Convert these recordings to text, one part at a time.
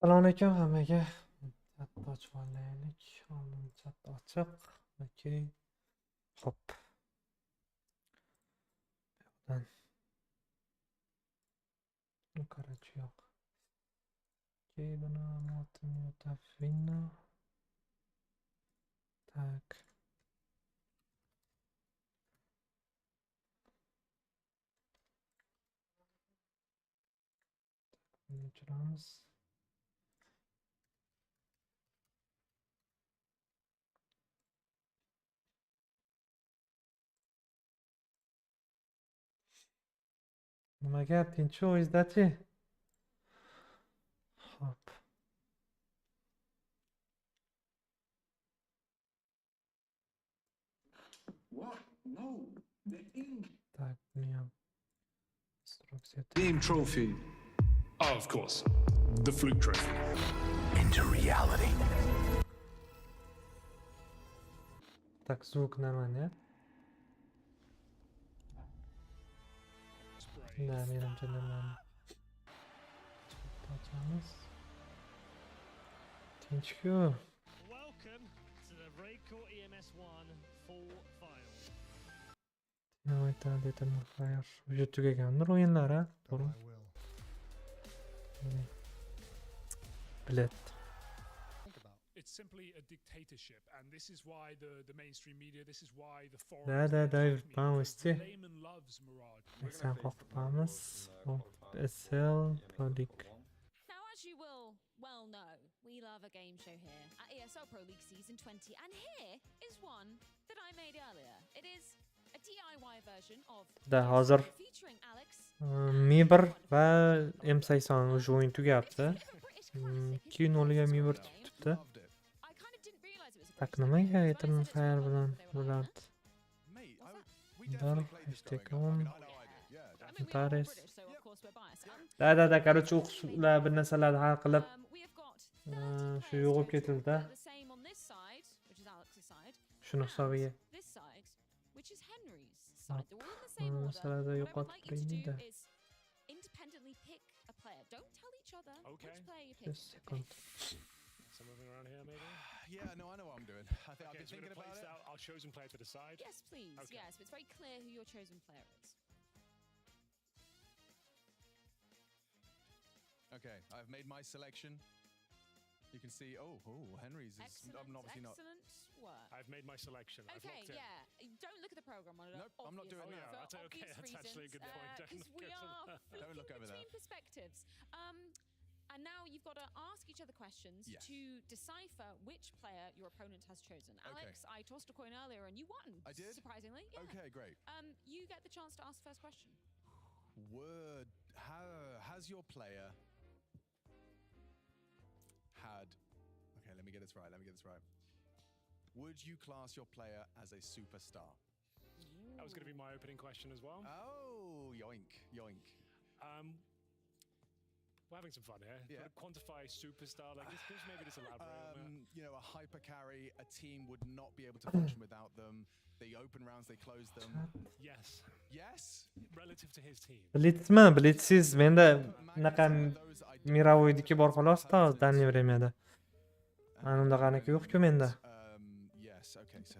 Assalomu alaykum hammaga. Chatni ochib olaylik. Oldin chat ochiq. Okey. Hop. Bu yoqdan qarachi yo'q. Okey, buni motin yutafino. Tak. Buni o'chiramiz. Nima gap, tinch o'yizdachi? Hop. Tak, buni ham instruksiya. Team trophy. Oh, of course. The Fluke trophy. Into reality. Tak, звук нормально. Да, menimcha nормально. Ochamiz. Tinchku. Welcome to the Raycore EMS1 full file. Nima aytadi etimni xayr. Уже tugagandir o'yinlari, to'g'rimi? Bilet. It's simply a dictatorship, and this is why the mainstream media, this is why the Da, forums, da, they da, attack me, vamos, because the che. layman loves Mirage. Sen qo'rqitamiz. SL Prolic. Now, as you will well know, we love a game show here at ESL Pro League Season 20, and here is one that I made earlier. It is a DIY version of Da hozir featuring Alex. Mi1 va M80 o'sha o'yin tugabdi. 2-0 ga Mi1 tutibdi. I kind of didn't realize it was a Tak, British nimaga game, aytdim but I xayr said bilan to them they were like bo'lardi. Mate, we Dar, definitely played this hashtag growing on. up. I know I did. Yeah, that. I mean, we are all Taris. British, so of course we're biased. Da, короче, o'qishlar bir narsalarni hal qilib, We have got shu yo'qib ketildi. the same on this side, which is Alex's side, Shuni hisobiga. this side, which is Henry's side. They're all in the same order. Masalada What I would yo'qotib like you to do qo'yingda. is independently pick a player. Don't tell each other Okay. which player you pick. Just a second. Something around here, maybe? Yeah, no, I know what I'm doing. I've Okay, been so we're thinking going to about place it. our chosen player to the side. Yes, please. Okay. Yes, but it's very clear who your chosen player is. Okay, I've made my selection. You can see, Henry's is Excellent, obviously not. excellent work. I've made my selection. I've Okay, locked in. yeah. Don't look at the program monitor. Nope, I'm not doing obviously, that. for Oh, yeah, that's okay, obvious that's actually a good reasons, point. Don't 'cause look we over are there. flicking Don't look over between there. perspectives. And now you've got to ask each other questions Yes. to decipher which player your opponent has chosen. Alex, I tossed a coin earlier and you won. I did? Surprisingly, yeah. Okay, great. You get the chance to ask the first question. Word. Has your player had? Okay, let me get this right. Would you class your player as a superstar? That was going to be my opening question as well. Oh, yoink. We're having some fun here. Yeah. Got to quantify superstar. Like, just maybe just elaborate on that. A hyper carry, a team would not be able to function without them. They open rounds, they close them. Yes, Yes. relative to his team. Blitzmi? Blitzsiz menda unaqa mirovoydiki bor xolos-da hozirdan vremyada. Ana undaqaniki yo'q-ku menda. Yes, okay. So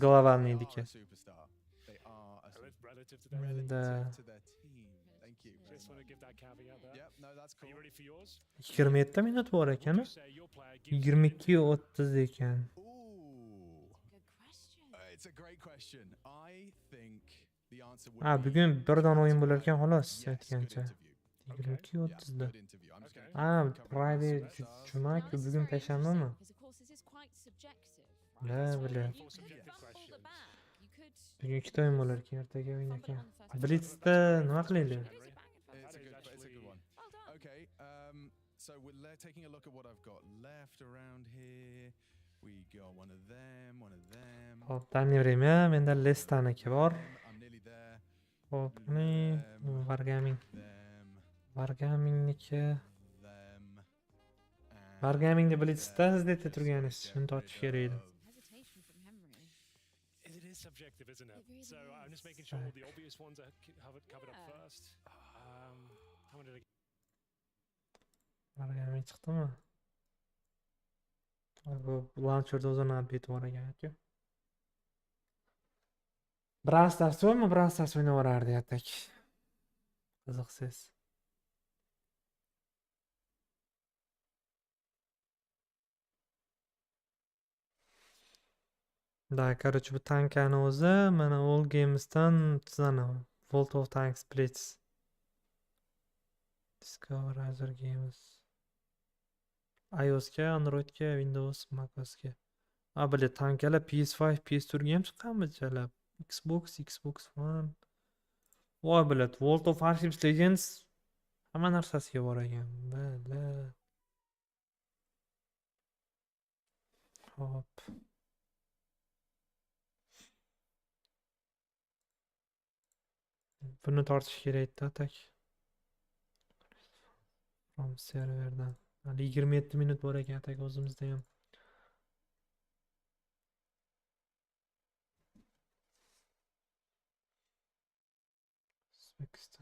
Globalniydiki. superstar. They are a Relative to their Menda to their team. Thank you. Just want to give that caveat there. Yep, no, that's Are cool. you ready for yours? 27 minut bor ekan. You say your player gives you 22:30 ekan. Ooh. Good question. It's a great question. I think the answer would Ha, be bugun bir don o'yin bo'lar ekan xolos yes, good aytgancha. interview. 22:30 da. Good interview. I'm just Okay. going Ha, Friday juma-ku, Now, this is bugun very payshanbami? interesting because, of course, this is quite subjective. La, So bila. you Full could subjective fumble the questions. bag. You could Bugun ikkita o'yin bo'lar ekan, ertaga o'yin fumble it ekan. on the first Blitzda nima qilaylik? It is a bang and It's a good, That is it's a good one. Well done. Okay, so we're taking a look at what I've got left around here. We got one of them. Hop, danli время, menda Lestaniki bor. I'm nearly there. Hop, buni Wargaming. Them, Wargamingniki. them. and Wargamingni Blitzda them. sizda turganingiz, Just shuni get topish rid kerak edi. of- Hesitation from Henry. It is subjective, isn't it? It really So I'm just is. making sure all the obvious ones are covered up Yeah. first. How many did I get? Birga chiqdimi? Bu launcherda o'zini update bor ekan-ku. Brawl Stars bormi? Brawl Stars o'ynaverardi atak. Qiziqsiz. Da, короче, bu tankani o'zi mana All Games'dan tuzanaman. Vault of Tanks Blitz. Discover Azure Games. iOS'ga, Android'ga, Windows, macOS'ga. Bile tankalar PS5, PS4 ga ham chiqqanmi jalab? Xbox One. Voy bilat, World of Warships Legends hamma narsasiga bor ekan. Bilat. Hop. Buni tortish kerak-da atak. From serverdan. Hali 27 minut bor ekan atak o'zimizda ham.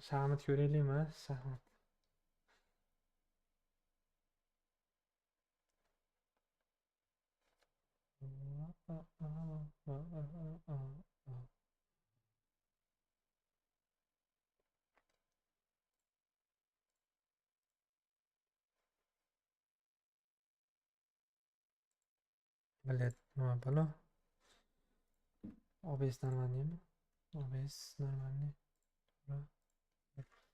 Shaxmat ko'raylikmi? Shaxmat. Bilet nima bo'lo? OBS нормальныйmi? OBS нормальный.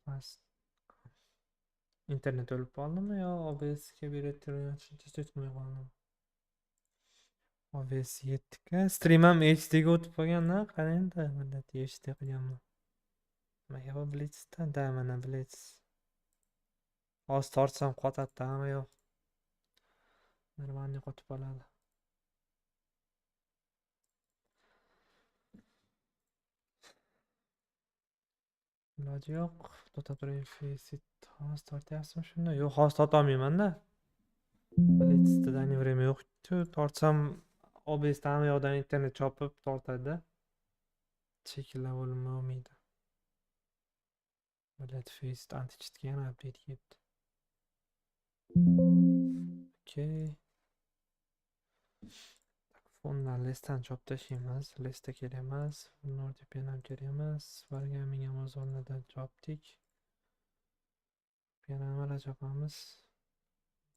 Fast. Internet o'lib qoldimi yo OBS'ga berayotgan tushuncha tutmay qoldimi? OBS 7 Stream ham HDga o'tib qolgan-da, qarang-da, millat HD qilganman. Nimaga bu Blitzda? Da, mana Blitz. Hozir tortsam qotadi, hamma yo'q. Normalniy qotib qoladi. Iloji yo'q. To'xtab Faceit hozir tortyapsizmi shunda? Yo'q, hozir tortolmayman-da. Blitzda dani время yo'q-ku. Tortsam OBS'dan hamma yoqdan internet chopib tortadi. Cheklab bo'lmaydi. Bilet Faceit anti-cheatga yana update kelibdi. Okay. Fondan listdan chopib tashlaymiz. Listda kerak emas. NordVPN ham kerak emas. Birgaming Amazondan chopdik. Yana nimalar chopamiz?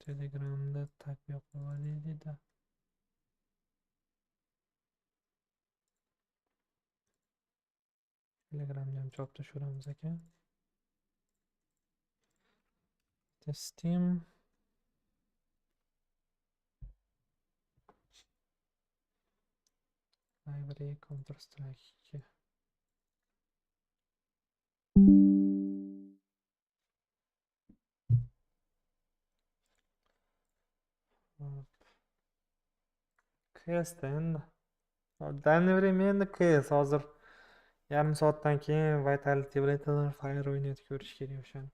Telegramda tag yoqib olaylik-da. Telegramda ham chopib tashlaymiz ekan. Steam. Library Counter Strike 2. KS'da endi. Danli время endi KS hozir yarim soatdan keyin Vitality bilan Fire o'ynayotib ko'rish kerak o'shani.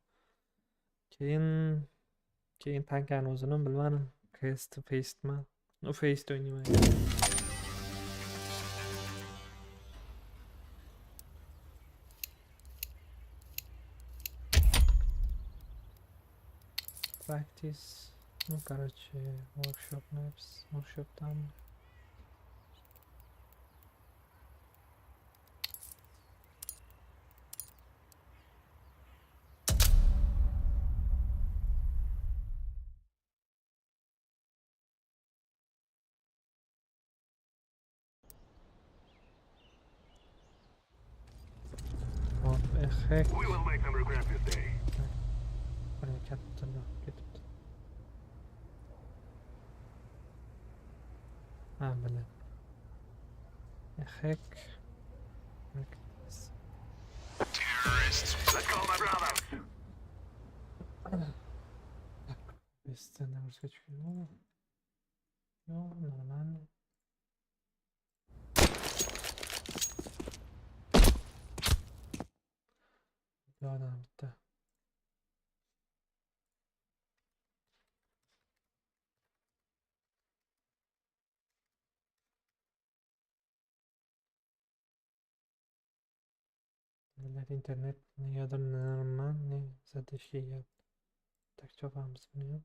Keyin tankani o'zini bilmadim. KS'da Facet'mi? U Faceit o'ynayman. Practice. Ну, короче, workshop maps. Workshop там. Heck. We will make them regret this day. Buraya ketibdi. Ha, bilan. Heck. Terrorists, let's go, my brothers. Jestem na uskoczył. No, normalnie. Yordam bitti. Millet internet negadir normal ne satışga Tak chopamiz buni ham.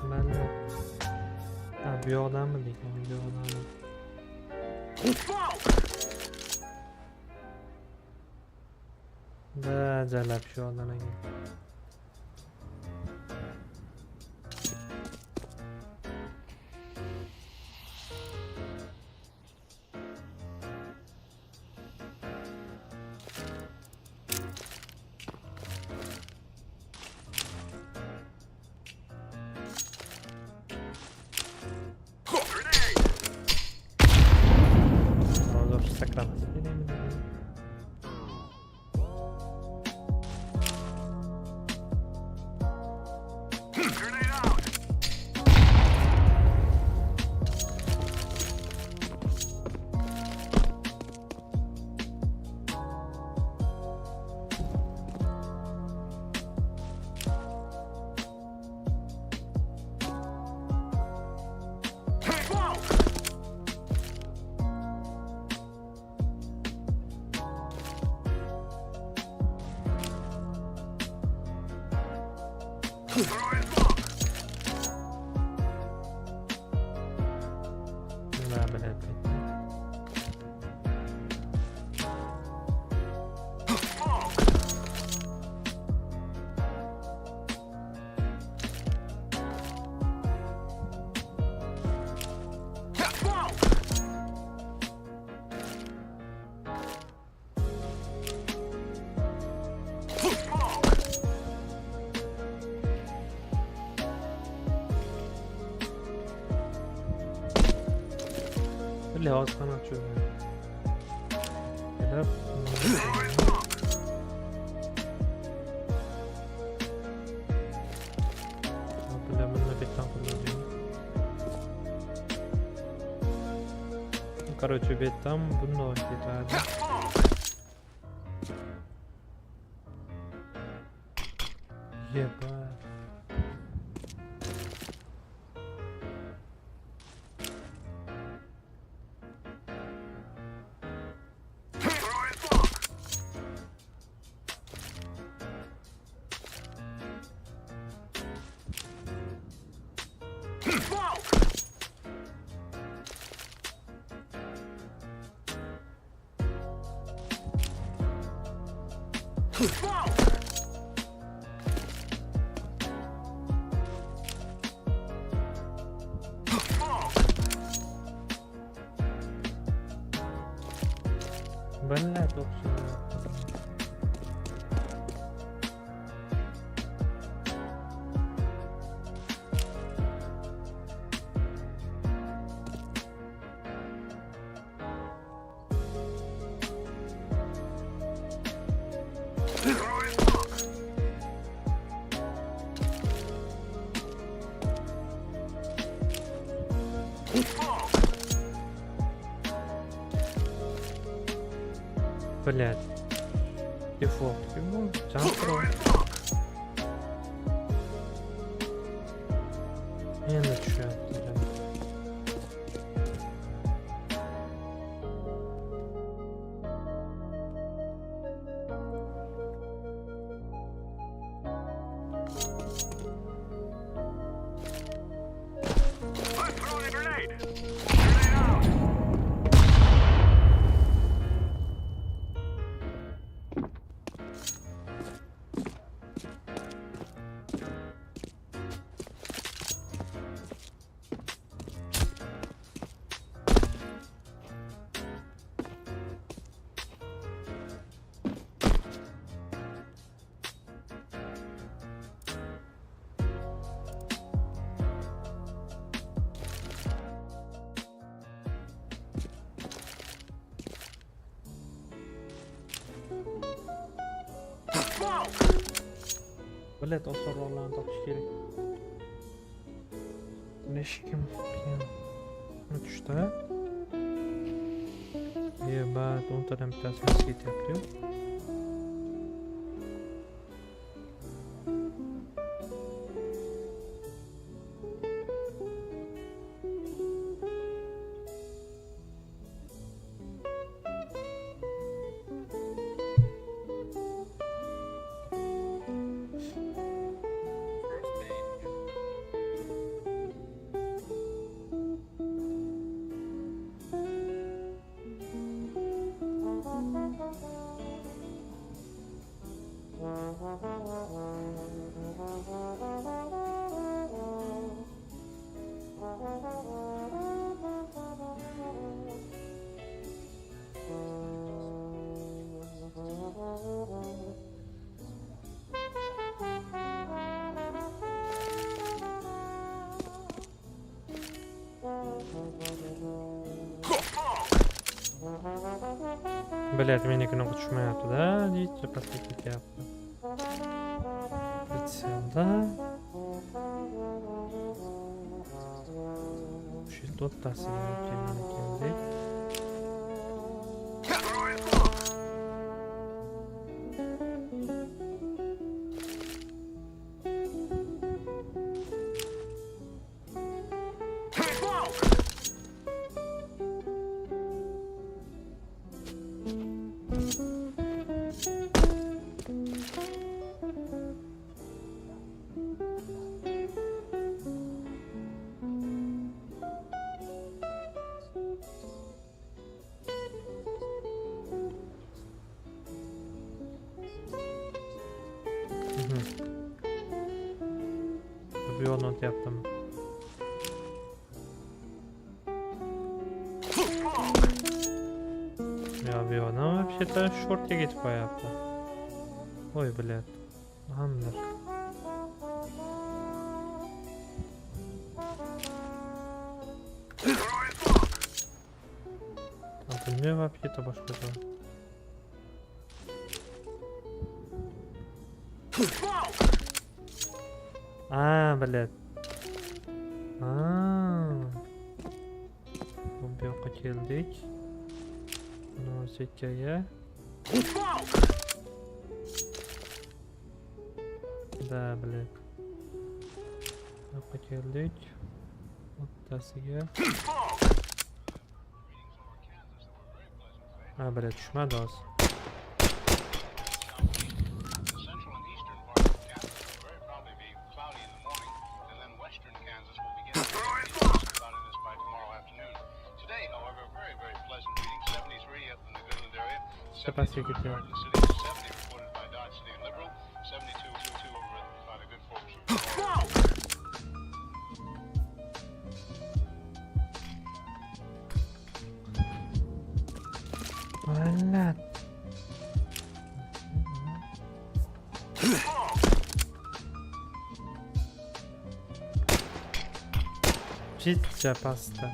Mayli. Ha, bu yoqdanmi degan, bu yoqdanmi? Bajalab shu yoqdan ekan. Hozir sakramas kerakmi degan. Grenade out! Smoke! Throwing smoke! Nima bilan Smoke! Smoke! Smoke! turli hozir qanot cho'zgan. Kelib, Throwing smoke! bular bunday betdan qiladi. Короче, betdan bunday ketadi. Smoke! Yeba. Throwing smoke! Smoke! Smoke! Smoke! Bunlar to'xtab. Throwing smoke! Smoke! Блядь. Дефолт. Ему джампро. Throwing smoke! Endi tushyapti. I'm throwing a grenade! Grenade out! Bilet osonroqlarni topish kerak. Hech kim tushdi. Yebat, 10 tadan bittasi ketyapti-yu. Bilet menikini tushmayapti-da, deychi pastga ketyapti. Bitselda. Shu to'ttasiga keldik. Bu yo'lni o'tyaptimi? Ya bu yo'lni вообще-то shortga ketib qo'yapti. Voy bilet. Hamdir. Bunga вообще-то boshqa joy. Bilet. Bu yoqqa keldik. Mana sekkaga. Da bilet. Bu yoqqa keldik. O'ttasiga. Bilet tushmadi hozir. Pastga ketyapti. Vallahi. Pizza pasta.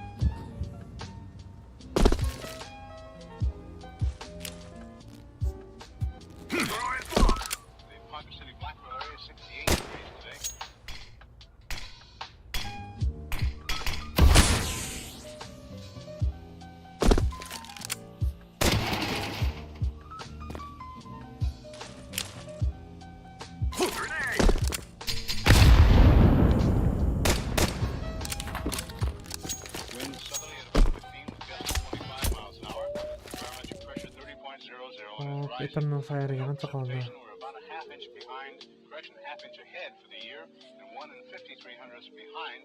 Eternal Fire'ga qancha qoldi? We're about a half inch behind, correction, half inch ahead for the year, and 1 5300ths behind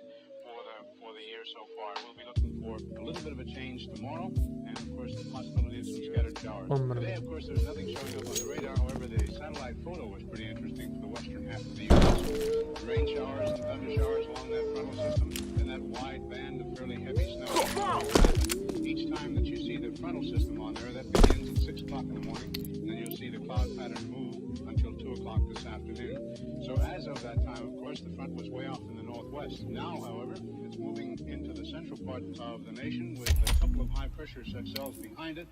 for the year so far. We'll be looking for a little bit of a change tomorrow, and of course the possibility of some scattered showers. Today, of course, there's nothing showing up on the radar. However, the satellite photo was pretty interesting for the western half of the U.S. Rain showers and thunder showers along that frontal system, and that wide band of fairly heavy snow. Each time that you see the frontal system on there, that begins at 6 o'clock in the morning, and then you'll see the cloud pattern move until 2 o'clock this afternoon. So as of that time, of course, the front was way off in the northwest. Now, however, it's moving into the central part of the nation with a couple of high-pressure cells behind it.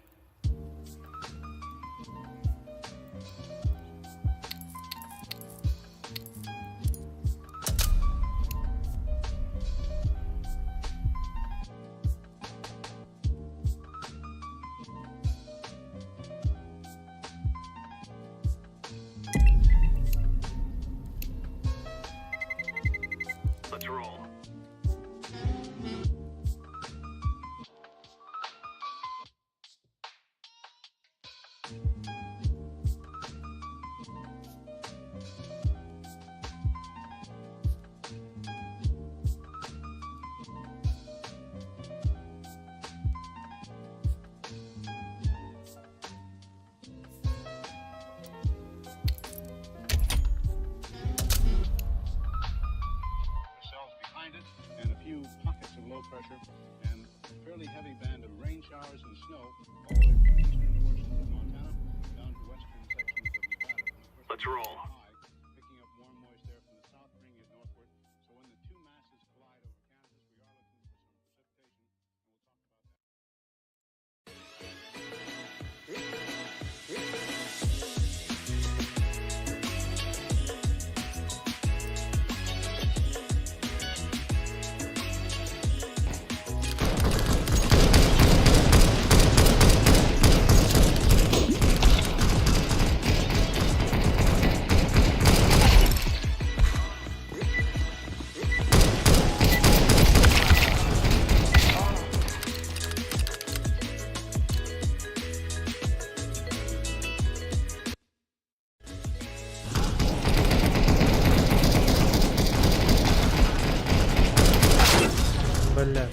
Kanallar.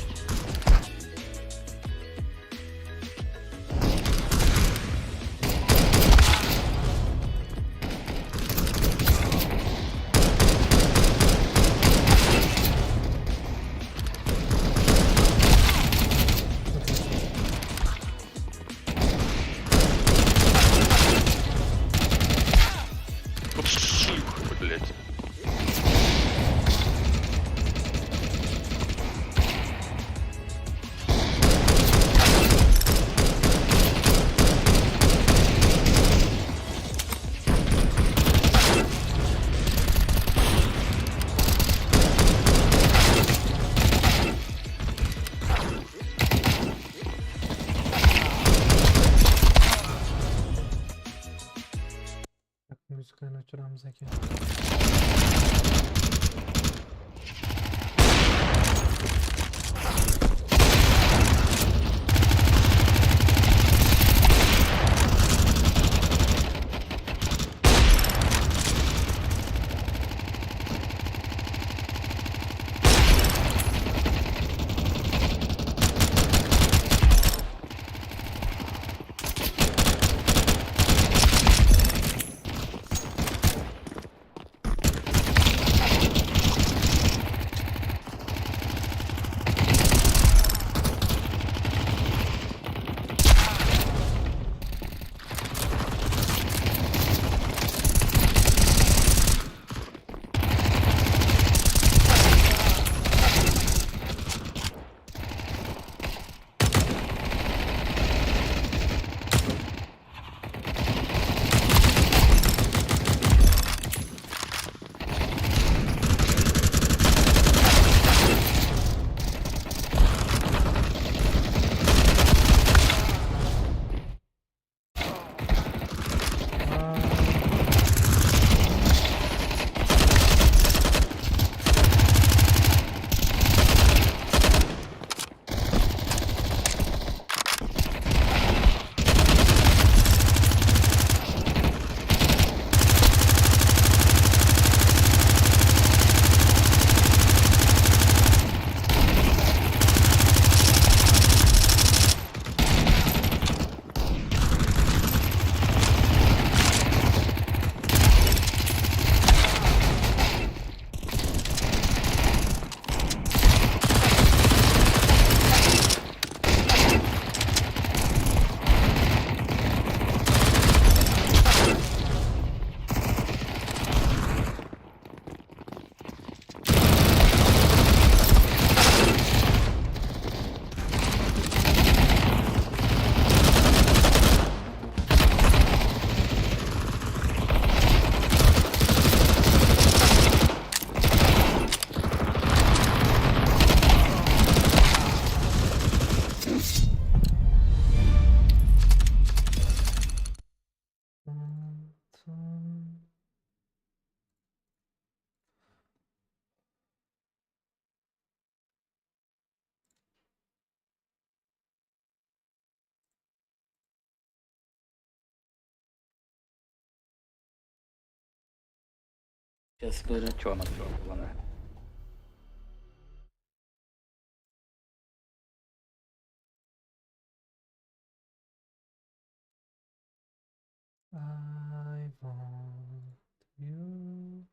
Вот шлюха, блядь. Müzikani o'chiramiz aka. Сейчас скажу, что она пробовала. I want you.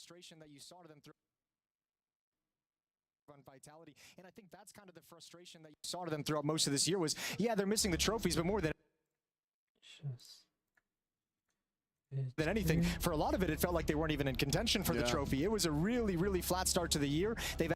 frustration that you saw to them through on Vitality, and I think that's kind of the frustration that you saw to them throughout most of this year was, yeah, they're missing the trophies, but more than anything, for a lot of it, it felt like they weren't even in contention for the trophy. It was a really, really flat start to the year. They've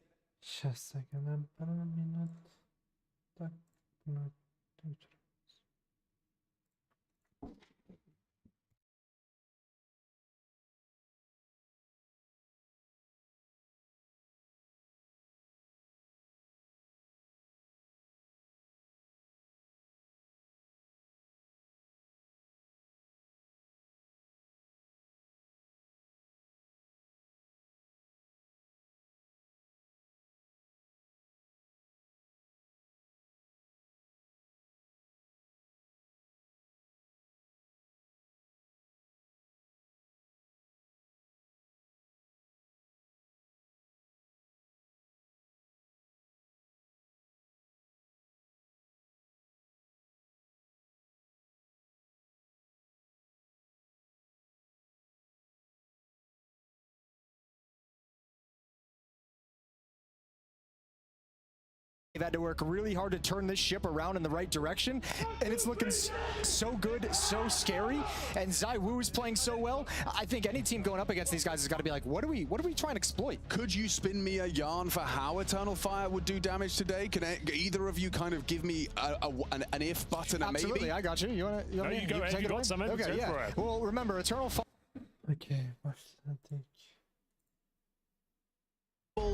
had to work really hard to turn this ship around in the right direction, and it's looking so good, so scary, and ZywOo is playing so well. I think any team going up against these guys has got to be like, what are we trying to exploit? Could you spin me a yarn for how Eternal Fire would do damage today? Can either of you kind of give me an if button, a maybe? Absolutely, I got you. You want to? No, you go ahead. You got something? Okay, yeah. Well, remember, Eternal Fire. Okay, başladık.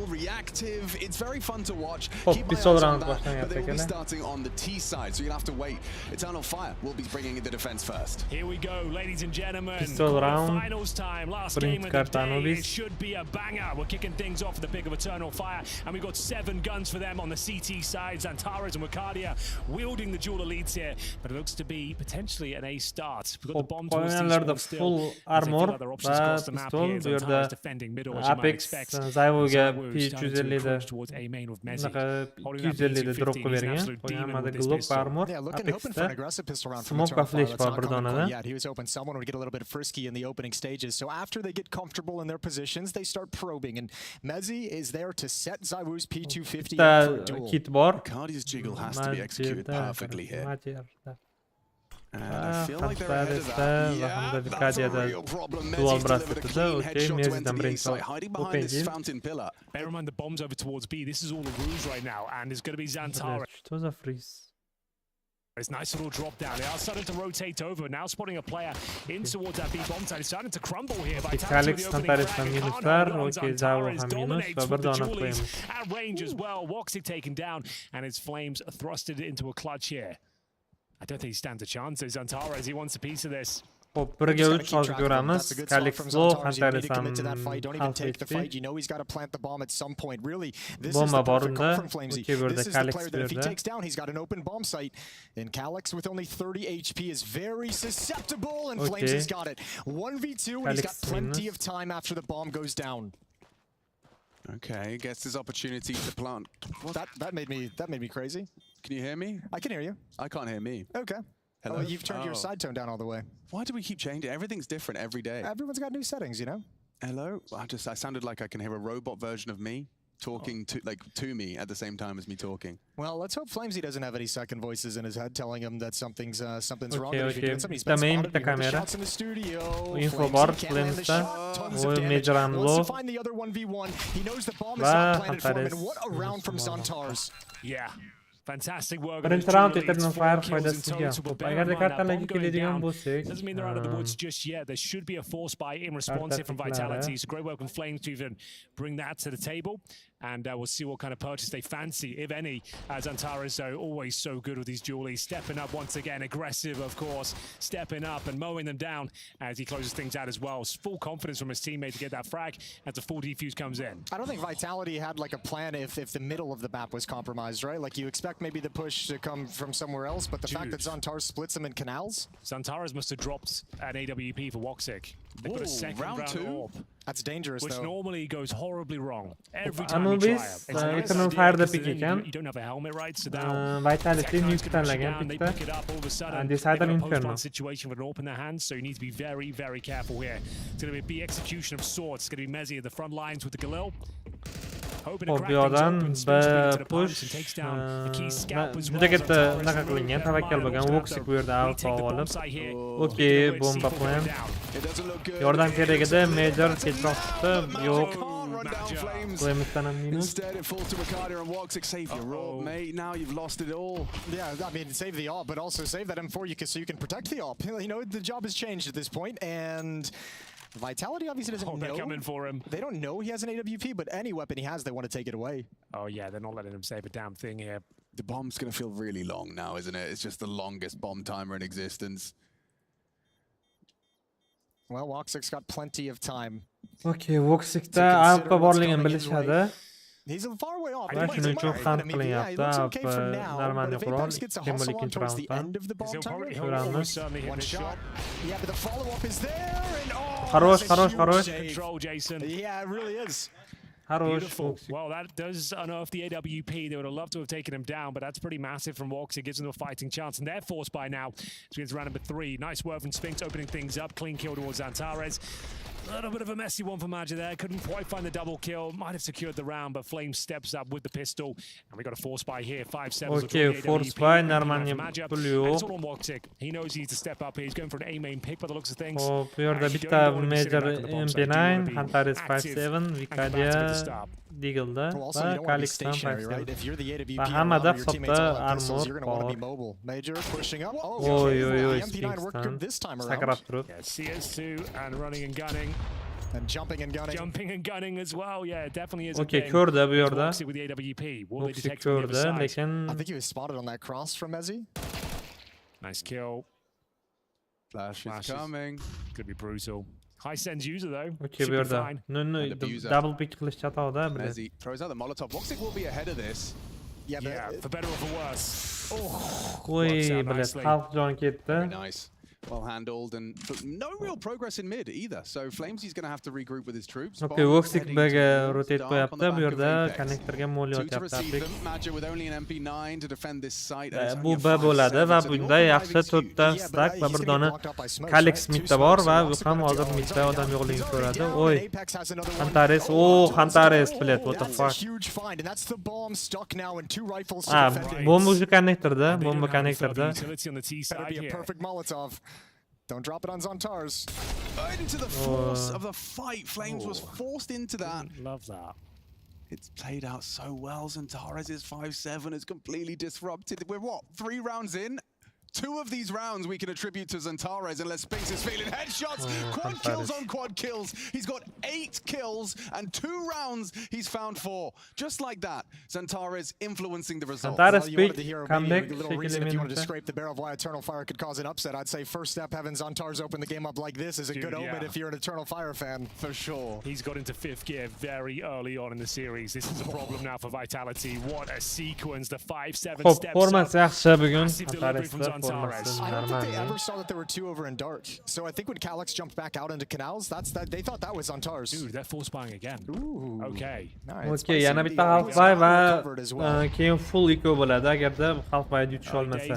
Reactive, it's very fun to watch. Oh, Keep bir my sol eyes on round that, baştan but they will be yapacak starting on the T side, so you're gonna have to wait. Eternal Fire will be bringing in the defense first. Here we go, ladies and gentlemen. Pistol round. Finals time. Last Print game of the card day. Anubis. It should be a banger. We're kicking things off with the pick of Eternal Fire, and we've got 7 guns for them on the CT side. Zantares and Wakadia wielding the dual elites here, but it looks to be potentially an A start. We've got the bomb towards Oynayanlarda still. full armor ve pistol, bu yerda Apex ZywOo'ga P350'da bunaqa 250'da drop qilib bergan. Qo'yamada Glock armor, Apex'da smoke va flash bor bir donada. Yeah, he was hoping someone would get a little bit frisky in the opening stages. So after they get comfortable in their positions, they start probing, and Mezzi is there to set ZywOo's P250 up for a duel. Kit bor. Cardi's jiggle has to be executed perfectly here. And I feel like they're ahead of that. Yeah, that's a real problem. Mezzi's delivered a clean headshot to enter the A side, hiding behind this fountain pillar. Bear in mind the bomb's over towards B. This is all a ruse right now, and it's going to be Zantares. Что за фриз? It's nice little drop down. They are starting to rotate over. Now spotting a player in towards that B bomb side. It's starting to crumble here. Alex Zantares ham minuslar, okey, ZywOo ham minus va bir dona qo'yamiz. At range as well. Woxic taken down, and his flames thrusted into a clutch here. I don't think he stands a chance. Zantares, he wants a piece of this. Hop, birga 3 hozir ko'ramiz. Kalixlo, Zantares ham Don't even take the fight. You know he's got to plant the bomb at some point. Really, this Bomba is the perfect bor call from Flamesy. unda. This is the player that if he berdi. takes down, he's got an open bomb site. And Calix, with only 30 HP, is very susceptible, and Flamesy's got it. 1v2, and he's got plenty of time after the bomb goes down. Okay, gets his opportunity to plant. That made me crazy. Can you hear me? I can hear you. I can't hear me. Okay. Hello? Oh, you've turned your side tone down all the way. Why do we keep changing? Everything's different every day. Everyone's got new settings, you know? Hello? I sounded like I can hear a robot version of me talking to me at the same time as me talking. Well, let's hope Flamesy doesn't have any second voices in his head telling him that something's wrong. Okay. Tamam, bitta kamera. Shots in the studio. Info bor, Flamesda. O major ham low. Find the other 1v1. He knows the bomb is not planted for him, and what a round from Zantares. Yeah. Fantastic work. Birinchi round Eternal Fire foydasiga. Agarda kartalarga keladigan bo'lsak, doesn't mean they're out of the woods just yet. There should be a force buy in response here from Vitality. So great work from Flames to even bring that to the table. And we'll see what kind of purchase they fancy, if any. Zantares, though, always so good with these dualies. Stepping up once again, aggressive, of course. Stepping up and mowing them down as he closes things out as well. Full confidence from his teammate to get that frag as the full defuse comes in. I don't think Vitality had like a plan if the middle of the map was compromised, right? Like you expect maybe the push to come from somewhere else, but the fact that Zantares splits them in canals? Zantares must have dropped an AWP for Woxic. They've got a second round orb. That's dangerous, which though. normally goes horribly wrong every time Anubis Eternal Fire'da pick ekan. you don't have a helmet, right? So now Vitality Nuke tanlagan they pickda. pick it up all of a sudden. And They've got decided a Inferno. post-plant situation with an AWP in their hands, so you need to be very, very careful here. It's going to be execution of sorts. It's going to be Mezzi at the front lines with the Galil. Hoping to crack things open, spins into the punch and takes down the key scalp as well. Juda katta unaqa qilingan, tavakkal bo'lgan. Voxic bu yerda alfa olib. Okey, bomba plan. Yordam kerak edi, Major kechroq chiqdi. Yo'q. Flamesdan ham minus. Instead, it falls to Makada and Woxic. Save your AWP, mate. Now you've lost it all. Yeah, I mean, save the AWP, but also save that M4 so you can protect the AWP. You know, the job has changed at this point, and Vitality obviously doesn't know. They're coming for him. They don't know he has an AWP, but any weapon he has, they want to take it away. Oh yeah, they're not letting him save a damn thing here. The bomb's going to feel really long now, isn't it? It's just the longest bomb timer in existence. Well, Woxic's got plenty of time. Okay, Voxicda alfa borligini bilishadi. He's a far way off. Va shuning uchun hunt qilyapti. Normalniy qurol. Kimberly ikkinchi raunddan. One shot. Yeah, but the follow-up is there, and Xarosh. Control, Jason. Yeah, it really is. Beautiful. Well, that does unearth the AWP. They would have loved to have taken him down, but that's pretty massive from Wox. It gives them a fighting chance, and they're forced by now. So it's round number 3. Nice work from Sphinx, opening things up. Clean kill towards Antares. A little bit of a messy one for Mazza there. Couldn't quite find the double kill. Might have secured the round, but Flame steps up with the pistol. And we got a force buy here. 5-7. Okay, force buy, normalnie puli it's all on Woxic. He knows he needs to step up here. He's going for an A main pick by the looks of things. Bu yerda bitta Major MP9, Antares 5-7, Vicadia Deagle'da va Calixton 5-7. Va hammada hisobda armor bor. Oy, Kingston sakrab turib. CS2 and running and gunning. And jumping and gunning. Jumping and gunning as well. Yeah, it definitely is. Okay, ko'rdi bu yerda. With the AWP. Will they Voxic detect from the other ko'rdi, side? lekin I think he was spotted on that cross from Mezzi. Nice kill. Flash is coming. Could be brutal. High sends user though. Okay, bu yerda. No, double pick qilish chatoqda. Mezzi throws out the Molotov. Woxic will be ahead of this. Yeah, for better or for worse. Oy, bilet, half jon ketdi. Very nice. Well handled, and no real progress in mid either. So Flamesy's going to have to regroup with his troops. Okay, Voxic B'ga rotate qo'yapti. Bu yerda connectorga mol yotyapti. Mazza with only an MP9 to defend this site. Bu B bo'ladi va bunda yaxshi 4 ta stack va bir dona Calix midda bor va u ham hozir midda odam yo'qligini ko'radi. Oy. Antares, bilet, what the fuck. Bomba o'sha connectorda, bomba connectorda. Perfect Molotov. Don't drop it on Zontar's. Into the force of the fight. Flames was forced into that. Love that. It's played out so well. Zontar's is 5-7. It's completely disrupted. We're what? 3 rounds in? 2 of these rounds we can attribute to Zantares unless Sphinx is feeling headshots. Quad kills on quad kills. He's got 8 kills and 2 rounds he's found 4. Just like that, Zantares influencing the results. Zantares You wanted to hear comeback. a little reason if you wanted to scrape the barrel of why Eternal Fire could cause an upset. I'd say first step having Zantares open the game up like this is a good omen if you're an Eternal Fire fan. For sure. He's got into 5th gear very early on in the series. This is a problem now for Vitality. What a sequence. The 5-7 steps up. Formasi yaxshi bugun. Massive delivery from Zantares. I don't think they ever saw that there were 2 over in dark. So I think when Calix jumped back out into canals, they thought that was Zantares. Dude, they're force buying again. Ooh. Okay. Okay, yana bitta half buy va keyin full eco bo'ladi agarda half buy yutish olmasa.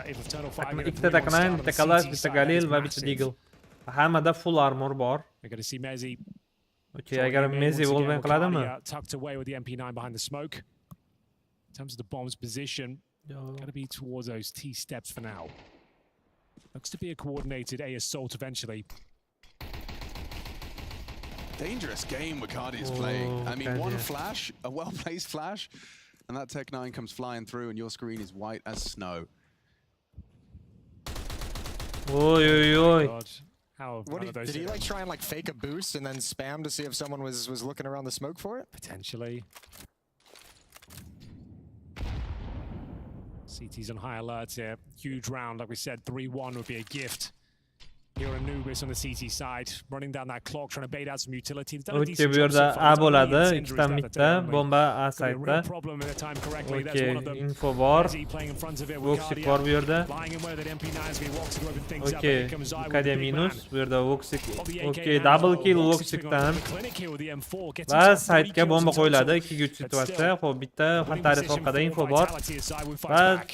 Ikkita Taknine, bitta Kalash, bitta Galil va bitta Deagle. Hammada full armor bor. We're going to see Mezzi. Okay, agar Mezzi wallbang qiladimi? Tucked away with the MP9 behind the smoke. In terms of the bomb's position, got to be towards those T steps for now. Looks to be a coordinated A assault eventually. Dangerous game Wakadi is playing. I mean, one flash, a well-placed flash, and that Tech-9 comes flying through and your screen is white as snow. Oi. Did he like try and like fake a boost and then spam to see if someone was looking around the smoke for it? Potentially. CT's on high alert here. Huge round, like we said, 3-1 would be a gift. Here Anubis on the CT side, running down that clock, trying to bait out some utility. Okey, bu yerda A bo'ladi, ikkita midda, bomba A saytda. Okey, info bor. Voxic bor bu yerda. Okey, Kadia minus, bu yerda Voxic. Okey, double kill Voxicdan. Va saytga bomba qo'yiladi, 2 3 situatsiya. Xo'p, bitta xatari orqada info bor. Va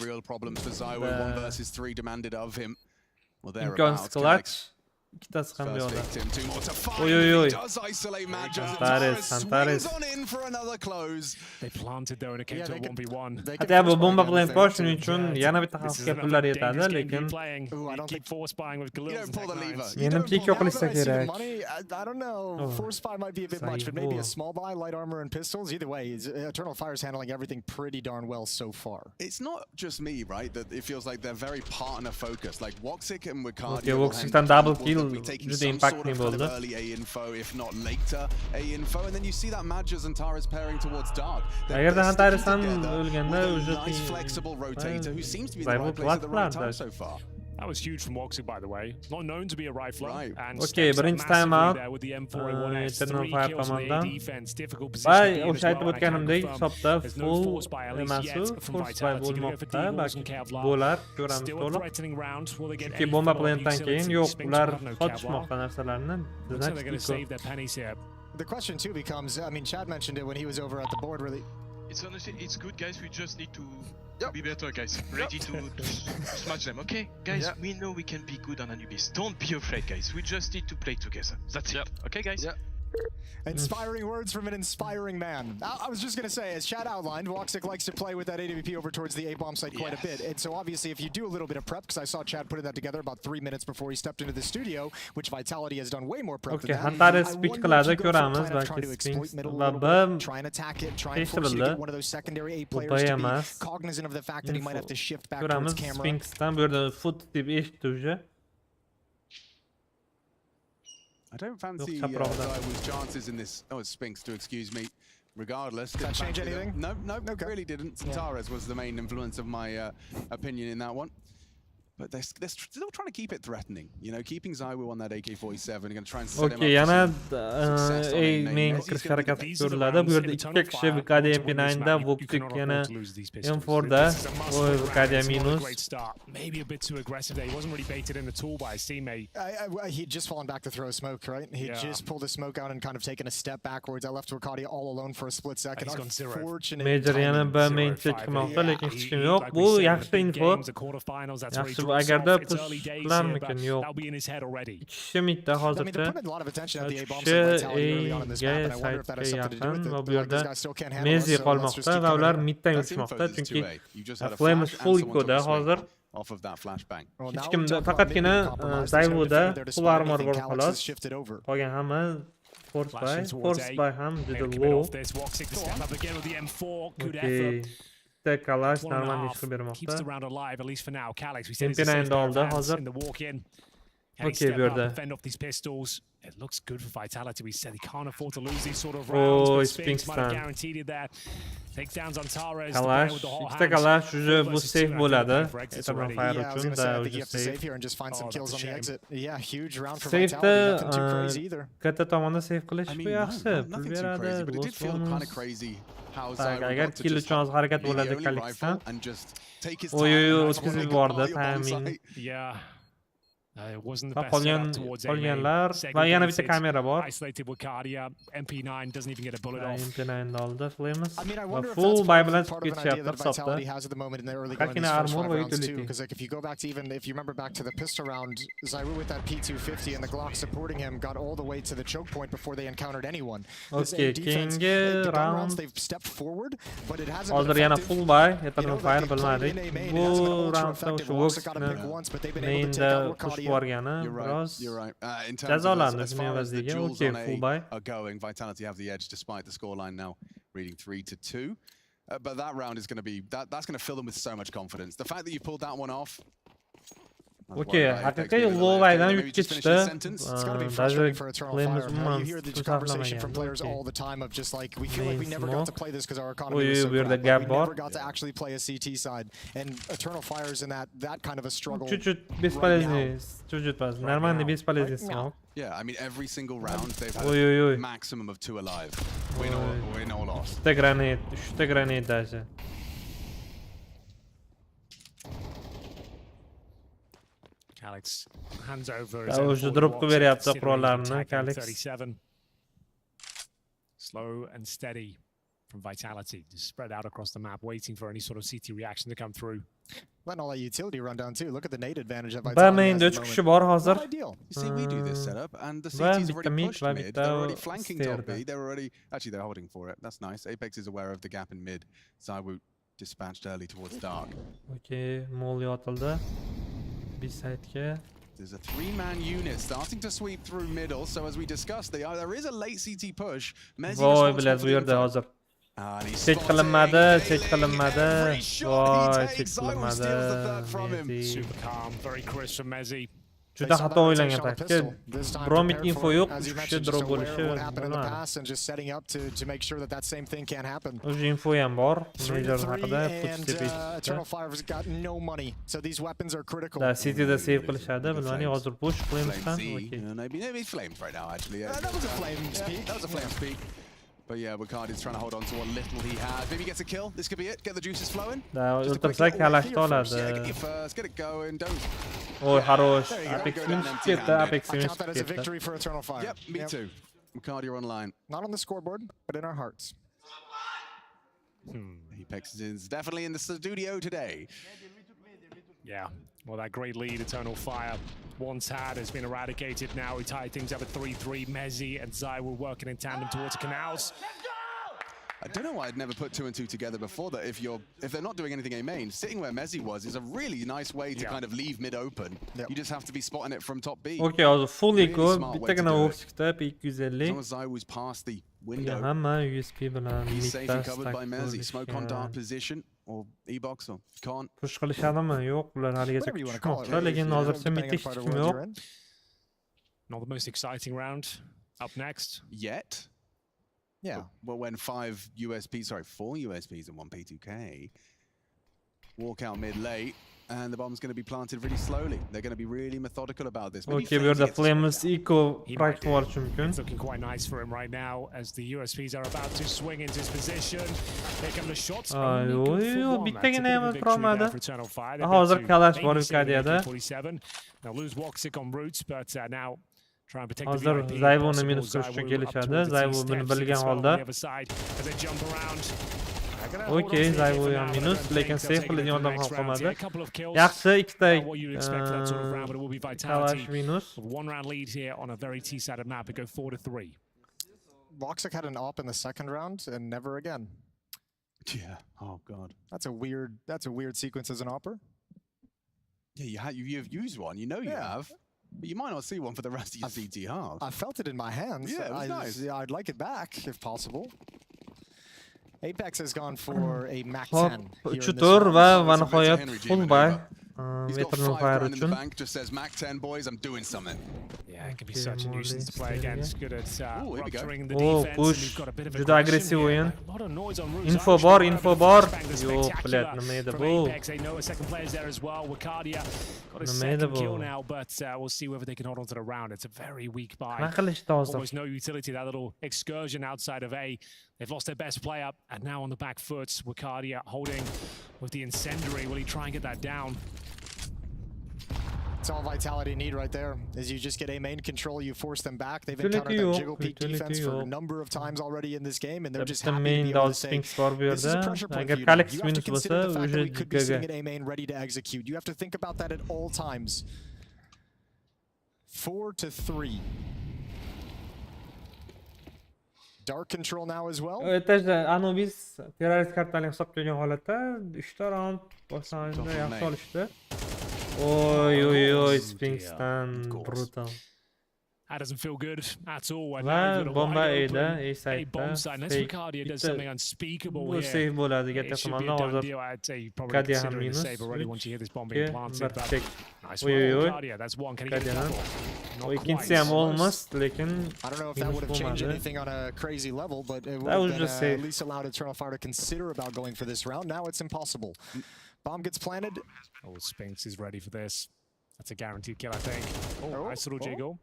real problems for Zai 1 versus 3 demanded of him. Well, imkonsiz clutch. Ikkitasi ham bu yoqda. Oy. Santares. They planted though and it came to a 1v1. Hatta bu bomba plant bor, shuning uchun yana bitta xavfga pullar yetadi, lekin keep force buying with Galil. menimcha ikki qilishsa kerak. I don't know. Force buy might be a bit much, but maybe a small buy, light armor and pistols. Either way, Eternal Fire's handling everything pretty darn well so far. It's not just me, right? That it feels like they're very partner focused. Like Woxic and Wicardi. Okay, Voxicdan double kill. Juda impactli bo'ldi. Early A info, if not later A info, and then you see that Madjas and Tara's pairing towards Dark. Agarda Antares ham o'lganda nice flexible rotator who seems to be the right place at the right time so far. That was huge from Woxic, by the way. Not known to be a rifler. Right. And okay, birinchi time out. With the M4A1S, 3 kills on the A defense, difficult position. Bay, o'sha aytib o'tganimdek, hisobda full emasu, force buy bo'lmoqda, balki bo'lar, ko'ramiz to'liq. Chunki bomba plantdan keyin yo'q, ular sotishmoqda narsalarni. The question too becomes, I mean, Chad mentioned it when he was over at the board, really. It's honestly, it's good, guys. We just need to be better, guys. Ready to smash them, okay? Guys, we know we can be good on Anubis. Don't be afraid, guys. We just need to play together. That's it. Okay, guys? Inspiring words from an inspiring man. I was just going to say, as Chad outlined, Woxic likes to play with that AWP over towards the A-bomb site quite a bit. And so obviously if you do a little bit of prep, because I saw Chad putting that together about 3 minutes before he stepped into the studio, which Vitality has done way more prep than that. Antares pitch qiladi, ko'ramiz, balki Sphinx va B try and attack it, try and force you to get one of those secondary A players to be cognizant of the fact that he might have to shift back towards camera. Sphinxdan bu yerda foot deb eshitdi. I don't fancy Zaiwu's chances in this. Oh, it's Sphinx to excuse me. Regardless, did that change anything? No, really didn't. Santares was the main influence of my opinion in that one. But they're still trying to keep it threatening. You know, keeping Zaiwu on that AK-47, going to try and set him up. Okay, yana main kirish harakati ko'riladi. Bu yerda ikki kishi Bugun MP9da, Voxic yana M4da. Oy, Bugun minus. Maybe a bit too aggressive there. He wasn't really baited in at all by his teammate. He'd just fallen back to throw smoke, right? He just pulled a smoke out and kind of taken a step backwards. I left Wicardi all alone for a split second. He's gone zero. Major yana bir main check qilmoqda, lekin hech kim yo'q. Bu yaxshi info. Yaxshi agarda pushlarmikin yo'q. Ikki midda hozircha. Ikki saytga yaqin va bu yerda Mezi qolmoqda va ular middan yurishmoqda, chunki Flames full ecoda hozir. Off of that flashbang. Hech kimda faqatgina Zaiwuda full armor bor xolos. Qolgan hamma force buy ham juda low. Okay. Kalash normal ish qilib bermoqda. MP9 oldi hozir. Okay, bu yerda. It looks good for Vitality. We said he can't afford to lose these sort of rounds. Oh, Sphinx might have guaranteed it there. Takedowns on Tara is Kalash, ikkita Kalash уже bu safe bo'ladi. Eternal Fire uchun da уже safe. Here and just find some kills on the exit. Yeah, huge round for Vitality. Nothing too crazy either. Katta tomonda safe qilish bu yaxshi. Pul beradi. Agar kill uchun hozir harakat bo'ladi Kalixdan. Oy, o'tkazib yubordi timing. Yeah. It wasn't the best qolganlar va yana bitta kamera bor. Isolated Wicardia, MP9 doesn't even get a bullet off. MP9 oldi Flames. Va full buy bilan chiqib ketyapti hisobda. Kakina armor va utility. Because like if you go back to if you remember back to the pistol round, Zaiwu with that P250 and the Glock supporting him got all the way to the choke point before they encountered anyone. Okay, keyingi round they've stepped forward, but it hasn't hozir yana full buy, Eternal Fire bilmadik. Bu roundda o'sha Voxicni mainda borgani biroz jazolandi shuni evaziga. Okay, full buy. Vitality have the edge despite the scoreline now reading 3-2. But that round is going to be that's going to fill them with so much confidence. The fact that you pulled that one off, Okey, haqiqiy Lovaydan yutib ketishdi. Даже qilimiz umuman conversation from players all the time of just like we feel like we never got to play this because our economy was so bu yerda crap. gap We bor. never got to actually play a CT side, and Eternal Fires in that kind of a struggle. Чуть-чуть бесполезный, чуть-чуть pas. Нормальный бесполезный смог. Yeah, I mean every single round they've had Ой-ой-ой. a maximum of 2 alive. Win or loss. Uchta granit даже. Alex hands over. Ya o'sha dropga beryapti qurollarni, Alex. 37. Slow and steady from Vitality, just spread out across the map, waiting for any sort of CT reaction to come through. Letting all that utility run down too. Look at the nade advantage that Va Vitality menda has 3 at the kishi moment. bor hozir. Not ideal. You see, we do this setup, and the Va CT's bitta already mid, pushed va mid. bitta They're already flanking top stairda. B. They're already, actually, they're holding for it. That's nice. Apex is aware of the gap in mid. Zywoo dispatched early towards dark. Okey, mol yotildi. B-side'ga. There's a 3-man unit starting to sweep through middle. So as we discussed, there is a late CT push. Mezzi Voy responsible bilasiz for bu the yerda info. hozir. And he's Chek spotting qilinmadi, Ace. chek qilinmadi. Every shot Voy, he chek takes, Zywoo steals the third from him. qilinmadi. Super calm, very crisp from Mezzi. Juda xato o'ylangan taktika. Bromik info yo'q, uchishga drop bo'lishi bilmadim. And just setting up to make sure that same thing can't happen. O'sha info ham bor. Major haqida And Eternal Fire's got no money, so these weapons are critical. Da City'da save qilishadi, bilmaning hozir push qilamiz ham. Flame Z. Maybe flamed right now, actually. Yeah. That was a flame speak. That was a flame speak. But yeah, Bacardi's trying to hold on to what little he has. Maybe he gets a kill. This could be it. Get the juices flowing. Da Just a quick o'ltirsak little kalashni here first. oladi. Yeah, get you first. Get it going. Don't. Oy, xarosh. There you go. Apex Go wins down ketdi, empty-handed. Apex I wins count that as a ketdi. victory for Eternal Fire. Yep, me too. Bacardi are online. Not on the scoreboard, but in our hearts. Apex is definitely in the studio today. Yeah, well, that great lead Eternal Fire once had has been eradicated now. We tied things up at 3-3. Mezzi and Zywoo working in tandem towards Canals. I don't know why I'd never put 2 and 2 together before that. If they're not doing anything A main, sitting where Mezzi was is a really nice way to kind of leave mid open. Yep. You just have to be spotting it from top B. Okey, hozir full Really eco, smart way bittagina to do o'q it. chiqdi, As long P250. as Zywoo's past the Bugun window, hamma USB bilan he's safe and covered by stack Mezzi. Smoke on dark bo'lishgan. position or E-box or can't. Push qilishadimi? Yo'q, ular haligacha Whatever you want to call it. kutishmoqda, lekin hozircha Depending mid on the part of hech the kim world yo'q. you're in. Not the most exciting round. Up next. Yet. Yeah. Well, when 4 USPs and 1 P2K walk out mid late, and the bomb's going to be planted really slowly. They're going to be really methodical about this. Maybe Okey, bu Flames yerda gets to slow Flames down. eco He price might bo'lishi do. mumkin. It's looking quite nice for him right now as the USPs are about to swing into his position. Here come the shots. Ay, Only good oy, for oy, one. bittagina That's a bit of ham a victory o'tirolmadi. there for Eternal Fire. They've Hozir got to kalash bor 87 and Ukadiyada. 47. They'll lose Woxic on roots, but now try and protect the Hozir VIP. Zywuni Possible minus qilish uchun Zywoo up kelishadi. towards the Zywoo T buni steps. bilgan As well on holda. the other side as they jump around. They're gonna hold on Okey, to the lead Zywoo for ham now, but I minus, don't lekin think save they'll take it qiladigan into the odam next ham round. qolmadi. Yeah, a couple of kills. Yaxshi, ikkita About what you'd expect for that sort of round, but it will be Vitality. kalash minus. With 1 round lead here on a very T-sided map. It go 4-3. Voxic had an op in the second round and never again. Yeah. Oh god. That's a weird sequence as an opper. Yeah, you've used one. You know you have. But you might not see one for the rest of your CT half. I felt it in my hands. Yeah, it was nice. I'd like it back if possible. Apex has gone for a Mac Hop, 10 here in this 3 round. va It's a nihoyat Henry G full maneuver. buy. He's got Eternal 5 Fire grand in the uchun. bank. Just says Mac 10 boys. I'm doing something. Yeah, it can be Okay, such a more nuisance to leads play there, against. yeah. Good at Ooh, here we go. rupturing the Oh, defense. push. And you've got a bit of Juda aggression aggressive here. o'yin. A lot of noise on roofs. Info Irish bor, Fire info with bor. the flashbang, the Yo'q, spectacular bilat, nima edi from bu? Apex. They know a second player's there as well. Wakadia got a Nima second edi bu? kill now, but we'll see whether they can hold on to the round. It's a very weak buy. Nima qilishdi hozir? Almost no utility, that little excursion outside of A. They've lost their best player, and now on the back foot, Wakadia holding with the incendiary. Will he try and get that down? It's all Vitality need right there. Is you just get A main control, you force them back. They've Utility encountered that yok, jiggle peak utility defense for a yok. number of times already in this game, and they're just Bitta happy to be main able to dog say, Sphinx bor bu this is a yerda. pressure point Agar for you now. Kalix You have to minus consider bo'lsa, the fact that we уже could be sitting GIGAga. at A main ready to execute. You have to think about that at all times. 4-3. Dark control now as well. Etajda Anubis terrorist kartani hisobga olgan holatda 3 ta round boshlanganda yaxshi olishdi. Oy, Sphinxdan brutal. That doesn't feel good at all. And Va bomba A'da, a A bomb side'da site. Unless fake Ricardia does bitta something unspeakable bu here, save bo'ladi katta it should be a ehtimolda done hozir deal. I'd say probably Ricardia ham considering the minus save already once you hear this bomb 2 being planted. bir But tek nice Oy, roll, oy, oy. Ricardia. That's one. Can he get a Ricardia. double? o Not ikkinchisi ham quite. olmas lekin I don't know if that minus would have changed bo'lmadi. anything on a crazy level, but it would That was have been, just at safe. least allowed Eternal Fire to consider about going for this round. Now it's impossible. Bomb gets planted. Oh, Spinks is ready for this. That's a guaranteed kill, I think. Oh, nice little jiggle.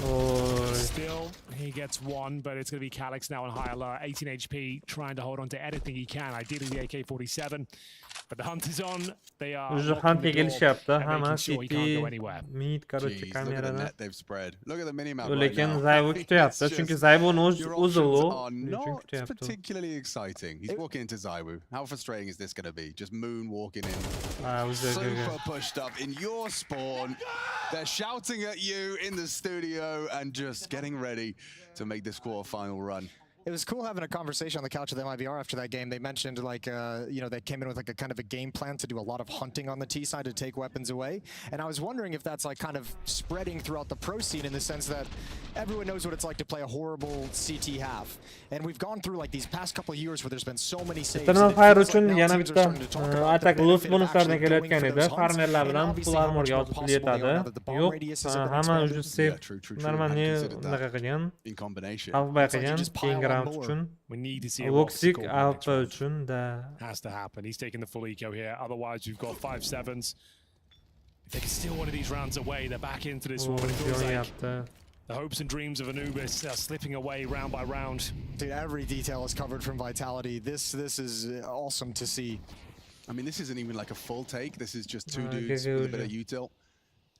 Oy. Still, he gets one, but it's going to be Calyx now on high alert. 18 HP, trying to hold on to anything he can. Ideally, the AK-47. But the hunt is on. They are Уже locking hunt the door kelishyapti. and Hamma making sure he can't City go anywhere. mid korоче Jeez, look at the kamerada. net they've spread. Look at the minimap right Lekin now. Zayvo kutyapti, It's chunki just- Zayvo'ni Your o'zi options u. are Shuning uchun not kutyapti. particularly exciting. He's walking into Zaiwu. How frustrating is this going to be? Just moonwalking in. O'zi Super pushed up in your spawn. They're shouting at you in the studio and just getting ready to make this quarterfinal run. It was cool having a conversation on the couch with MIBR after that game. They mentioned like, you know, they came in with like a kind of a game plan to do a lot of hunting on the T side to take weapons away. And I was wondering if that's like kind of spreading throughout the pro scene in the sense that everyone knows what it's like to play a horrible CT half. And we've gone through like these past couple of years where there's been so many saves. Eternal and it Fire feels like uchun now yana teams are bitta starting to talk about the attack loot benefit of bonuslardan actually going kelayotgan for edi. those hunts. Farmerlar And bilan obviously full how much armorga more yozib possible they are yetadi. now that the bomb Yo'q, radius has been hamma expanded. уже save True. normalniy Hadn't considered unaqa that qilgan. in combination. Avba It's like you qilgan just pile keyingi on round more. uchun. We need to see a Voxic Voxic Alpha uchun da. has to happen. He's taking the full eco here. Otherwise, we've got 5-7s. If they can steal one of these rounds away, they're back into this one. But it feels like Yonyapti. the hopes and dreams of Anubis are slipping away round by round. Dude, every detail is covered from Vitality. This is awesome to see. I mean, this isn't even like a full take. This is just two dudes with a bit of util.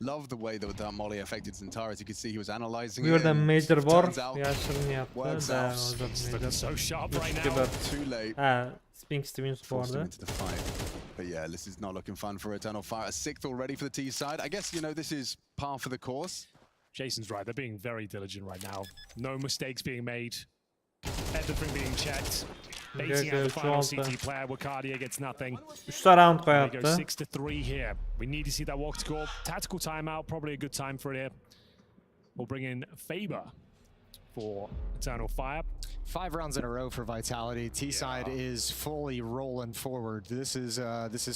Love the way that Molly affected Zantara. As you can see, he was analyzing Bu yerda it. major bor Turns out, yashiryapti. works Da out. It's looking so sharp right Ikki now. bir. Too late. Ha, Spinks minus Forced him bordi. into the fight. But yeah, this is not looking fun for Eternal Fire. A sixth already for the T side. I guess, you know, this is par for the course. Jason's right. They're being very diligent right now. No mistakes being made. Everything being checked. Baiting out the final CT player. Wakadia gets nothing. 3 round There we go, qo'yapti. 6-3 here. We need to see that walk score. Tactical timeout, probably a good time for it here. We'll bring in Faber for Eternal Fire. 5 rounds in a row for Vitality. T side is fully rolling forward. This is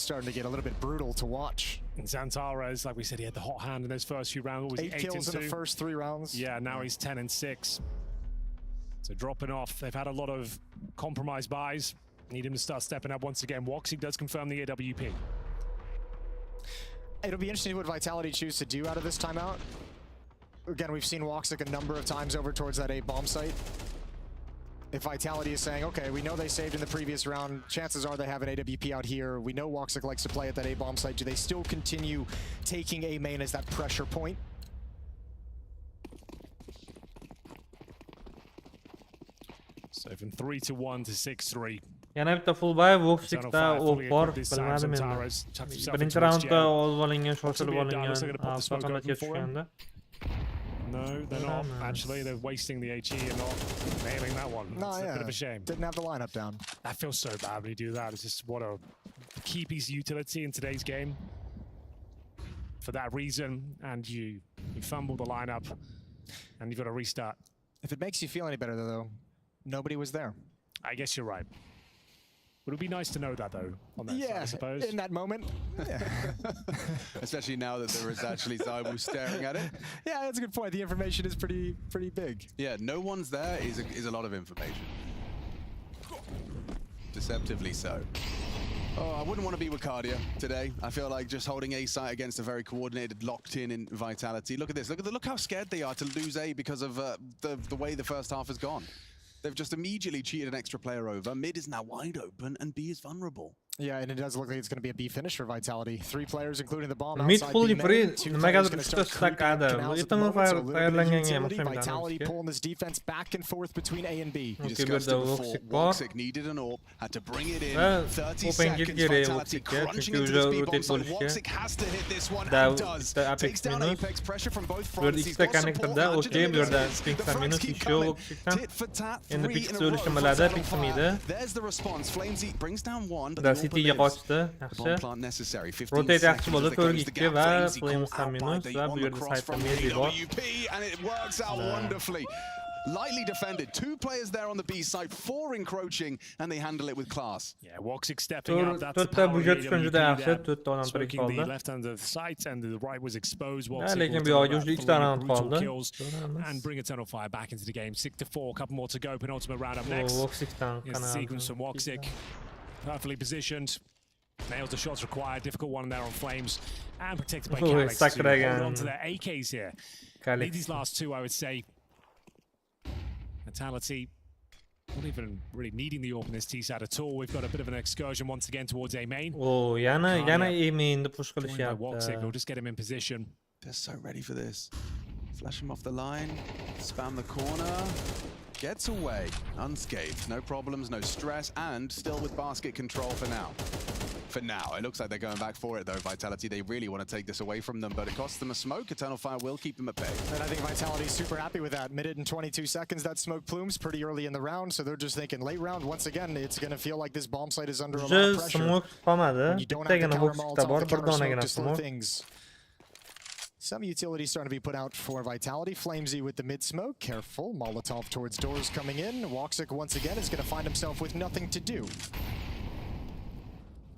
starting to get a little bit brutal to watch. And Xantares, like we said, he had the hot hand in those first few rounds. What was he, 8 kills in the 8-2? first 3 rounds. Yeah, now he's 10-6. So dropping off. They've had a lot of compromised buys. Need him to start stepping up once again. Woxic does confirm the AWP. It'll be interesting what Vitality choose to do out of this timeout. Again, we've seen Woxic a number of times over towards that A bomb site. If Vitality is saying, okay, we know they saved in the previous round, chances are they have an AWP out here. We know Woxic likes to play at that A bomb site. Do they still continue taking A main as that pressure point? So from 3-1 to 6-3. Yana bitta full buy Eternal Voxicda Fire o'q fully bor, equipped this time. bilmadim endi. Xantares chucked himself Birinchi into raundda his jam. olib olingan, shoshilib Possibly a done. Looks like olingan they're gonna put the Alpha smoke qanotga open for him. tushganda. No, they're not. Damn it. Actually, they're wasting the HE and not nailing that one. No, It's a yeah. bit of a shame. Didn't have the lineup down. That feels so bad when you do that. It's just what a key piece of utility in today's game. For that reason, and you fumble the lineup, and you've got to restart. If it makes you feel any better, though, nobody was there. I guess you're right. Would it be nice to know that, though, on that side, I suppose? In that moment. Yeah. Especially now that there is actually Zaiwu staring at it. Yeah, that's a good point. The information is pretty big. Yeah, no one's there is a lot of information. Deceptively so. Oh, I wouldn't want to be Wakadia today. I feel like just holding A site against a very coordinated, locked-in Vitality. Look at this. Look how scared they are to lose A because of the way the first half has gone. They've just immediately cheated an extra player over. Mid is now wide open, and B is vulnerable. Yeah, and it does look like it's going to be a B finish for Vitality. 3 players, including the bomb, Mid outside fully B free. main. 2 Nimagadir players uchta gonna start stack creeping adi. canals at the Eternal moment, so Fire a little bit of tayyorlanganga ham utility. o'xshayman Vitality Anubisga. pulling this defense back and forth between A and B. We Okay, discussed but it the before. Voxic bar. Voxic needed an AWP, had to bring it in. Well, 30 open git seconds, gereği Vitality Voxic'e, crunching çünkü into this уже B bomb rotate site. bo'lishga. Voxic has to hit this one Da- and does. da Apex Takes down minus. Apex, pressure from both Bu yerda fronts. He's ikkita got support, connectorda, Manchester okey, bu yerda delivers. Spinks The ham frags minus, keep ishi yo'q coming. Voxic'dan. Tit for tat, Endi 3 Pix in a row o'lishni for biladi, Eternal Pix Fire. yedi. There's the response. Flamesy brings down one, but Da the City'ga qochdi. Yaxshi. Rotate yaxshi bo'ldi. 4-2 va Flames'dan minus va bu yerda saytda Mezi bor. And it works out wonderfully. Lightly defended. 2 players there on the B side, 4 encroaching, and they handle it with class. Yeah, Woxic stepping up. That's the To'rtta power budjet of uchun juda yaxshi. AWP To'rtta odam tirik smoking the qoldi. left hand of the sight and the right was exposed. Woxic Lekin will bu do yoqda about 2 ta round 3 brutal qoldi. kills and bring Eternal Fire back into the game. 6-4, a couple more to go. Penultimate round up next. Woxic'dan Here's the sequence from Woxic. Perfectly positioned. Nails the shots required. Difficult one there on Flames. And protected by Calyx to hold on to their AKs here. Need these last 2, I would say. Vitality not even really needing the AWP in this T side at all. We've got a bit of an excursion once again towards A main. Oh, yana A main'ni push qilishyapti. We'll just get him in position. They're so ready for this. Flash him off the line, spam the corner, gets away unscathed, no problems, no stress, and still with basket control for now. For now, it looks like they're going back for it though. Vitality, they really want to take this away from them, but it costs them a smoke. Eternal Fire will keep them at bay. And I think Vitality's super happy with that. Minute and 22 seconds, that smoke plumes pretty early in the round, so they're just thinking late round, once again, it's going to feel like this bomb site is under a lot of pressure. Smoke qolmadi. When you don't have the Bittagina counter Woxic'da bor, Molotov, the bir counter smoke donagina to slow smoke. things. Some utility starting to be put out for Vitality. Flamesy with the mid smoke. Careful. Molotov towards doors coming in. Woxic once again is going to find himself with nothing to do.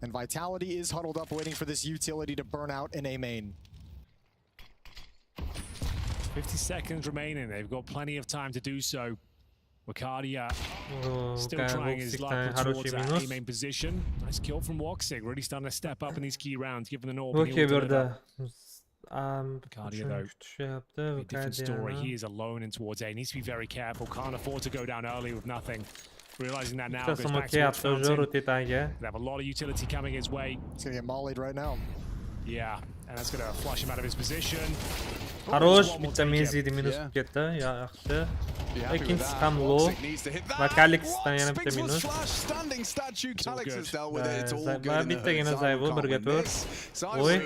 And Vitality is huddled up waiting for this utility to burn out in A main. 50 seconds remaining. They've got plenty of time to do so. Wakadia still trying his luck towards that A main position. Nice kill from Woxic. Really starting to step up in these key rounds, given the North. Okay, burada. Wakadia though, a different story. He is alone in towards A. Needs to be very careful. Can't afford to go down early with nothing. Realizing that now goes back to They have a lot of utility coming his way. He's gonna get mollied right now. Yeah, and that's gonna flush him out of his position. Хорош, bitta Mezidi minus ketdi. Yaxshi. Ikkinchisi ham low. Va Calyx'dan yana bitta minus. Va bittagina Zayvu, birga 4. Oy.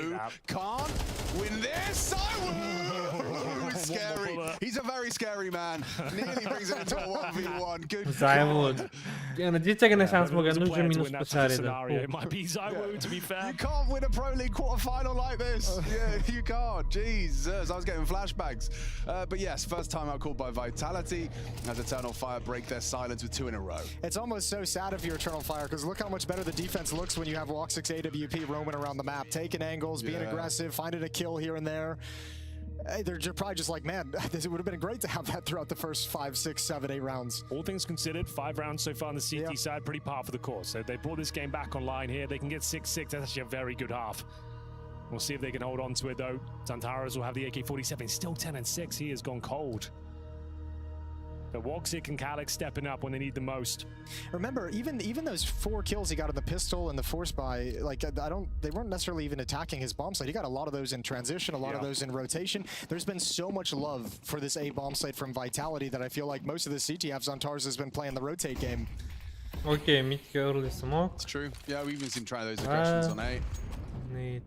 Scary. He's a very scary man. Nearly brings it into a 1v1. Good. Zayvu. Yana bittagina shans bo'lganda уже minus qilishar edi. It might be Zayvu, to be fair. You can't win a Pro League quarterfinal like this. Yeah, you can't. Jesus, I was getting flashbacks. But yes, first time out called by Vitality as Eternal Fire break their silence with 2 in a row. It's almost so sad if you're Eternal Fire, because look how much better the defense looks when you have Woxic's AWP roaming around the map, taking angles, being aggressive, finding a kill here and there. They're probably just like, man, this would have been great to have that throughout the first 5, 6, 7, 8 rounds. All things considered, 5 rounds so far on the CT side, pretty par for the course. So they brought this game back online here. They can get 6-6. That's actually a very good half. We'll see if they can hold on to it though. Zantaras will have the AK-47. Still 10-6. He has gone cold. But Woxic and Calyx stepping up when they need the most. Remember, even those 4 kills he got on the pistol and the force buy, like they weren't necessarily even attacking his bomb site. He got a lot of those in transition, a lot of those in rotation. There's been so much love for this A bomb site from Vitality that I feel like most of the CTFs on Tars has been playing the rotate game. Okay, mid early smoke. It's true. Yeah, we've even seen try those aggressions on A. Neat.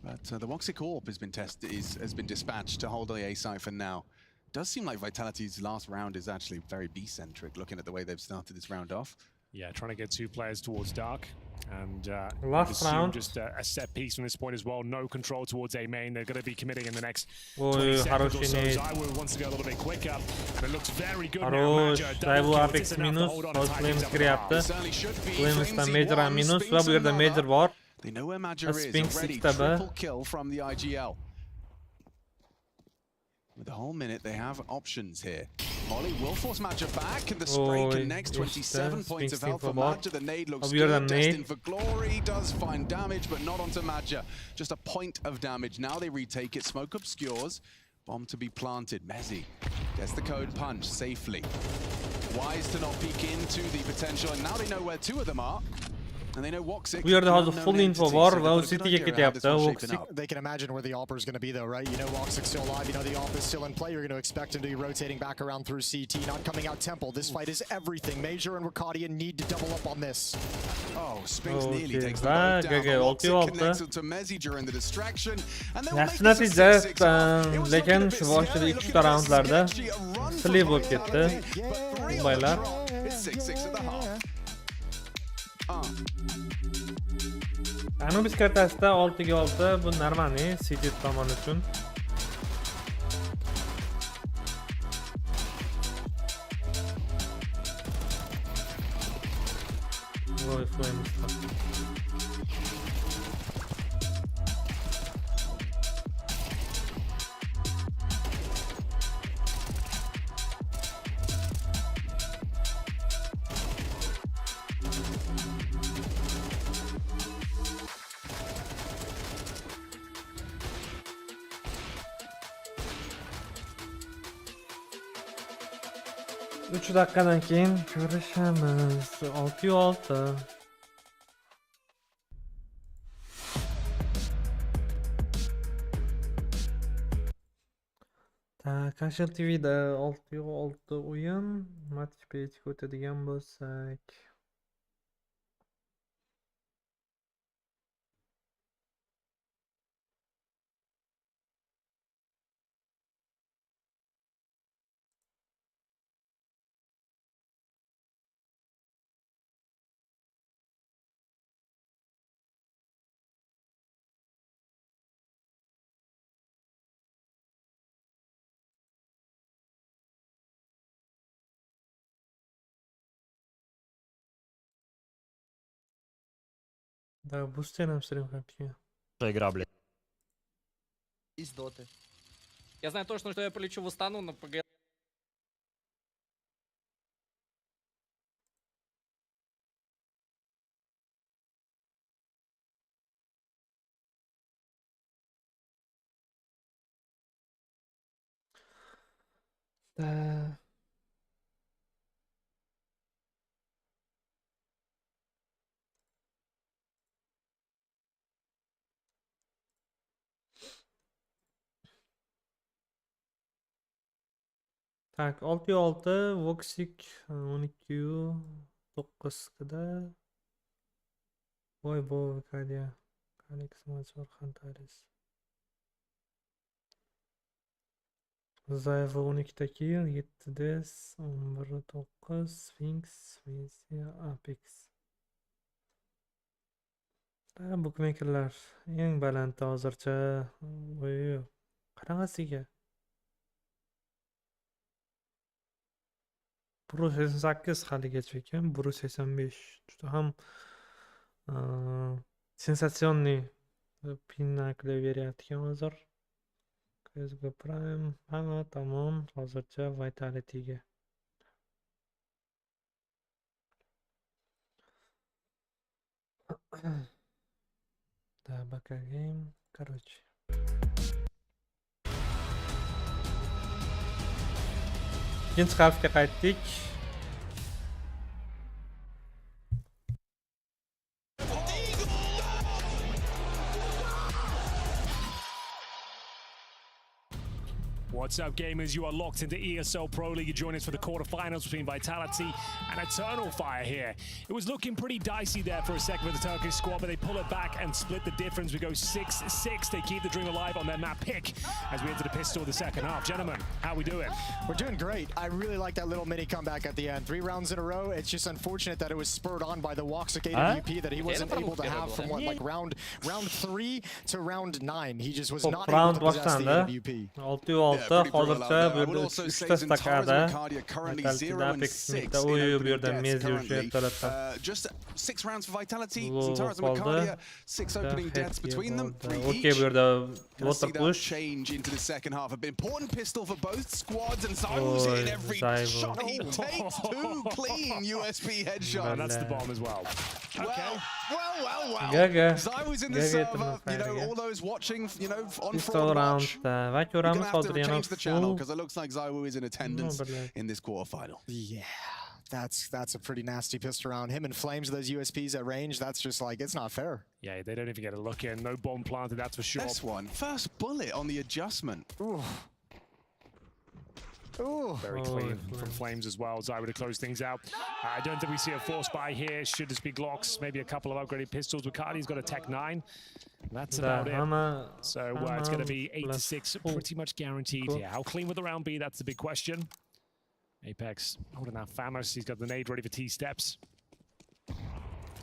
But the Woxic AWP has been has been dispatched to hold the A site for now. Does seem like Vitality's last round is actually very B-centric, looking at the way they've started this round off. Yeah, trying to get 2 players towards Dark. And last round, just a set piece from this point as well. No control towards A main. They're going to be committing in the next Oh, 20 seconds or so. Haroshi Zaiwu wants to go a little bit quicker. And it looks very good Harosh, now. Zayvu Apex minus, Hozir Flames kiryapti. Flames'dan Major ham minus va bu yerda Major bor. They know where Major is Sphinx already. 6 Triple kill from the IGL. With the whole minute, they have options here. Molly will force Major back, and the spray connects. 27 points of health for Major. The nade looks good. Destined for glory. Does find damage, but not onto Major. Just a point of damage. Now they retake it. Smoke obscures. Bomb to be planted. Mezzi gets the code punch safely. Wise to not peek into the potential, and now they know where 2 of them are. And they know Woxic. Bu yerda hozir full info bor va City'ga ketyapti. Woxic. They can imagine where the AWP is going to be though, right? You know Woxic's still alive, you know the AWP is still in play. You're going to expect him to be rotating back around through CT, not coming out Temple. This fight is everything. Major and Wakadia need to double up on this. Oh, Sphinx nearly takes the boat down. Woxic connects to Mezzi during the distraction. And they'll make Yaxshi natija, lekin shu boshida 2 raundlarda silib bo'lib ketdi. Baylar. It's 6-6 at the half. Anubis kartasida 6/6 bu normalniy CD tomon uchun. Voy, qo'yamiz. Üç dakikadan keyin ko'rishamiz. 6/6. Kanal TV'da 6/6 o'yin match page o'tadigan bo'lsak. Да, бусти нам стрим какие. Игра, блядь. Из доты. Я знаю точно, что я полечу в Астану на ПГ. Да. Так, 6/6 Voxic 12/9 Voy bo Kadia. Kalix Mazur Xantaris. Zayva 12 kill, 7 des, 11/9 Sphinx, Messi, Apex. Bookmakerlar eng baland hozircha. Voy, qanaqasiga? Pro 88 haligacha ekan, Pro 85 juda ham sensatsionniy pinna qilaverayotgan hozir. CSGO Prime hamma tamom hozircha Vitality'ga. Да, bakagame, короче. Ikkinchi harfga qaytdik. What's up, gamers? You are locked into ESL Pro League. You join us for the quarterfinals between Vitality and Eternal Fire here. It was looking pretty dicey there for a second with the Turkish squad, but they pull it back and split the difference. We go 6-6. They keep the dream alive on their map pick as we enter the pistol of the second half. Gentlemen, how we doing? We're doing great. I really like that little mini comeback at the end. 3 rounds in a row. It's just unfortunate that it was spurred on by the Waxic AWP that he wasn't able to have from what, like round 3 to round 9. He just was not able to possess the AWP. 6/6 hozircha bu yerda 3 stakada Just 6 rounds for Vitality. Zantara 6 opening deaths between them. Okay, bu yerda water push change into the second half. An important pistol for both squads, and Zaiwu's hitting every shot he takes. 2 clean USB headshots. And that's the bomb as well. Okay. Well. Zaiwu's in the server. You know, all those watching, you know, on fraud watch. We're gonna have to change the channel because it looks like Zaiwu is in attendance in this quarterfinal. Yeah. That's a pretty nasty pistol round. Him and Flames, those USPs at range, that's just like, it's not fair. Yeah, they don't even get a look in. No bomb planted, that's for sure. This one, first bullet on the adjustment. Ooh. Ooh. Very clean from Flames as well. Zaiwu to close things out. I don't think we see a force buy here. Should just be Glocks, maybe a couple of upgraded pistols. Bacardi's got a Tech 9. That's about it. So it's going to be 8-6, pretty much guaranteed. Yeah, how clean will the round be? That's the big question. Apex holding out Famous. He's got the nade ready for T-steps.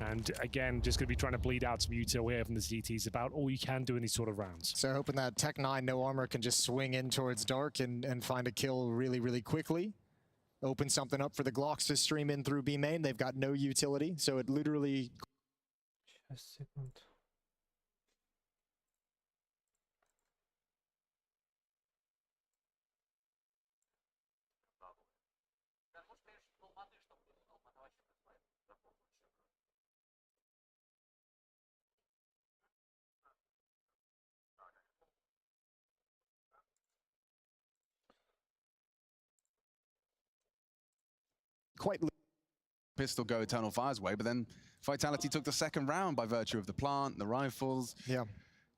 And again, just going to be trying to bleed out some util here from the CTs. About all you can do in these sort of rounds. So hoping that Tech 9 no armor can just swing in towards Dark and find a kill really, really quickly. Open something up for the Glocks to stream in through B main. They've got no utility, so it literally... quite pistol go Eternal Fire's way, but then Vitality took the second round by virtue of the plant, the rifles. Yeah.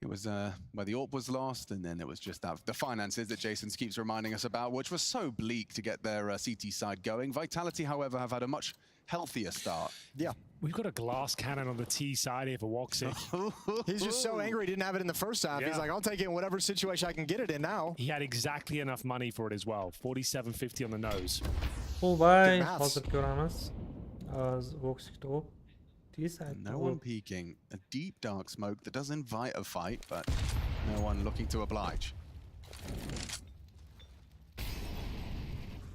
It was where the AWP was lost, and then it was just that the finances that Jason keeps reminding us about, which was so bleak to get their CT side going. Vitality, however, have had a much healthier start. Yeah. We've got a glass cannon on the T side here for Woxic. He's just so angry he didn't have it in the first half. Yeah. He's like, I'll take it in whatever situation I can get it in now. He had exactly enough money for it as well. 47.50 on the nose. Full buy, hozir ko'ramiz. Voxic'da o'p. No one peeking. A deep dark smoke that does invite a fight, but no one looking to oblige.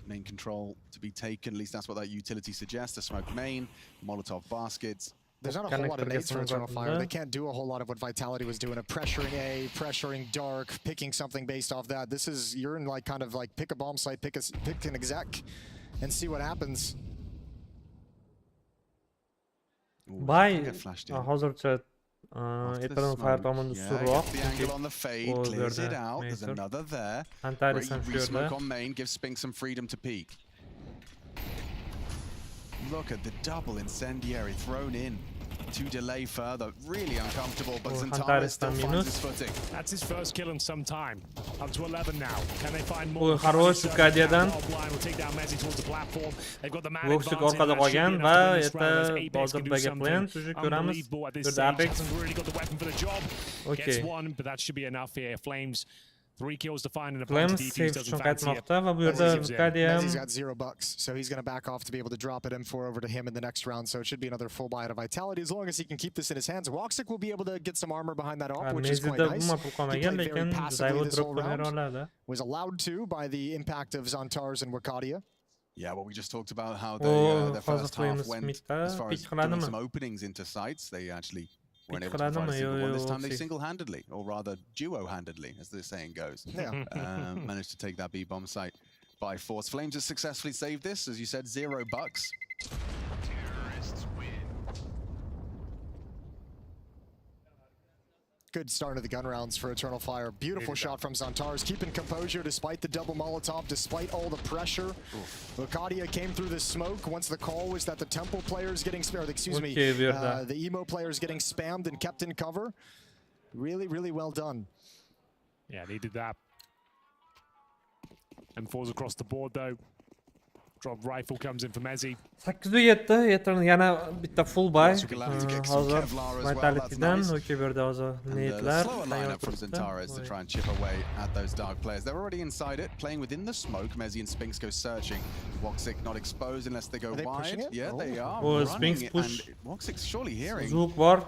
Main control to be taken, at least that's what that utility suggests. A smoke main, Molotov baskets. There's not a whole lot of nades for Eternal Fire. They can't do a whole lot of what Vitality was doing, pressuring A, pressuring Dark, picking something based off that. This is, you're in like kind of like pick a bomb site, pick an exec, and see what happens. Buy hozircha Eternal Fire tomon ustunroq. The angle on the fade clears it out. There's another there. Antares ham shu smoke on main gives Spink some freedom to peek. Look at the double incendiary thrown in to delay further. Really uncomfortable, but Zantares still finds his footing. That's his first kill in some time. Up to 11 now. Can they find more? Хорош Кадиядан. Will take down Mezzi towards the platform. They've got the man Voxic orqada qolgan va это hozirdagi plan tujib ko'ramiz. Apex really got the weapon for the job. Gets one, but that should be enough here. Flames 3 kills to find in a Flames save uchun qaytmoqda va bu yerda Mezzi's got $0, so he's going to back off to be able to drop it M4 over to him in the next round. So it should be another full buy out of Vitality as long as he can keep this in his hands. Woxic will be able to get some armor behind that AWP, which is quite nice. He played very passively this whole round. Was allowed to by the impact of Xantars and Wakadia. Yeah, well, we just talked about how the first half went as far as doing some openings into sites. They actually weren't able to provide a single one. This time they single-handedly, or rather duo-handedly, as the saying goes, managed to take that B-bomb site by force. Flames has successfully saved this, as you said, $0. Terrorists win. Good start of the gun rounds for Eternal Fire. Beautiful shot from Xantars, keeping composure despite the double Molotov, despite all the pressure. Wakadia came through the smoke once the call was that the Temple players getting spammed, the Emo players getting spammed and kept in cover. Really, really well done. Yeah, they did that. M4's across the board though. Drop rifle comes in for Mezzi. 807 yana bitta full buy. Hozir Vitality'dan Nuke bu yerda hozir nade'lar lineup from Zantares to try and chip away at those dark players. They're already inside it, playing within the smoke. Mezzi and Spinks go searching. Woxic not exposed unless they go wide. Yeah, they are. Oh, Spinks push. And Woxic's surely hearing. Zook var.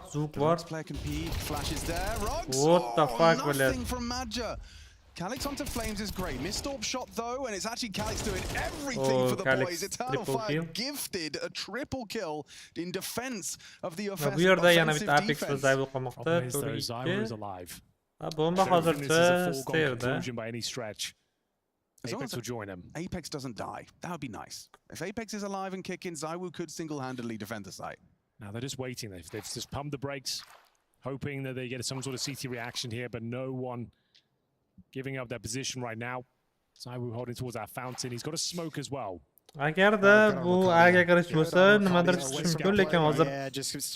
Player can peek. Flashes there. Rogs. What the fuck, nothing from Madja. Calyx onto Flames is great. Missed AWP shot though, and it's actually Calyx doing everything for the boys. Eternal Fire gifted a triple kill in defense of the offensive defense. Zyro alive. Bomba hozircha stayerda. By any stretch. Apex will join him. Apex doesn't die. That would be nice. If Apex is alive and kicking, Zywu could single-handedly defend the site. Now they're just waiting. They've just pumped the brakes, hoping that they get some sort of CT reaction here, but no one giving up their position right now. Zywu holding towards that fountain. He's got a smoke as well. Agarda bu aga kirish bo'lsa, nimadir chiqish mumkin, lekin hozir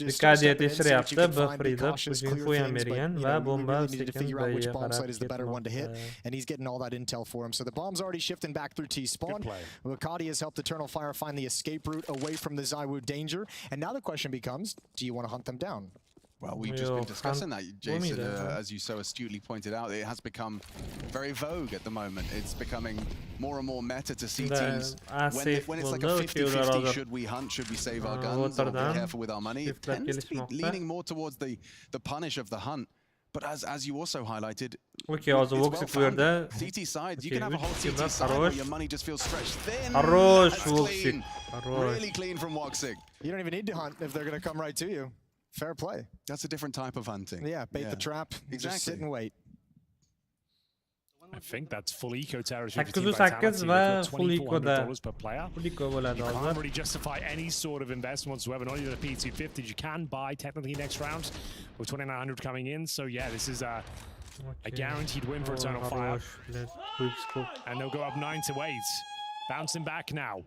Vikadiya tekshiryapti, B-Free'da info ham bergan va bomba sekin B'ga qarab and he's getting all that intel for him. So the bomb's already shifting back through T-spawn. Wakadi has helped Eternal Fire find the escape route away from the Zywu danger. And now the question becomes, do you want to hunt them down? Well, we've just been discussing that, Jason, as you so astutely pointed out. It has become very vogue at the moment. It's becoming more and more meta to see teams when it's like a 50-50, should we hunt, should we save our guns, or be careful with our money. It tends to be leaning more towards the punish of the hunt. But as you also highlighted, it's well-founded. CT side, you can have a whole CT side where your money just feels stretched thin. Really clean from Woxic. You don't even need to hunt if they're going to come right to you. Fair play. That's a different type of hunting. Yeah, bait the trap. Exactly. Just sit and wait. I think that's full eco territory. Full eco per player. You can't really justify any sort of investment whatsoever. Not even the P250s. You can buy technically next round with 2,900 coming in. So yeah, this is a guaranteed win for Eternal Fire. And they'll go up 9-8. Bouncing back now.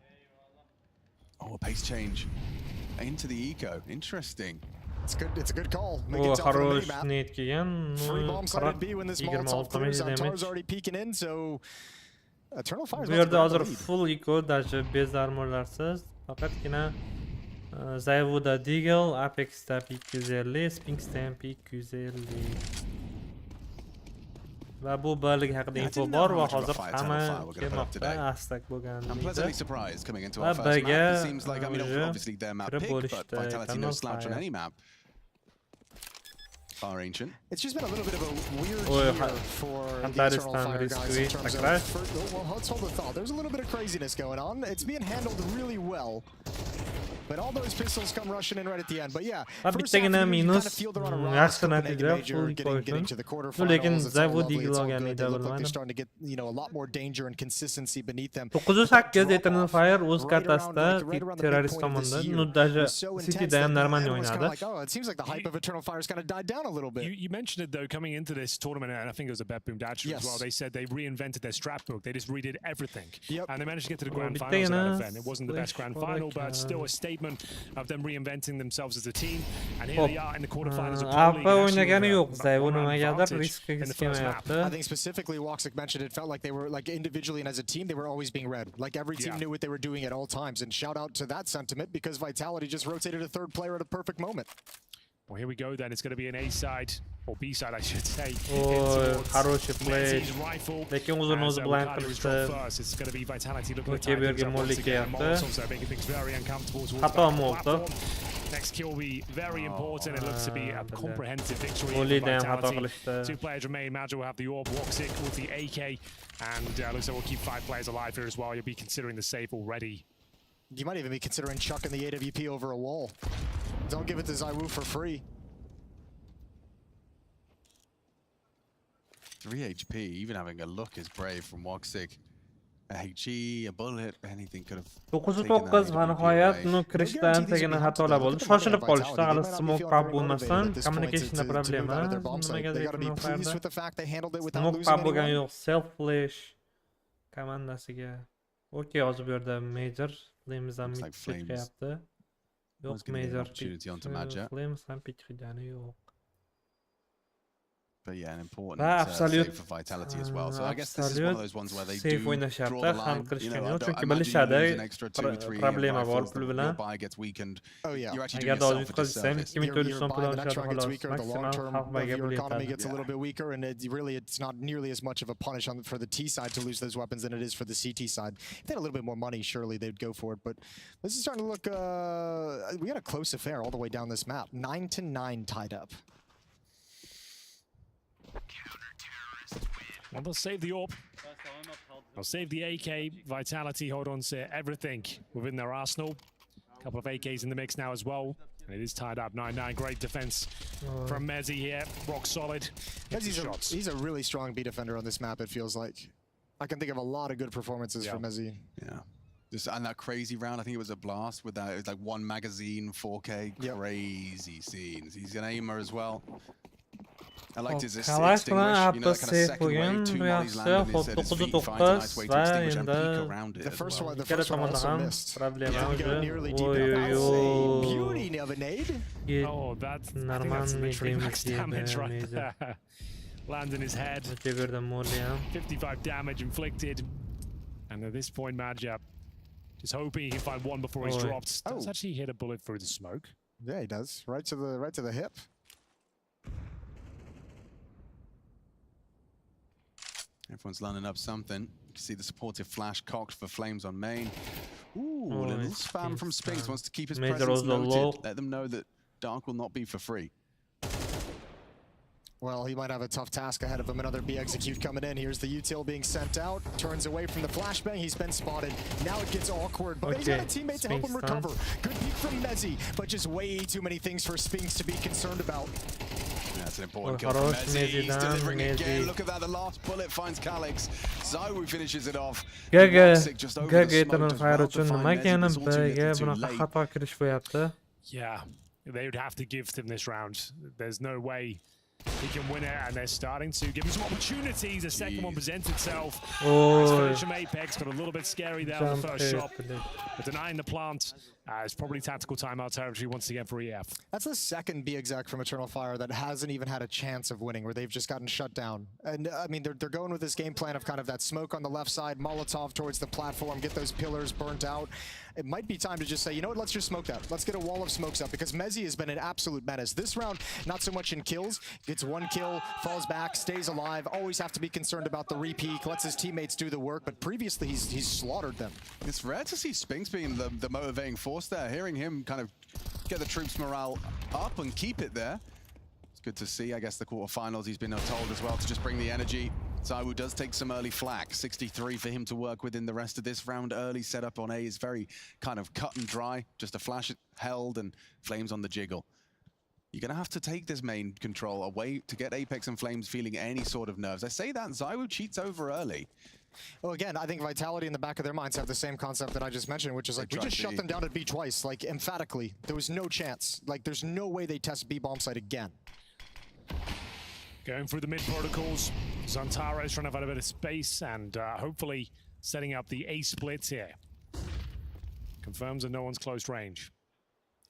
Oh, a pace change into the eco. Interesting. It's good. It's a good call. Хорош net kelgan. Free bomb side B when this Molotov clears. Antar's already peeking in, so Eternal Fire's bu yerda hozir full eco, даже без armorlarsiz. Faqatgina Zayvuda Deagle, Apexda P250, Spinksda ham P250. Va bu birlik haqida info bor va hozir hamma kelmoqda astak bo'lganligida. I'm pleasantly surprised coming into our first map. It seems like, I mean, obviously their map pick, but Vitality no slouch on any map. Far Ancient. It's just been a little bit of a weird year for the Eternal Fire guys in terms of... Well, let's hold the thought. There's a little bit of craziness going on. It's being handled really well. But all those pistols come rushing in right at the end. But yeah, first half, you kind of feel they're on a rise to the major, getting to the quarterfinals. It's all lovely, it's all good. They look like they're starting to get, you know, a lot more danger and consistency beneath them. 908 Eternal Fire o'z kartasida terrorist tomonidan, даже Cityda ham нормально o'ynadi. Oh, it seems like the hype of Eternal Fire's kind of died down a little bit. You mentioned it though coming into this tournament, and I think it was a Bet Boom Dash as well. They said they reinvented their strat book. They just redid everything, and they managed to get to the grand finals of that event. It wasn't the best grand final, but still a statement of them reinventing themselves as a team. And here they are in the quarterfinals of Pro League. I think specifically Woxic mentioned it felt like they were, like, individually and as a team, they were always being read. Like every team knew what they were doing at all times. And shout out to that sentiment, because Vitality just rotated a third player at a perfect moment. Well, here we go then. It's going to be an A side, or B side, I should say. Oh, хороший play. Lekin uzun o'zi bilan qilishdi. It's going to be Vitality looking at Berga mollik yapti. making things very uncomfortable towards Xato bo'ldi. Next kill will be very important. It looks to be a comprehensive victory for Vitality. 2 players remain. Mazza will have the orb, Woxic with the AK, and looks like we'll keep 5 players alive here as well. You'll be considering the save already. You might even be considering chucking the AWP over a wall. Don't give it to ZywOo for free. 3 HP, even having a look is brave from Woxic. A HE, a bullet, anything could have. 909 va nihoyat kirishda antagina xatolar bo'ldi. Shoshilib qolishdi. Hali smoke pub bo'lmasdan communicationda problema. Smoke pub bo'lgani yo'q. Self flash komandasiga. Okay, hozir bu yerda major Flames ham mid chiqyapti. Yo'q, major Flames ham pick qilgani yo'q. But yeah, an important save for Vitality as well. So I guess this is one of those ones where they do draw the line. You know, I imagine you lose an extra 2 or 3 rifles, your buy gets weakened. Oh yeah. You're actually doing yourself a disservice. Your buy the next round gets weaker, the long term of your economy gets a little bit weaker, and it's not nearly as much of a punish for the T side to lose those weapons than it is for the CT side. If they had a little bit more money, surely they'd go for it. But this is starting to look, we got a close affair all the way down this map. 9-9 tied up. Well, they'll save the AWP. They'll save the AK. Vitality hold on to everything within their arsenal. A couple of AKs in the mix now as well. And it is tied up 9-9. Great defense from Mezzi here. Rock solid. He's a really strong B defender on this map, it feels like. I can think of a lot of good performances from Mezzi. Yeah. Just and that crazy round, I think it was a blast with that. It was like 1 magazine, 4K, crazy scenes. He's an aimer as well. I liked his extinguish, you know, that kind of second wave, 2 mollies landed inside his feet, find a nice way to extinguish and peek around it. The first one also missed. Nearly deep beauty of a nade. Oh, that's literally max damage right there. Lands in his head. 55 damage inflicted. And at this point, Mazza just hoping he can find one before he's dropped. Does actually hit a bullet through the smoke. Yeah, he does. Right to the hip. Everyone's lining up something. You can see the supportive flash cocked for flames on main. Ooh, a little spam from Spinks. Wants to keep his presence noted. Let them know that Dark will not be for free. Well, he might have a tough task ahead of him. Another B execute coming in. Here's the util being sent out. Turns away from the flashbang. He's been spotted. Now it gets awkward, but he's got a teammate to help him recover. Good peek from Mezzi, but just way too many things for Spinks to be concerned about. That's an important kill from Mezzi. He's delivering again. Look at that. The last bullet finds Calix. ZywOo finishes it off. GIGABYTE uchun nima ekanini birga bunaqa xato kirishmayapti. Yeah, they would have to gift him this round. There's no way he can win it, and they're starting to give him some opportunities. The second one presents itself. It's finish from Apex, but a little bit scary there on the first shot. But denying the plant, it's probably tactical timeout territory once again for EF. That's the second B exec from Eternal Fire that hasn't even had a chance of winning, where they've just gotten shut down. And I mean, they're going with this game plan of kind of that smoke on the left side, Molotov towards the platform, get those pillars burnt out. It might be time to just say, you know what, let's just smoke that. Let's get a wall of smokes up, because Mezzi has been an absolute menace. This round, not so much in kills. Gets one kill, falls back, stays alive. Always have to be concerned about the repeat. Lets his teammates do the work, but previously he's slaughtered them. It's rare to see Spinks being the motivating force there. Hearing him kind of get the troops' morale up and keep it there. It's good to see. I guess the quarterfinals, he's been told as well to just bring the energy. ZywOo does take some early flak. 63 for him to work with in the rest of this round. Early setup on A is very kind of cut and dry. Just a flash held and Flames on the jiggle. You're going to have to take this main control away to get Apex and Flames feeling any sort of nerves. I say that, ZywOo cheats over early. Well, again, I think Vitality in the back of their minds have the same concept that I just mentioned, which is like, we just shut them down at B twice, like emphatically. There was no chance. Like, there's no way they test B bomb site again. Going through the mid protocols, Zantara is trying to find a bit of space and hopefully setting up the A splits here. Confirms that no one's close range.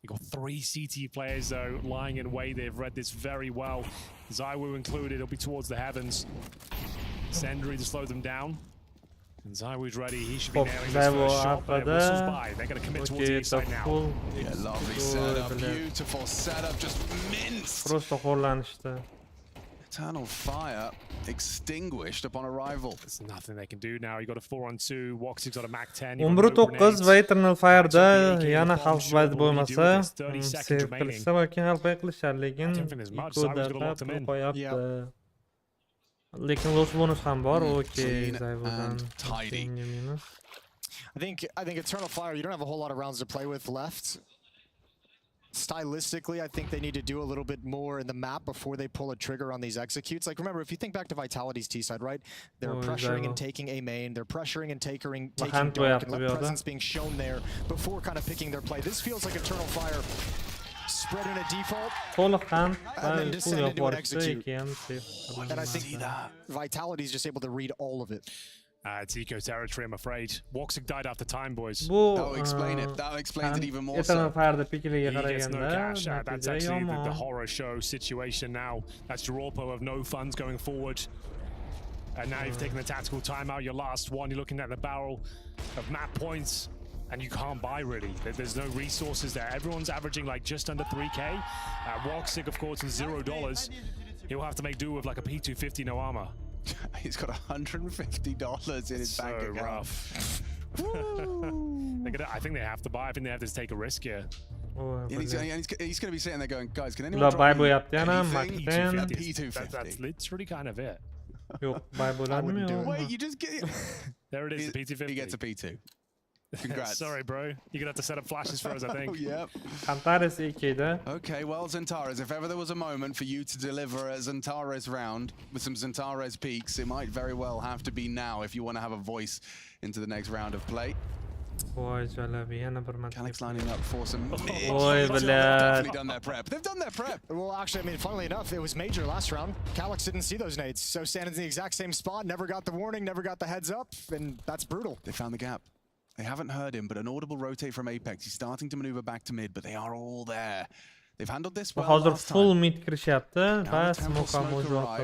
You've got 3 CT players though lying in wait. They've read this very well. ZywOo included, it'll be towards the heavens. Sendry to slow them down. And ZywOo's ready, he should be nailing this first shot, but it whistles by. They're going to commit towards the A side now. Yeah, lovely setup, beautiful setup, just minced. Eternal Fire extinguished upon arrival. There's nothing they can do now. You got a 4-on-2. Woxy's got a Mac 10. 11-9 va Eternal Fire'da yana xavf bo'lmasa sevtirsa balki halpay qilishar, lekin qo'yapti. Lekin loss bonus ham bor. Okay, ZywOo'dan. I think Eternal Fire, you don't have a whole lot of rounds to play with left. Stylistically, I think they need to do a little bit more in the map before they pull a trigger on these executes. Like, remember, if you think back to Vitality's T side, right? They're pressuring and taking A main, they're pressuring and taking Dark, and let presence being shown there before kind of picking their play. This feels like Eternal Fire spread in a default, and then descend into an execute. And I think Vitality's just able to read all of it. It's eco territory, I'm afraid. Woxic died after time, boys. That'll explain it. That explains it even more so. He gets no cash. That's actually the horror show situation now. That's your Orpo of no funds going forward. And now you've taken the tactical timeout, your last one. You're looking at the barrel of map points, and you can't buy, really. There's no resources there. Everyone's averaging like just under 3K. Woxic, of course, is $0. He'll have to make do with like a P250, no armor. He's got $150 in his bank account. Rough. I think they have to buy. I think they have to take a risk here. And he's going to be sitting there going, guys, can anyone drop me anything? P250. That's literally kind of it. Wait, you just get... There it is, the P250. He gets a P2. Congrats. Sorry, bro. You're going to have to set up flashes for us, I think. Yep. Okay, well, Xantares, if ever there was a moment for you to deliver a Xantares round with some Xantares peaks, it might very well have to be now if you want to have a voice into the next round of play. Calix lining up for some mid. They've definitely done their prep. They've done their prep. Well, actually, I mean, funnily enough, it was major last round. Calix didn't see those nades, so standing in the exact same spot, never got the warning, never got the heads up, and that's brutal. They found the gap. They haven't heard him, but an audible rotate from Apex. He's starting to maneuver back to mid, but they are all there. They've handled this well last full time. mid kirishyapti.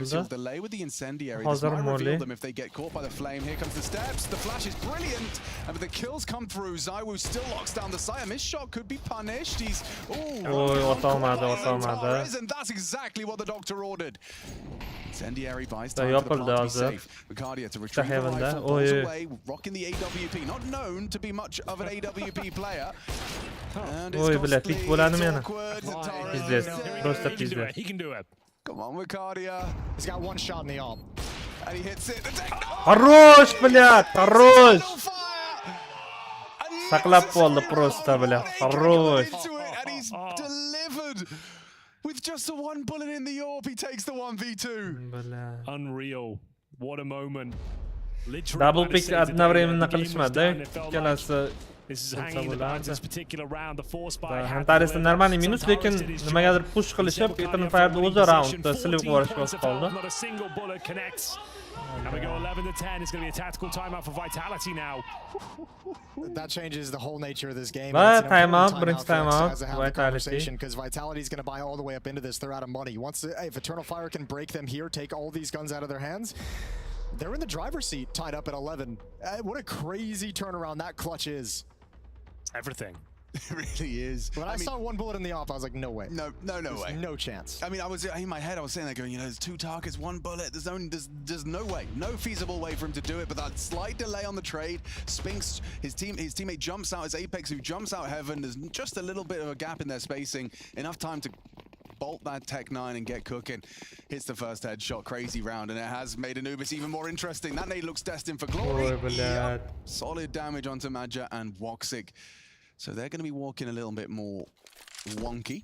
He'll delay with the incendiary. This might reveal them if they get caught by the flame. Here comes the steps. The flash is brilliant. And the kills come through. ZywOo still locks down the site. A missed shot could be punished. He's... and that's exactly what the doctor ordered. Incendiary buys Da time for the yapıldı plant to be hazır. safe. Vicaria to retrieve the heaven'da. rifle, pulls Oy. away, rocking the AWP. Not known to be much of an AWP player. And it's Oy, bile, costly, pik bo'ladimi it's yana? awkward. Zatara Pizdes, is prosta dead. pizdes. He can do it. Come on, Vicaria. He's got one shot in the op. And he hits it. The tech- Хорош, блядь, хорош! Little fire. Saqlab qoldi prosta, блядь. Хорош. Into it, and he's delivered. With just the one bullet in the AWP, he takes the 1v2. Блядь. Unreal. What a moment. Literally Double might have pick saved the day одновременно there. The game was qilishmadi. done. It felt like Ikkalasi this is hanging in the balance this particular round. The force by Antaresda normalniy minus, lekin nimagadir push qilishib, Eternal Fire'da o'zi roundda silib yuborishga o'xshab qoldi. Not a single bullet connects. And we go 11-10. It's going to be a tactical timeout for Vitality now. That changes the whole nature of this game. But timeout, brings timeout, Vitality. Because Vitality is going to buy all the way up into this. They're out of money. If Eternal Fire can break them here, take all these guns out of their hands, they're in the driver's seat, tied up at 11. What a crazy turnaround that clutch is. Everything. It really is. When I saw one bullet in the op, I was like, no way. No way. No chance. I mean, I was in my head. I was sitting there going, you know, there's 2 targets, 1 bullet. There's no way, no feasible way for him to do it. But that slight delay on the trade, Spinks, his teammate jumps out as Apex, who jumps out heaven. There's just a little bit of a gap in their spacing, enough time to bolt that Tech 9 and get cooking. Hits the first headshot, crazy round, and it has made Anubis even more interesting. That nade looks destined for glory. Yep. Solid damage onto Mazza and Woxic. So they're going to be walking a little bit more wonky.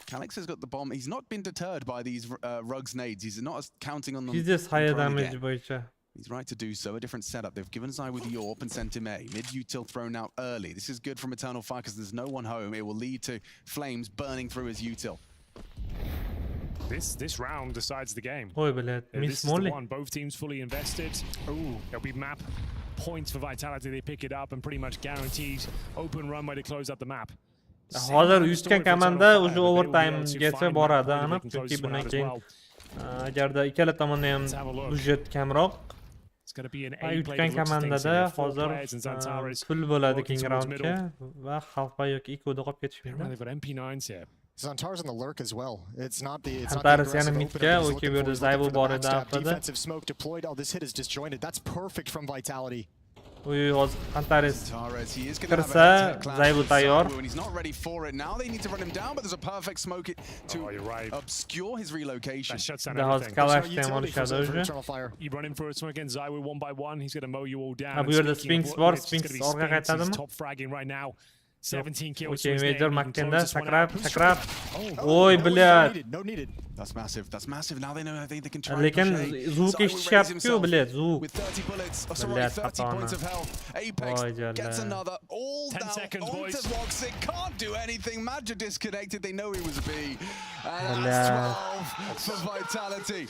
Calix has got the bomb. He's not been deterred by these Rugs nades. He's not counting on them. He's just higher damage bo'yicha. He's right to do so. A different setup. They've given Zai with Yorp and sent him A. Mid-util thrown out early. This is good from Eternal Fire because there's no one home. It will lead to flames burning through his util. This round decides the game. Oy, блядь, This miss is the Molly. one. Both teams fully invested. Ooh, there'll be map points for Vitality. They pick it up and pretty much guaranteed open runway to close out the map. Hozir yutgan komanda o'sha overtimegacha boradi aniq, chunki bundan keyin agarda ikkala tomonda ham budjet kamroq, yutgan komandada hozir pul bo'ladi keyingi raundga va Xalqpa yoki Eco'da qolib ketishmaydi. They've got MP9s here. Zantar's in the lurk as well. It's not the Antares yana aggressive midga, opener he's okey, looking bu for. yerda He's looking Zaybu for the bor edi backstab. orqada. Defensive smoke deployed. Oh, this hit is disjointed. That's perfect from Vitality. Uy, hozir Antares He is going to have a kirsa, head-to-head clash Zaybu with tayyor. Zaibu, and he's not ready for it. Now they need to run him down, but there's a perfect smoke to obscure his relocation. That shuts down Da hozir everything. Kalashni ham olishadi o'sha. Eternal Fire. You run in for a smoke against Zaiwu 1 by 1. He's going to mow you all down. Bu yerda And speaking of Spinks what, bor, it's gonna Spinks be orqa Spinks. qaytadimi? He's top fragging right now. 17 kills. Okey, to his name. Major He can Makkenda, close this one out. sakrab. Oy, блядь. No needed. That's massive. That's massive. Now they know they can try Lekin and push A. Zook Zaibu eshitishyapti-ku, himself блядь, Zook. with 30 bullets. Oh, sorry, Блядь, 30 Patana. points of health. Apex Oy, gets jalla. another. All 10 down seconds, onto boys. Woxic. Can't do anything. Mazza disconnected. They know he was a B. And Блядь. that's 12 for Vitality.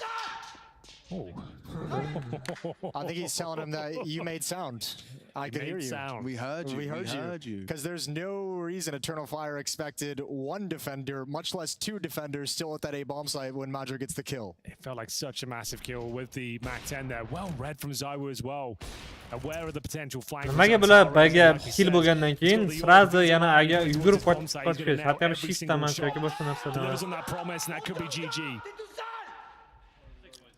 I think he's telling him that you made sound. I can hear you. Sound. We heard you. We heard you. Because there's no reason Eternal Fire expected one defender, much less 2 defenders, still at that A bomb site when Madra gets the kill. It felt like such a massive kill with the Mac 10 there. Well read from Zaiwu as well. Aware of the potential flank. Nimaga bular birga kill bo'lgandan keyin srazi yana aga yugurib qochib hatto shiftdaman yoki boshqa narsadan. Delivers on that promise, and that could be GG.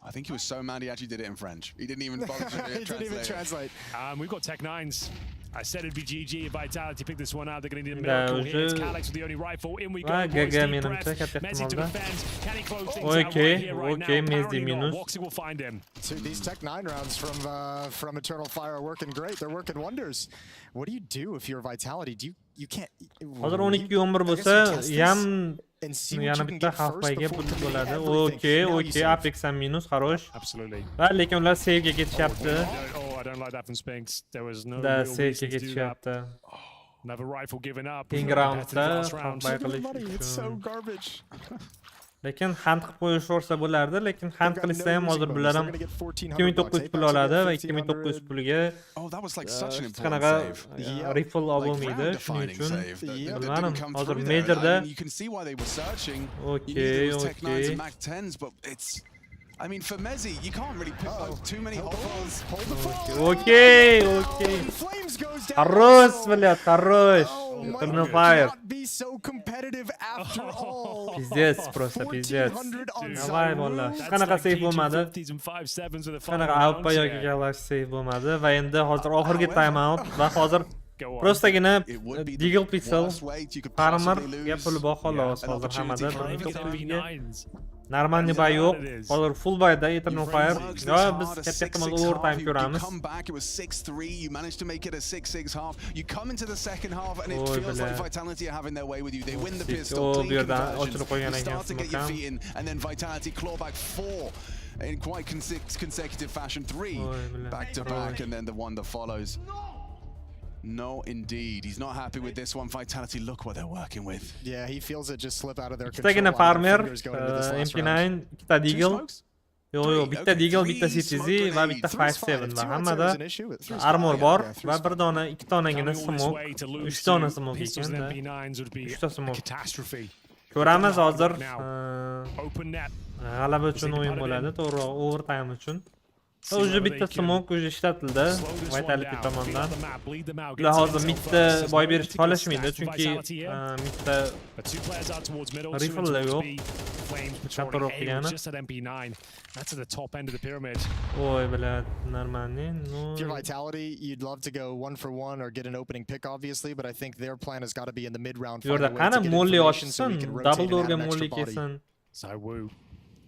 I think he was so mad he actually did it in French. He didn't even bother to He didn't even translate. We've got Tech 9s. I said it'd be GG if Vitality picked this one out. They're going to need a Da, miracle here. It's o'sha- Calix with the only rifle. In we go. Va, Boys, GG deep menimcha breath. katta Messi to ehtimolda. defend. Can he close things out right Okay, here, right okay, now? Messi Apparently not. minus. Woxic will find him. So these Tech 9 rounds from Eternal Fire are working great. They're working wonders. What do you do if you're Vitality? You can't. Hozir 12-11 bo'lsa, ham yana bitta Xalqpaga pul bo'ladi. Okay, Apex ham minus, xarosh. Absolutely. Va lekin ular save'ga ketishyapti. Oh, I don't like that from Spinks. There was no Da real save'ga reason to do that. ketishyapti. Another rifle given up. Keyingi Compared to the raundda last round. Xalqpa qilish It's so uchun. garbage. Lekin hand qilib qo'yishsa bo'lardi, lekin hand qilishsa ham hozir bular ham 2900 pul oladi va 2900 pulga Oh, that was like such an hech important qanaqa save. rifle olmaydi, shuning uchun bilmadim. Hozir Majorda You can see why they were searching. Okay, Tech 9s okay. and Mac 10s, but it's I mean, for Mezzi, you can't really pick up too many hot balls. Okay. Хорош, блядь, хорош. Eternal Fire. Pizdец, просто pizdец. Давай, bola. Qanaqa save bo'lmadi? Qanaqa Alpha yoki Galaxy save bo'lmadi va endi hozir oxirgi time out va hozir prostagina Deagle Pixel farmerga pul bor xolos hozir hammada 1900 ga. Normalniy buy yo'q. Hozir full buyda Eternal Fire. Yo, biz katta ehtimol overtime ko'ramiz. Come back, it was 6-3. You managed to make it a 6-6 half. You come into the second half and it feels like Vitality are having their way with you. They win the pistol, clean conversion. You start to get your feet in, and then Vitality claw back 4 in quite consecutive fashion. 3 back to back, and then the one that follows. No, indeed. He's not happy with this one. Vitality, look what they're working with. Yeah, he feels it just slip out of their control. Ikkitagina farmer, MP9, ikkita Deagle. Yo'q, bitta Deagle, bitta CTZ va bitta 5-7 va hammada armor bor va bir dona, ikki donagina smoke, 3 dona smoke ekan-da. 3 ta smoke. Ko'ramiz hozir. G'alaba uchun o'yin bo'ladi, to'g'ri, overtime uchun. Уже bitta smoke уже ishlatildi Vitality tomonidan. Ular hozir midda boy berishni xohlashmaydi, chunki midda rifle yo'q. Chapter o'qigani. Oy, блядь, нормальный. If you're Vitality, you'd love to go 1-for-1 or get an opening pick, obviously, but I think their plan has got to be in the mid-round. Yo'da qani molli ochsin, double doorga molli kelsin. Wu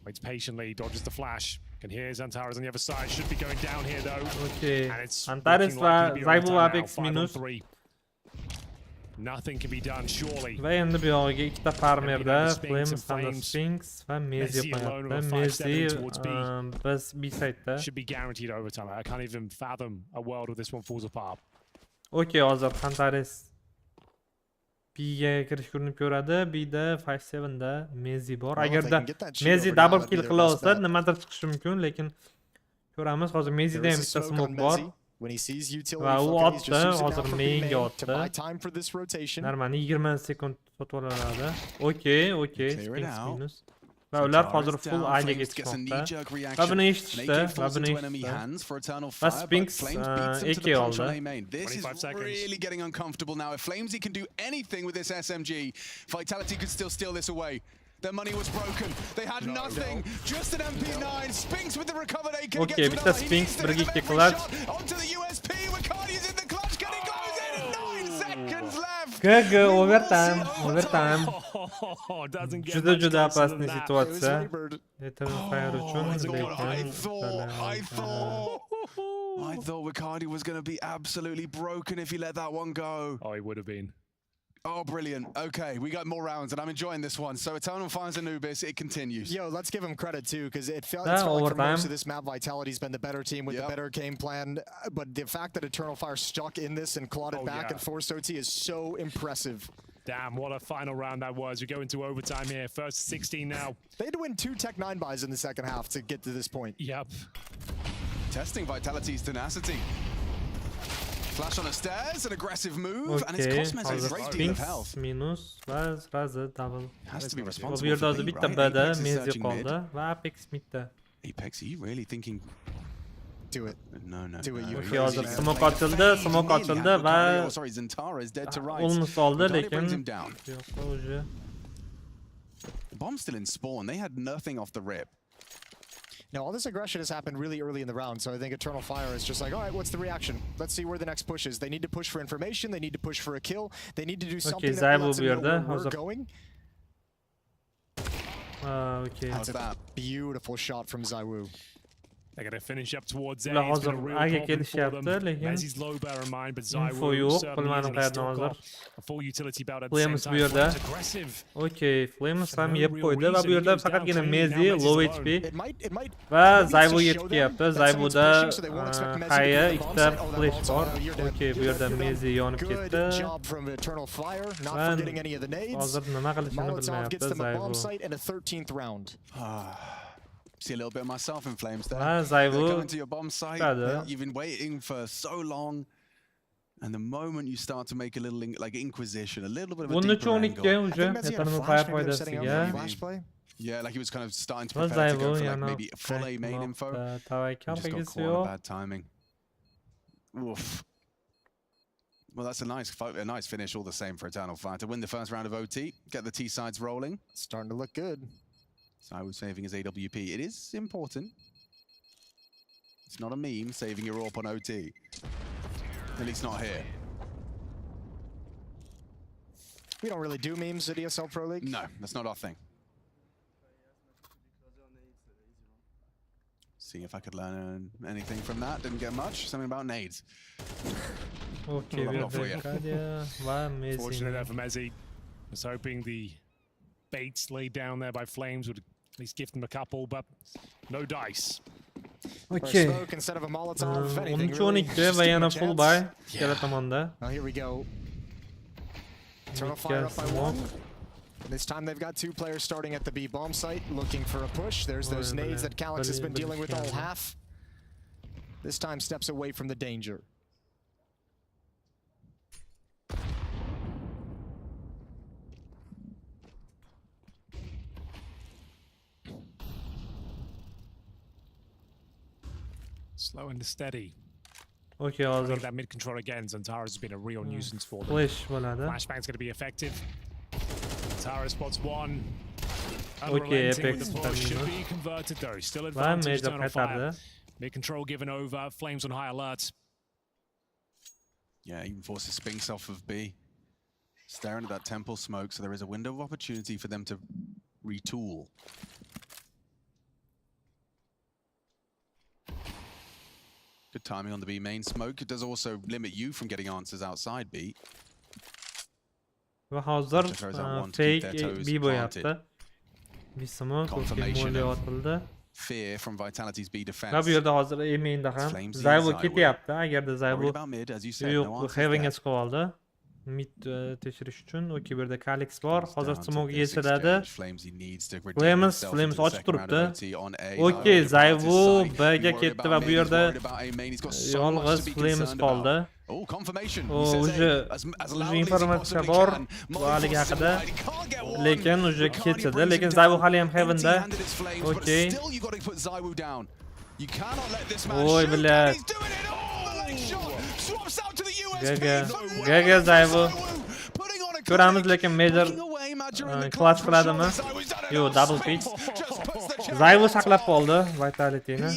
waits patiently, dodges the flash. Can hear Zantares on the other side. Should be going down here though. Okay. And it's Antares va Zaibu Apex minus. Nothing can be done surely. Va endi bu yog'iga ikkita farmerda Flames hamda Sphinx va Mezi qo'yapti. Mezi biz B-side'da. Should be guaranteed overtime. I can't even fathom a world where this one falls apart. Okay, hozir Antares B'ga kirish ko'rinib ko'radi. B'da 5-7 da Mezi bor. Agarda Mezi double kill qila olsa, nimadir chiqishi mumkin, lekin ko'ramiz. Hozir Mezida ham bitta smoke bor. Va u otdi, hozir mainga otdi. Normalniy 20 sekund sotib oladi. Okay, Sphinx minus. Va ular hozir full A'ga ketishmoqda. Va buni eshitishdi, va buni eshitdi. Va Sphinx AK oldi. This is really getting uncomfortable now. If Flamesy can do anything with this SMG, Vitality could still steal this away. Their money was broken. They had nothing. Just an MP9. Sphinx with the recovered AK. Okay, bitta Sphinx, birga ikki clutch. Onto the USP. Ricardi's in the clutch. Can he close in? 9 seconds left. GG, overtime. Juda opasniy situatsiya. Eternal Fire uchun, lekin I thought Ricardi was going to be absolutely broken if he let that one go. Oh, he would have been. Oh, brilliant. Okay, we got more rounds, and I'm enjoying this one. So Eternal finds Anubis, it continues. Yo, let's give him credit, too, because it felt like for most of this map, Vitality's been the better team with the better game plan. But the fact that Eternal Fire stuck in this and clawed it back and forced OT is so impressive. Damn, what a final round that was. We go into overtime here. First 16 now. They had to win 2 Tech 9 buys in the second half to get to this point. Yep. Testing Vitality's tenacity. Flash on the stairs, an aggressive move, and it's Cosmos a great deal of health. Minus va srazi double. Has to be responsible. Bu yerda hozir bitta B'da Mezi qoldi va Apex midda. Apex, are you really thinking? Do it. No. Do it. Okay, hozir smoke ochildi va sorry, Zantara dead to rights. Almost oldi, lekin the bomb's still in spawn. They had nothing off the rip. Now, all this aggression has happened really early in the round, so I think Eternal Fire is just like, all right, what's the reaction? Let's see where the next push is. They need to push for information. They need to push for a kill. They need to do something that lets them know where we're going. Okay. That's a beautiful shot from Zaiwu. They're going to finish up towards A. Ular hozir A'ga kelishyapti, lekin info yo'q, bilmadim qayerdan hozir. Flames bu yerda. Okay, Flames ham yeb qo'ydi va bu yerda faqatgina Mezi low HP va Zaibu yetib kelyapti. Zaibuda Haya ikkita flash bor. Okay, bu yerda Mezi yonib ketdi. Va hozir nima qilishini bilmayapti Zaibu. See a little bit of myself in Flames there. Zaibu going to your bomb site. You've been waiting for so long. And the moment you start to make a little like Inquisition, a little bit of a deeper angle. уже Eternal Fire foydasiga. Yeah, like he was kind of starting to prepare to go for like maybe full A main info. Just got caught on bad timing. Oof. Well, that's a nice finish all the same for Eternal Fire to win the first round of OT, get the T sides rolling. Starting to look good. So I was saving his AWP. It is important. It's not a meme saving your AWP on OT. At least not here. We don't really do memes at ESL Pro League. No, that's not our thing. See if I could learn anything from that. Didn't get much. Something about nades. Okay, fortunate there for Mezzi. Was hoping the baits laid down there by Flames would at least give them a couple, but no dice. Okay. Instead of a Molotov, 13-12 va yana full buy ikkala tomonda. Now here we go. Eternal Fire up by 1. This time they've got 2 players starting at the B bomb site, looking for a push. There's those nades that Calyx has been dealing with all half. This time steps away from the danger. Slow and steady. Okay, that mid control again. Zantara has been a real nuisance for them. Flashbang's going to be effective. Zantara spots one. Okay, Apex should be converted though. Still advantage. Eternal Fire. Mid control given over. Flames on high alert. Yeah, even forces Spinks off of B. Staring at that temple smoke, so there is a window of opportunity for them to retool. Good timing on the B main smoke. It does also limit you from getting answers outside B. Va hozir fake B bo'yapti. B smoke otildi. Fear from Vitality's B defense. Va bu yerda hozir A mainda ham Zyvo ketyapti. Agarda Zyvo yo'q, Heavenga chiqib oldi. Mid tekshirish uchun. Okay, bu yerda Calyx bor. Hozir smoke yesiladi. Flames ochib turibdi. Okay, Zyvo B'ga ketdi va bu yerda yolg'iz Flames qoldi. Уже informatsiya bor bu haligi haqida. Lekin уже ketdi. Lekin Zyvo hali ham Heaven'da. Okay. Oy, bilat. Gaga Zyvo. Ko'ramiz, lekin Major clutch qiladimi? Yo'q, double pick. Zyvo saqlab qoldi Vitality'ni.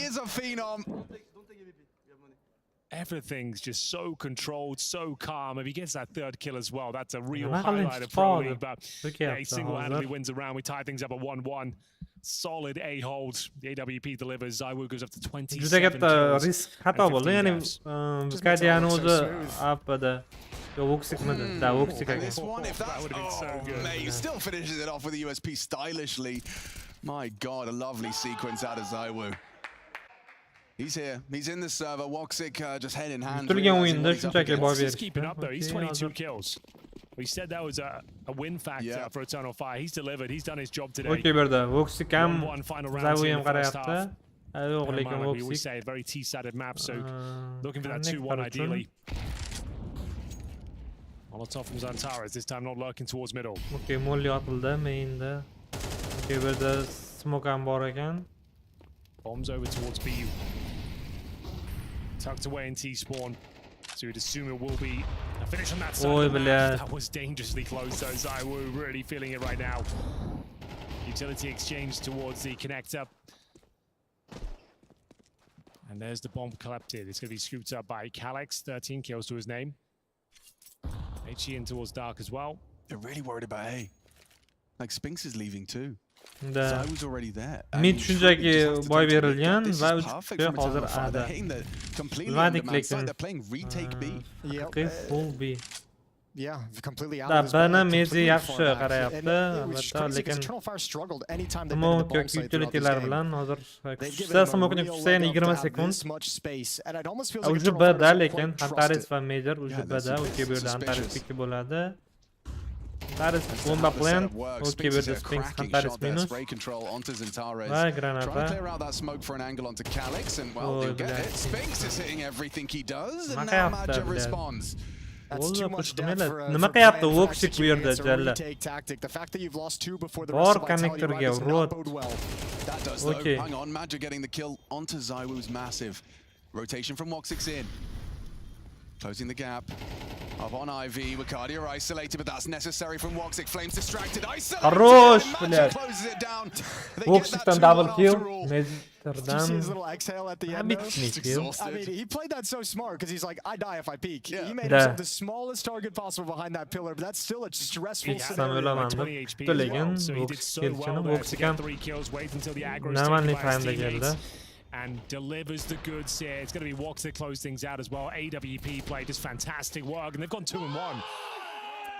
Everything's just so controlled, so calm. If he gets that 3rd kill as well, that's a real highlight of Pro League. But yeah, he single-handedly wins a round. We tie things up at 1-1. Solid A hold. The AWP delivers. Zywo goes up to 27 Juda katta risk xato bo'ldi. Ya'ni Vizkadiani o'zi AP'da Voxikmidi. Da, Voxik ekan. That would have been so good. Mate, he still finishes it off with the USP stylishly. My God, a lovely sequence out of Zywo. He's here. He's in the server. Woxic just hand in hand. He's keeping up though. He's 22 kills. We said that was a win factor for Eternal Fire. He's delivered. He's done his job today. Okay, berda. Voxic ham Zyvo ham qarayapti. We always say a very T-sided map, so looking for that 2-1 ideally. Molotov from Zantaras, this time not lurking towards middle. Okay, molly otildi mainda. Okay, berda smoke ham bor ekan. Bombs over towards B. Tucked away in T-spawn. So you'd assume it will be a finish on that side of the map. That was dangerously close though. Zywo really feeling it right now. Utility exchange towards the connector. And there's the bomb collected. It's going to be scooped up by Calyx. 13 kills to his name. HE in towards Dark as well. They're really worried about A. Like Spinks is leaving too. Da. Zywo's already there. Mid shunchaki boy berilgan va uchga hozir A'da. Bilmadik lekin. They're playing retake B. Okay, full B. Yeah, completely out of this battle. Da, Mezi yaxshi qarayapti. Albatta, lekin smoke yoki utility'lar bilan hozir kuchsa smoke'ni kuchsa yana 20 sekund. Уже B'da, lekin Antares va Major уже B'da. Okay, bu yerda Antares pick'i bo'ladi. Antares bomba plant. Okay, bu yerda Spinks Antares minus. Va granata. Try to clear out that smoke for an angle onto Calyx, and well, they'll get it. Spinks is hitting everything he does, and now Major responds. too much depth for a Nima plan qilyapti for Voxik bu executing yerda against a jalla. retake tactic. The fact that you've lost 2 before the Bor rest of Vitality connectorga does not urot. bode well. That does Okay. though. Hang on, Madja getting the kill onto Zywoo's massive. Rotation from Woxik's in. Closing the gap. Up on IV, Wakadia are isolated, but that's necessary from Woxik. Flames distracted, isolated. Хорош, Madja блядь. closes it down. They get Voksikdan that 2-1 double kill. after all. Did you see his Mezerdan little exhale at the end? Habit though? nicht, Just ja. exhausted. I mean, he played that so smart because he's like, I die if I peek. Yeah. He made Да. himself the smallest target possible behind that pillar, but that's still a stressful Yeah. scenario. Samuel Like Amanda 20 HP as Төлеген well, so he did Voxik so well kelishini there to Voxik get ham 3 kills, wait until the aggro is normalniy taken by his time'da keldi. teammates and delivers the goods here. It's going to be Wox that close things out as well. AWP played just fantastic work, and they've gone 2-1.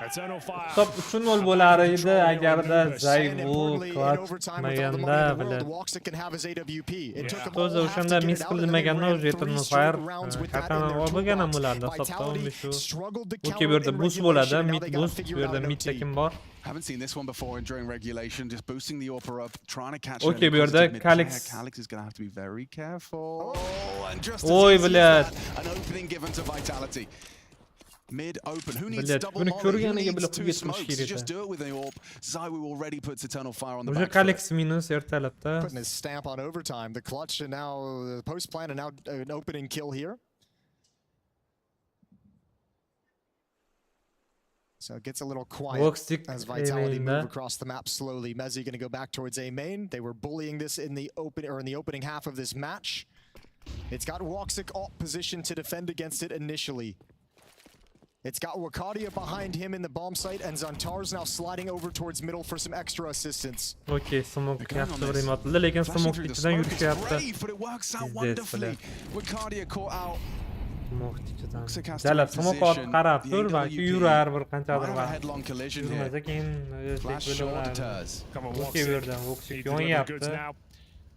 Eternal Fire. Top 3-0 bo'lar edi agarda And Zayvu importantly, in clutch overtime with all the money qilmaganda in the world, biladi. Woxik can have his AWP. It took him O'zi all half to o'shanda get miss it out, and then they qilmaganda ran o'zi 3 Eternal straight Fire rounds with that in qatana their olmagan ham toolbox. bo'lardi hisobda Vitality 15 shu. struggled to Okey, counter bu yerda in boost regulation, bo'ladi, and now mid they gotta boost, figure bu it out yerda in midda OT. kim bor? Haven't seen this one before during regulation, just boosting the AWP up, trying to catch Okay, an bu yerda inquisitive mid-player. Calix. Calix is going to have to be very careful. And just Oy, as easy блядь. as that, an opening given to Vitality. Mid open. Who needs Блядь, double buni molly? Who ko'rganiga needs bilib 2 qo'ygan smokes? kerak edi. Just do it with the AWP. Zywoo already puts Eternal Fire on the O'sha back foot. Calix minus ertalabda. Putting his stamp on overtime. The clutch and now the post plan and now an opening kill here. So it gets a little quiet Voxik as Vitality main'da. move across the map slowly. Mezzi going to go back towards A main. They were bullying this in the opening half of this match. It's got Woxik alt position to defend against it initially. It's got Wakadia behind him in the bomb site, and Zantar's now sliding over towards middle for some extra assistance. Okay, smoke They're going on yaxshi this. urilib otildi, lekin Flashing smoke through the ichidan smoke, it's yurishyapti. brave, but it works out Is this, wonderfully. Wakadia caught out. Smoke ichidan. Voxik has to Jala be smoke olib positioned. qarab The tur, AWP balki yurar bir Might qanchadir have a vaqt. headlong collision here. Yurmasa keyin Flash o'zbek short bo'laveradi. deters. Come on, Okay, bu Woxik. yerdan Voxik He delivered the goods yonyapti. now.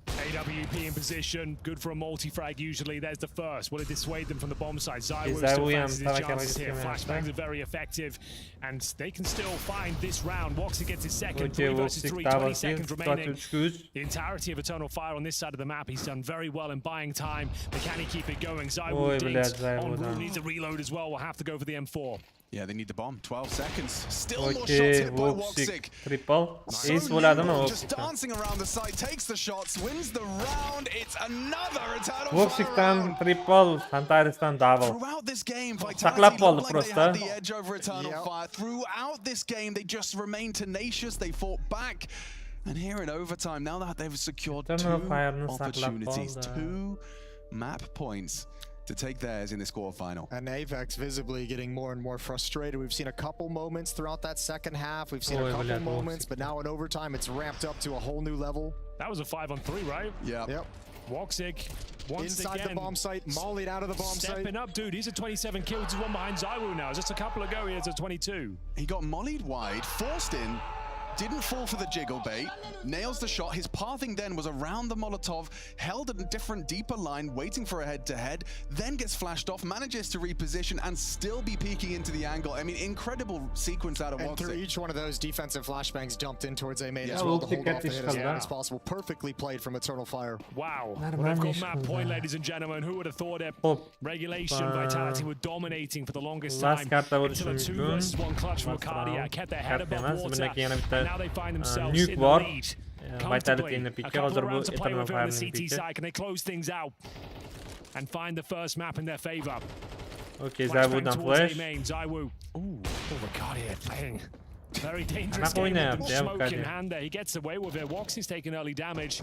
AWP in position, good for a multi-frag usually. There's the first. Will it dissuade them from the bomb side? Zywoo still Zywoo fancies his ham chances here. tabaqa Flashbangs are very effective, and they can still find this round. Woxik gets his second, Okay, 3 versus Voxik 3, double 20 kill, seconds remaining. 3 The entirety of Eternal Fire on this side of the map, he's done very well in buying time, but can he keep it going? Oy, Zywoo блядь, digs Zywoo on route, down. needs a reload as well. We'll have to go for the M4. Yeah, they need the bomb. 12 seconds. Still more shots Okay, hit by Voxik Woxik. triple. So Ace bo'ladimi nimble, just Voxikdan? dancing around the site, takes the shots, wins the round. It's another Eternal Fire Voxikdan round. triple, Santarisdan double. Throughout this game, Saqlab Vitality qoldi looked like they prosta. had the edge over Eternal Fire. Throughout this game, they just remained tenacious. They fought back. And here in overtime, now that they've secured Eternal 2 Fire'ni saqlab opportunities, qoldi. 2 map points to take theirs in this quarterfinal. And Avex visibly getting more and more frustrated. We've seen a couple moments throughout that second half. We've seen Oy, a couple блядь, moments, Voxik. but now in overtime, it's ramped up to a whole new level. That was a 5-on-3, right? Yeah. Yep. Woxik once Inside again the bomb site, mollied out of the bomb site. stepping up, dude. He's at 27 kills. He's one behind Zywoo now. Just a couple ago, he has a 22. He got mollied wide, forced in, didn't fall for the jiggle bait, nails the shot. His pathing then was around the Molotov, held a different, deeper line, waiting for a head-to-head, then gets flashed off, manages to reposition and still be peeking into the angle. I mean, incredible sequence out of And through Woxik. each one of those, defensive flashbangs dumped in towards A main Yeah, as well to Woxik hold off the gets hit as his long shot. as possible. Perfectly played from Eternal Fire. Wow. Not Well, they've got manish map was point, that. ladies and gentlemen. Who would have thought it? Hop. Regulation, Vitality were dominating for the longest Last time. karta Until a bo'lishi 2 mumkin. versus 1 clutch from Last Wakadia round. kept their head Karta above emas, water. bundan keyin yana bitta, And now they find themselves Nuke in bor. the lead. Vitality in the A pick. couple Hozir of bu rounds to play Eternal with here on the Fire'ning CT picki. side. Can they close things out and find the first map in their favor? Okay, Flashbang Zywoo'dan towards flash. A main. Zywoo. Ooh, Wakadia playing very dangerous Anaqa game with o'ynayapti, the smoke in Wakadia. hand there. He gets away with it. Woxik's taking early damage.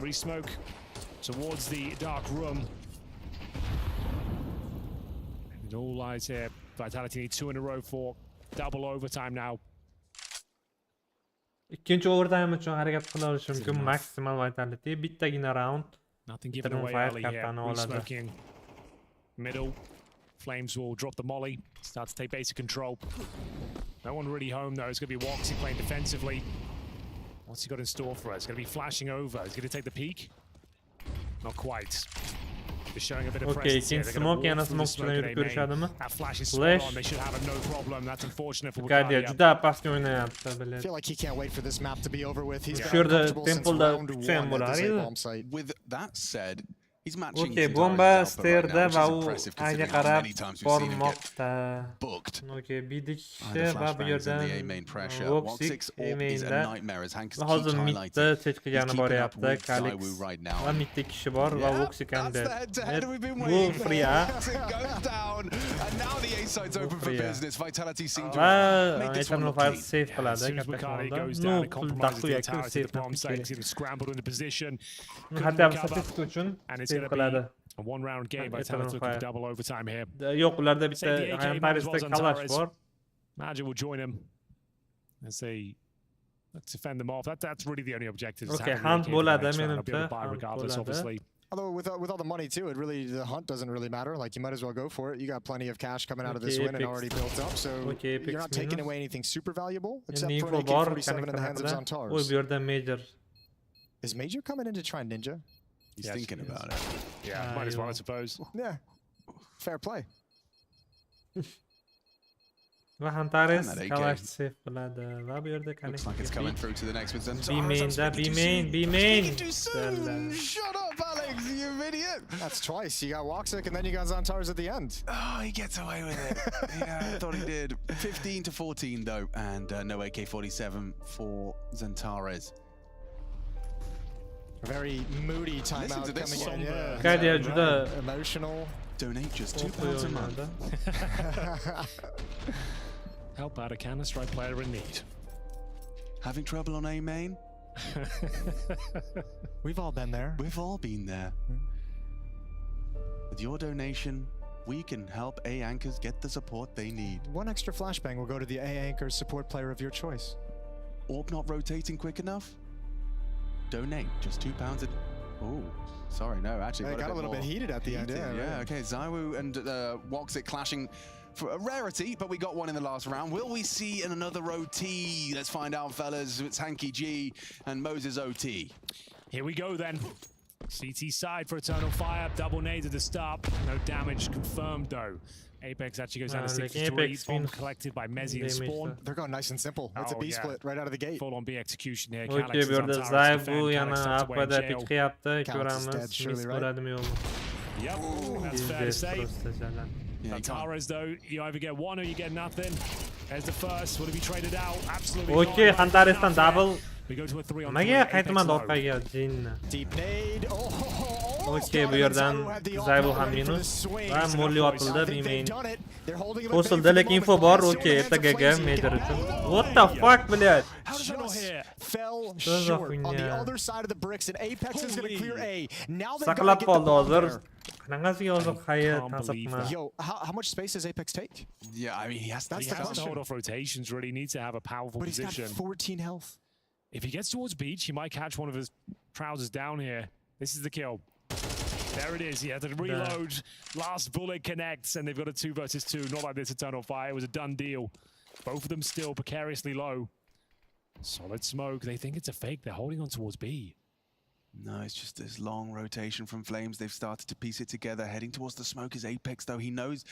Re-smoke towards the dark room. It all lies here. Vitality need 2 in a row for double overtime now. Ikkinchi overtime uchun harakat qila olishi mumkin. Maximal Vitality bittagina round. Nothing given Eternal away Fire early here. kartani oladi. Re-smoking middle. Flames will drop the molly. Start to take basic control. No one really home though. It's going to be Woxik playing defensively. What's he got in store for us? It's going to be flashing over. He's going to take the peak. Not quite. Just showing a bit of Okay, presence here. ikkinchi They're gonna smoke, yana walk through the smoke smoke bilan at yurib A main. ko'rishadimi? That flash is spot Flash. on. They should have no problem. That's unfortunate for Wakadia Wakadia. juda pastga o'ynayapti, I блядь. feel like he can't wait for this map to be over with. He's Yeah. been Sure, the uncomfortable since Temple'da round kuchsam 1 at bo'lar this edi. bomb site. With that said, He's matching Okay, Zantares' bomba output right sterda now, which va is u impressive aga considering how qarab many times we've seen him get bormoqda. booked. Okay, bidik By the kishi va bu flashbangs and the yerdan A main pressure. Voxic Voxic A is a mainda nightmare as Hank va keeps hozir midda highlighting. set He's qilgani keeping up boryapti with Kalix Zaiwu right now. va midda kishi bor va Yeah, Voxic ham that's the deb. head-to-head we've been Bu waiting for. free A As it goes down, and now the A side's open for free A. business. Vitality seem to va have made this one Eternal look Fire clean. safe As qiladi soon as katta Bukari ehtimolda. goes Nu down, it pul compromises the daxu yakun entirety of safe the bomb site. naqi. He's getting scrambled into position. Hatta Couldn't recover. statistik uchun And it's safe going to qiladi. be a one-round game. Eternal Vitality looking Fire. for double overtime here. Yo'q, ularda bitta Save the AK might as well Antaresda as kalash Antares. bor. Magic will join him as they look to fend them off. That's really the only objective. is Okay, having the hunt AK in the bo'ladi next round. They'll be able menimcha. to buy Hunt regardless, bo'ladi. obviously. Although with all the money too, the hunt doesn't really matter. Like you might as well go for it. You got plenty of cash coming out of this Okay, win and Apex. already built up, so Okay, Apex you're not taking minus. away anything super valuable except Endi for an info bor AK-47 in the hands of connector haqida. Oy, Zantares. bu yerda Major. Is Major coming in to try Ninja? He's Yes, thinking he is. about it. Yeah, might as well, I suppose. Yeah, fair play. Va Antares And that AK. kalash safe qiladi. Va bu yerda Looks like it's connector. coming through to the next with Zantares. B main I'm da speaking B too main soon. B main. Speaking too soon. Shut up, Alex, you idiot. That's twice. You got Woxic and then you got Zantares at the end. Oh, he gets away with it. Yeah, I thought he did. 15 to 14 though, and no AK-47 for Zantares. A very moody Listen timeout to this coming in. somber- Yeah, Kadia yeah, juda emotional. Donate just o'q £2 a month. o'ynadi. Help out a Counter-Strike player in need. Having trouble on A main? We've all been there. We've all been there. With your donation, we can help A anchors get the support they need. One extra flashbang will go to the A Anchor support player of your choice. Orb not rotating quick enough? Donate just £2 a... Oh, sorry, no, actually It got a little bit more heated at the end. heated, Yeah, right. okay, Zaiwu and Woxic clashing for a rarity, but we got one in the last round. Will we see in another OT? Let's find out, fellas. It's Hanky G and Moses OT. Here we go then. CT side for Eternal Fire. Double nades at the start. No damage confirmed though. Apex actually goes down to Like 63. Apex Bomb means collected by Mezzi and damage Spawn. They're going nice and simple. It's a Oh, B yeah. split right out of the gate. Full on B execution here. Okay, Calyx bu and yerda Zantares Zaiwu defend. yana Calyx tucked away in aquada jail. pick qilyapti. Calyx is Ko'ramiz. dead, surely, Miss right? bo'ladimi yo'qmi? Yep, that's He's fair to dead say. просто jalan. Yeah, you can't- Zantares though, you either get one or you get nothing. There's the first. Would it be traded out? Absolutely Okay, not. Antaresdan Enough there. double. We go to a 3-on-3. Nimaga Apex qaytmadi low. orqaga jinni? Deep nade. Okay, bu yerdan Zaiwu ham minus va Molly otildi B main. To'sildi, lekin info bor. Okay, ertagaga Major uchun. What the fuck, блядь? How does that not here? Fell Что за short on the хуйня? other side of the bricks, and Apex is going to clear A. Now they Saqlab gotta get the qoldi bomb hozir. there. Qanaqasiga hozir qayerga Can't believe tasdiqma? that. Yo, how much space does Apex take? Yeah, I mean, he has to. That's He the has to question. hold off rotations, really. Needs to have a powerful But he's got position. 14 health. If he gets towards beach, he might catch one of his trousers down here. This is the kill. There it is. He had to reload. Last bullet connects, and they've got a 2 versus 2. Not like this Eternal Fire. It was a done deal. Both of them still precariously low. Solid smoke. They think it's a fake. They're holding on towards B. No, it's just this long rotation from Flames. They've started to piece it together. Heading towards the smoke is Apex, though. He knows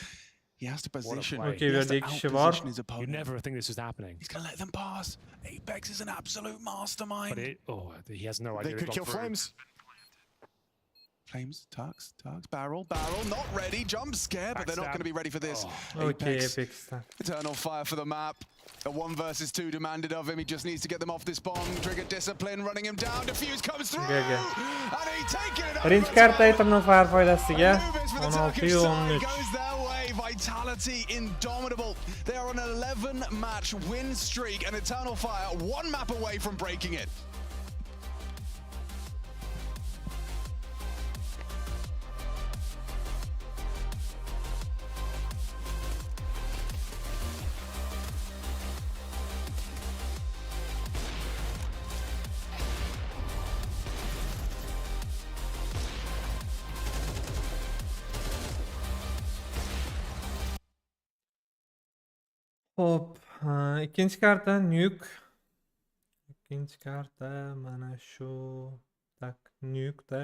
he has to position. play. Okay, He has to we are the Shivar. outposition his You'd opponent. never think this was happening. He's going to let them pass. Apex is an absolute mastermind. But he has no idea. They could kill Flames. Flames, Tux, barrel, not ready. Jump scare, but they're not Backstab. going to be ready for this. Okay, Apex, Apex. Eternal Fire for the map. A 1 versus 2 demanded of him. He just needs to get them off this bomb. Trigger discipline, running him down. Defuse comes through. GG. And he taking it Birinchi karta Eternal Fire foydasiga Anubis with the 16 Turkish side 13. goes their way. Vitality indomitable. They are on an 11-match win streak, and Eternal Fire 1 map away from breaking it. Hop, ikkinchi karta Nuke. Ikkinchi karta mana shu. Tak, Nuke da.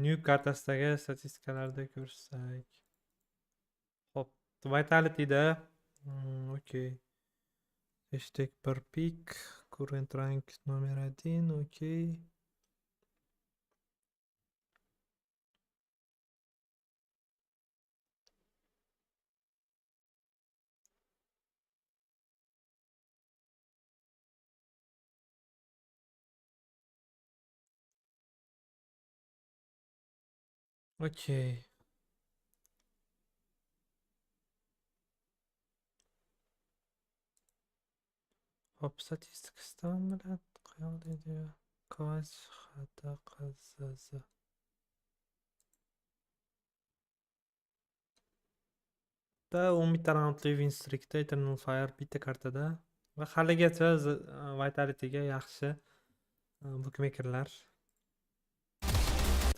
Nuke kartasidagi statistikalarda ko'rsak. Hop, Vitality da. Okay. Hashtag per pick. Current rank номер 1, okay. Okey. Hop, statistikasidan bilan qo'yildi. Ko'z xata qazazi. Da 10 bitta roundli win streakda Eternal Fire bitta kartada va haligacha Vitality'ga yaxshi bookmakerlar.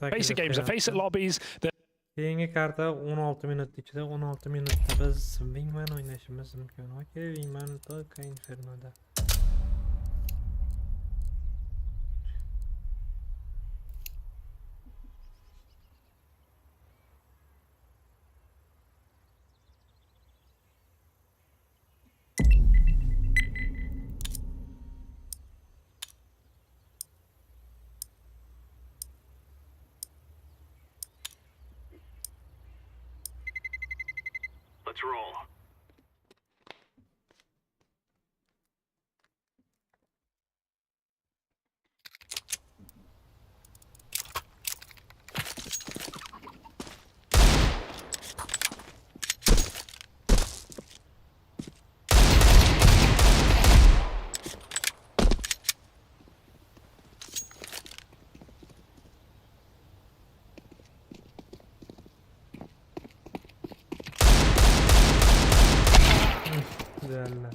Basic games are face at lobbies. Keyingi karta 16 minut ichida 16 minutda biz Wingman o'ynashimiz mumkin. Okey, Wingman только Infernoda. Let's roll. Güzeller.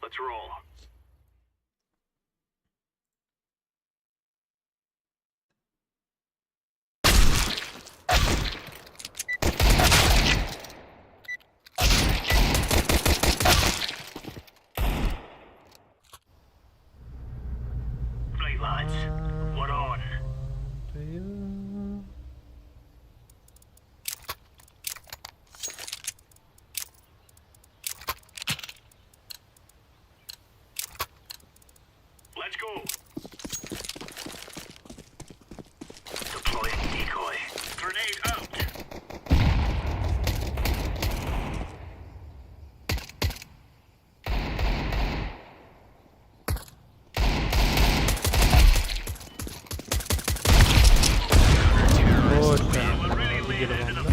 Let's roll. Right, lads. We're on. Do you? Let's go. Deploying decoy. Grenade out. Boş ver. We're really Bir laying geri into the bandı.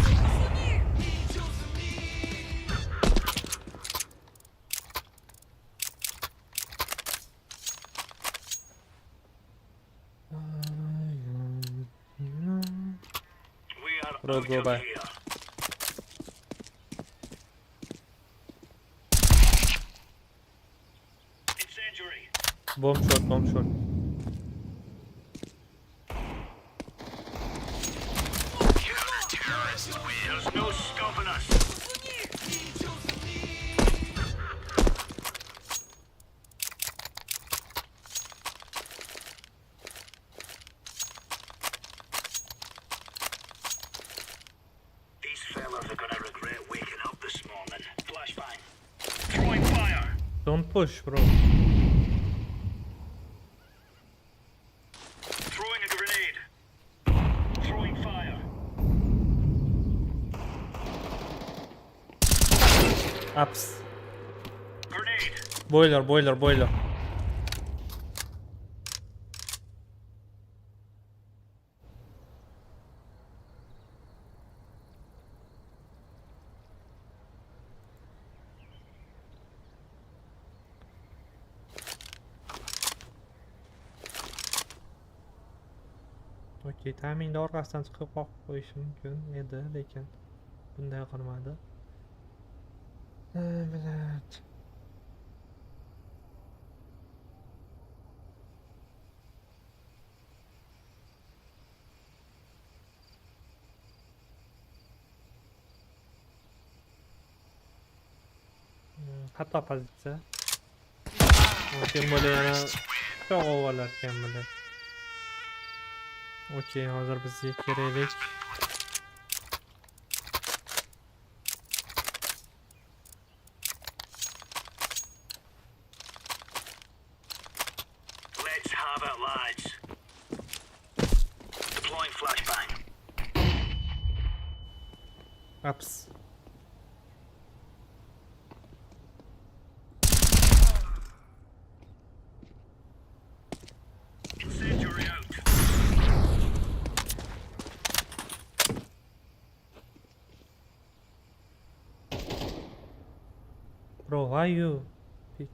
We are Bro, out go of by. here. Incendiary. Bomb shot, bomb shot. There's no stopping us. These fellas are gonna regret waking up this morning. Flashbang. Throwing fire. Don't push, bro. Throwing a grenade. Throwing fire. Ups. Grenade. Boiler, boiler, boiler. Okey, ta'minda orqasidan chiqib qoqib qo'yishi mumkin edi, lekin bunday qilmadi. Bilat. Xato pozitsiya. Tем более yana çok ovalarken bile. Okey, hozir bizga keraklik. Let's have it, lads. Deploying flashbang. Ups. Incendiary out. Bro, why you pick?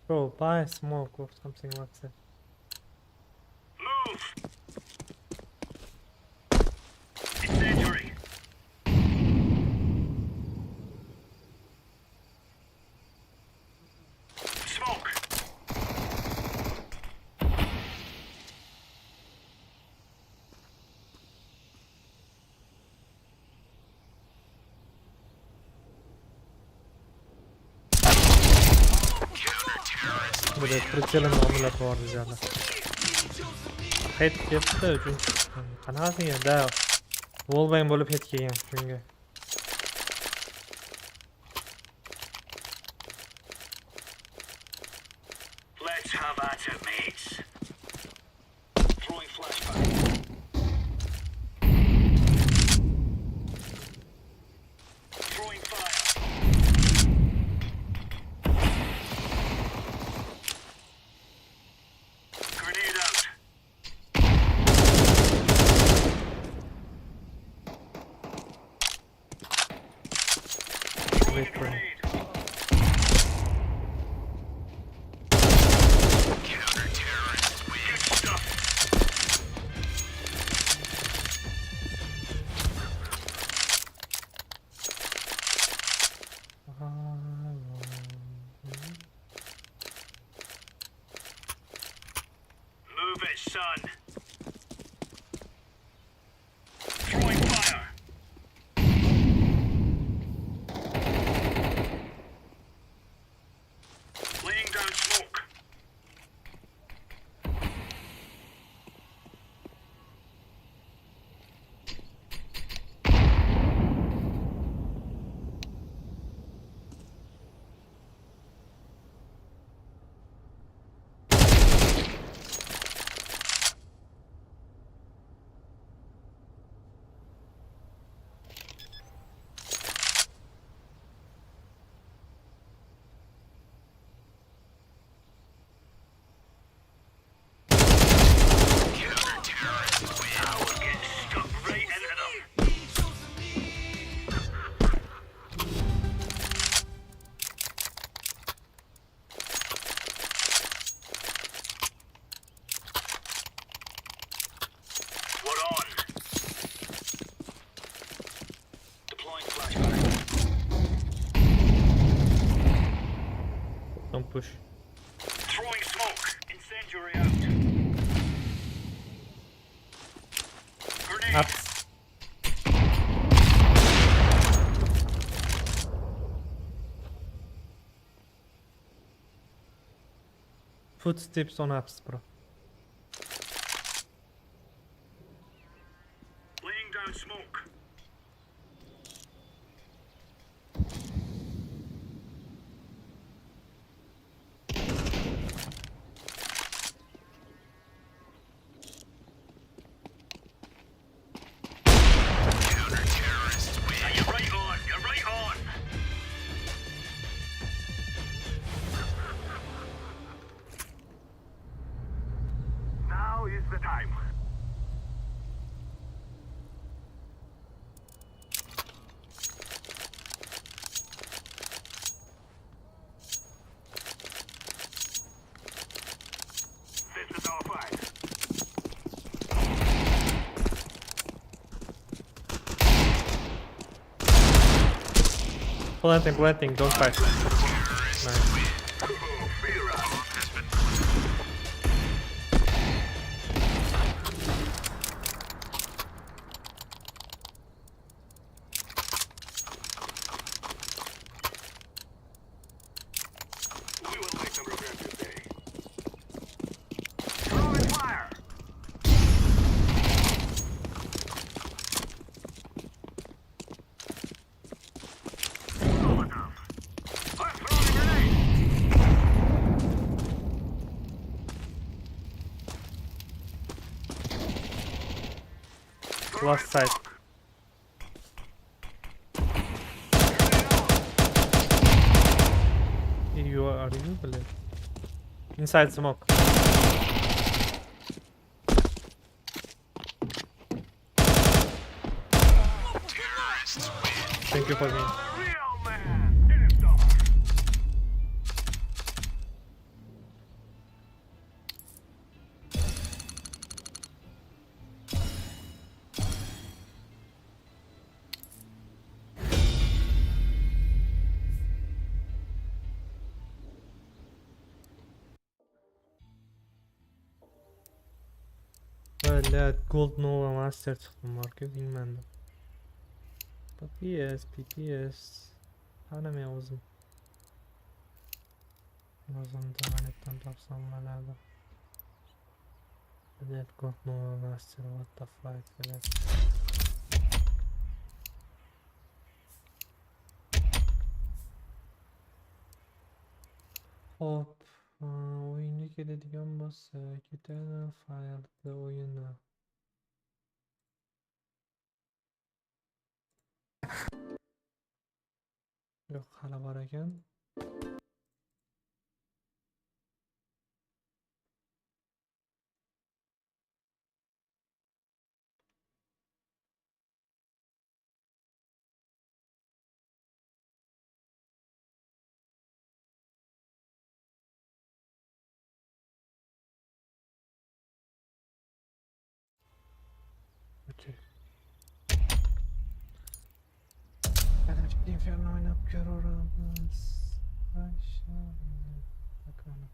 Bro, buy a smoke or something like that. Move. Incendiary. Smoke. Burada pritseli muomalat bor bizlarda. Hit ketdi uchun. Qanaqasiga da wallbang bo'lib hit kelgan shunga. Let's have at it, mates. Throwing flashbang. Throwing fire. Grenade out. Wait for him. Good stuff. Move it, son. Throwing fire. Laying down smoke. Now we're getting stuck right into them. We're on. Deploying flashbang. Don't push. Throwing smoke. Incendiary out. Grenade. Ups. Footsteps on ups, bro. Laying down smoke. Now you're right on. You're right on. Now is the time. Planting, don't fight. Nice. Last side. Are you believe? Inside smoke. Thank you for me. لا جولد نوفا ماستر تخدم ماركتينغ مان بي اس انا ما وزن ده تنطفصم هذا بدأت جولد نوفا ماستر وات ذا فايك خب oyunga keladigan bo'lsak eternal fire'da o'yini yo'q hali bor ekan. Okey. Inferno oynab ko'ramiz. Bakalım.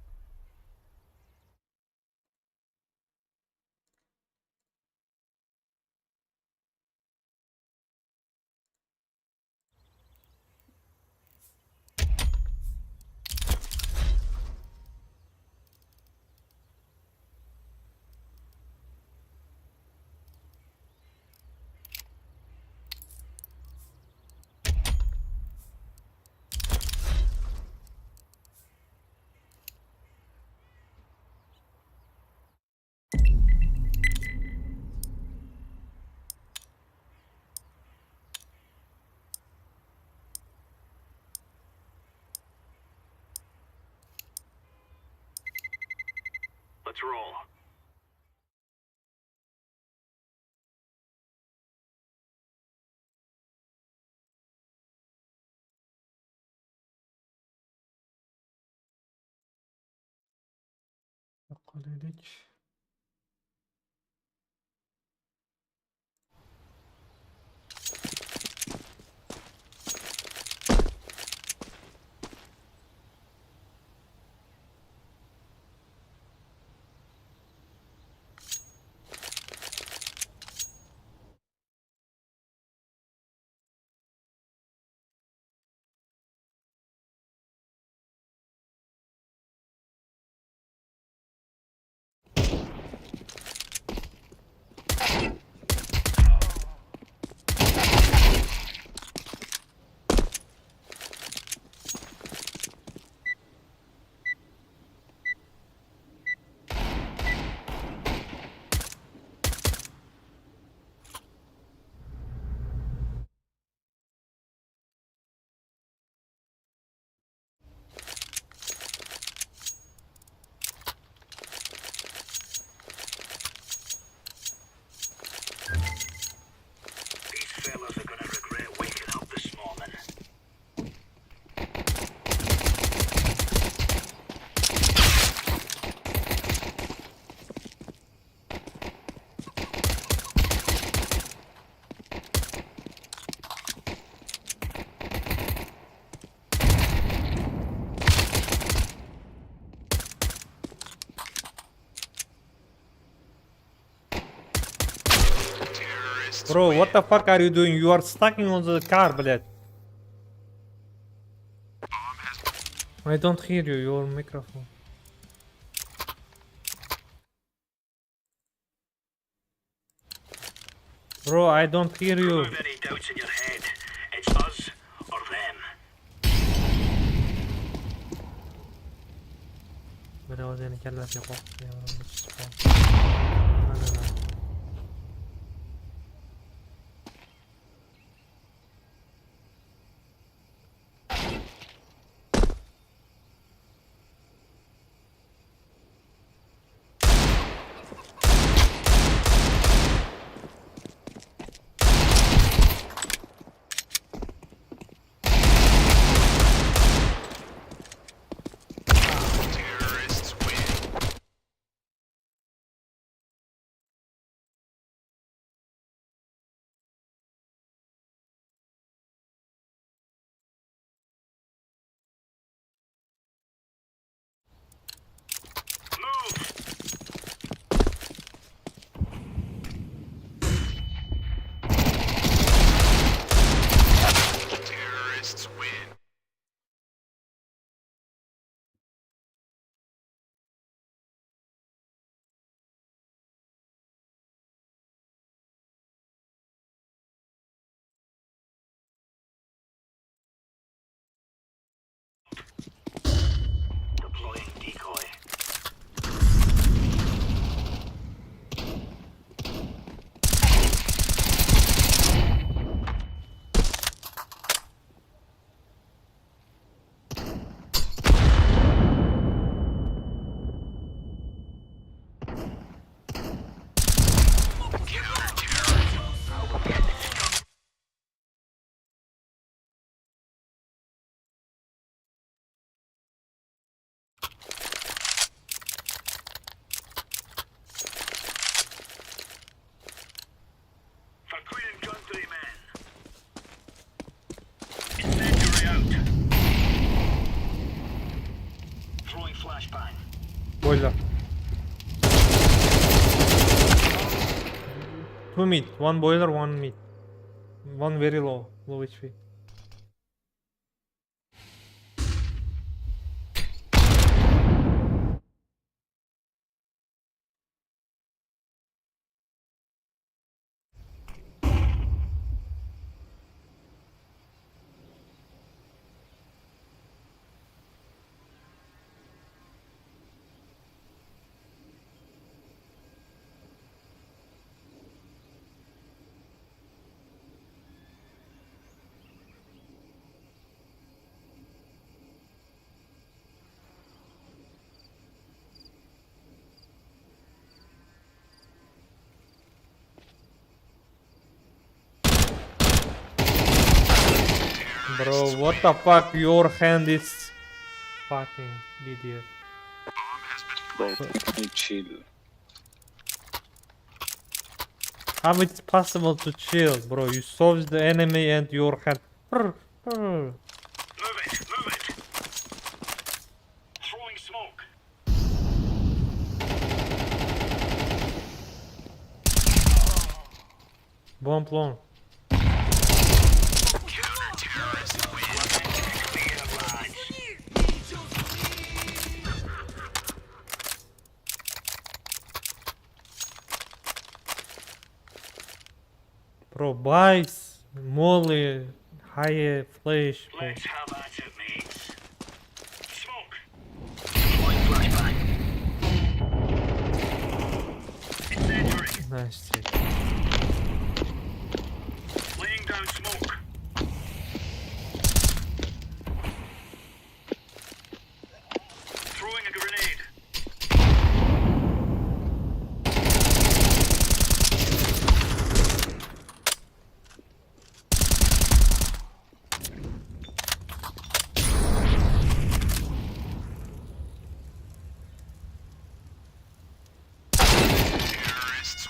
Let's roll. Yo'qolaylik. Bro, what the fuck are you doing? You are stuck on the car, блядь. I don't hear you, your microphone. Bro, I don't hear you. Remove any doubts in your head. It's us or them. Biri o'zini kallasiga qoqdi. Deploying decoy. For Queen and Country, man. Incendiary out. Throwing flashbang. Boiler. 2 mid, 1 boiler, 1 mid. 1 very low HP. Bro, what the fuck? Your hand is fucking idiot. Bro, chill. How it's possible to chill, bro? You saw the enemy and your hand. Move it, move it. Throwing smoke. Bomb long. Bro, buys, molly, high flash. Bro. Let's have at it, mates. Smoke. Deploying flashbang. Incendiary. Nice trick. Laying down smoke. Throwing a grenade.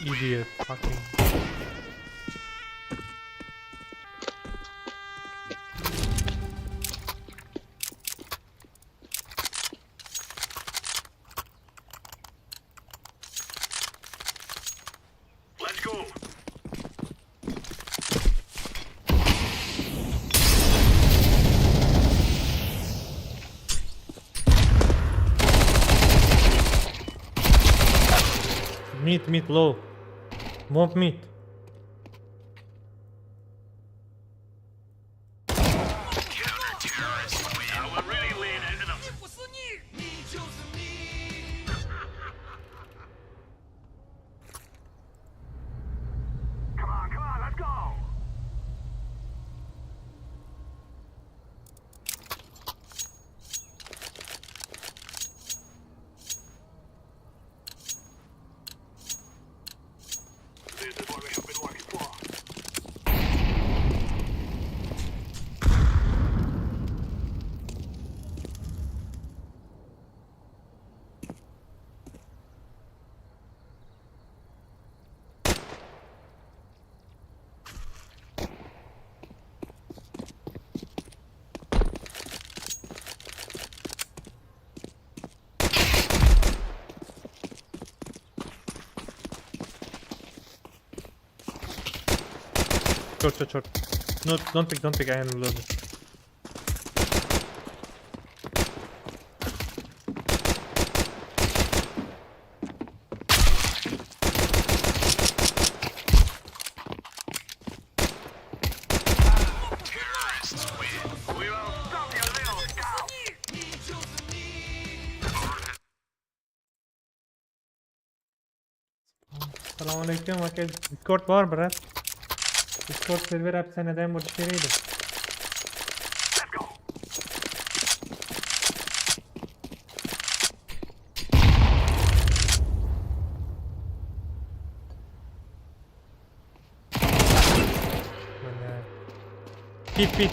Idiot, fucking. Let's go. Mid, low. Bomb mid. Short. No, don't pick, I am loaded. Assalamualaikum, aka Discord var brat. Discord server hapishanada bo'lish kerak edi.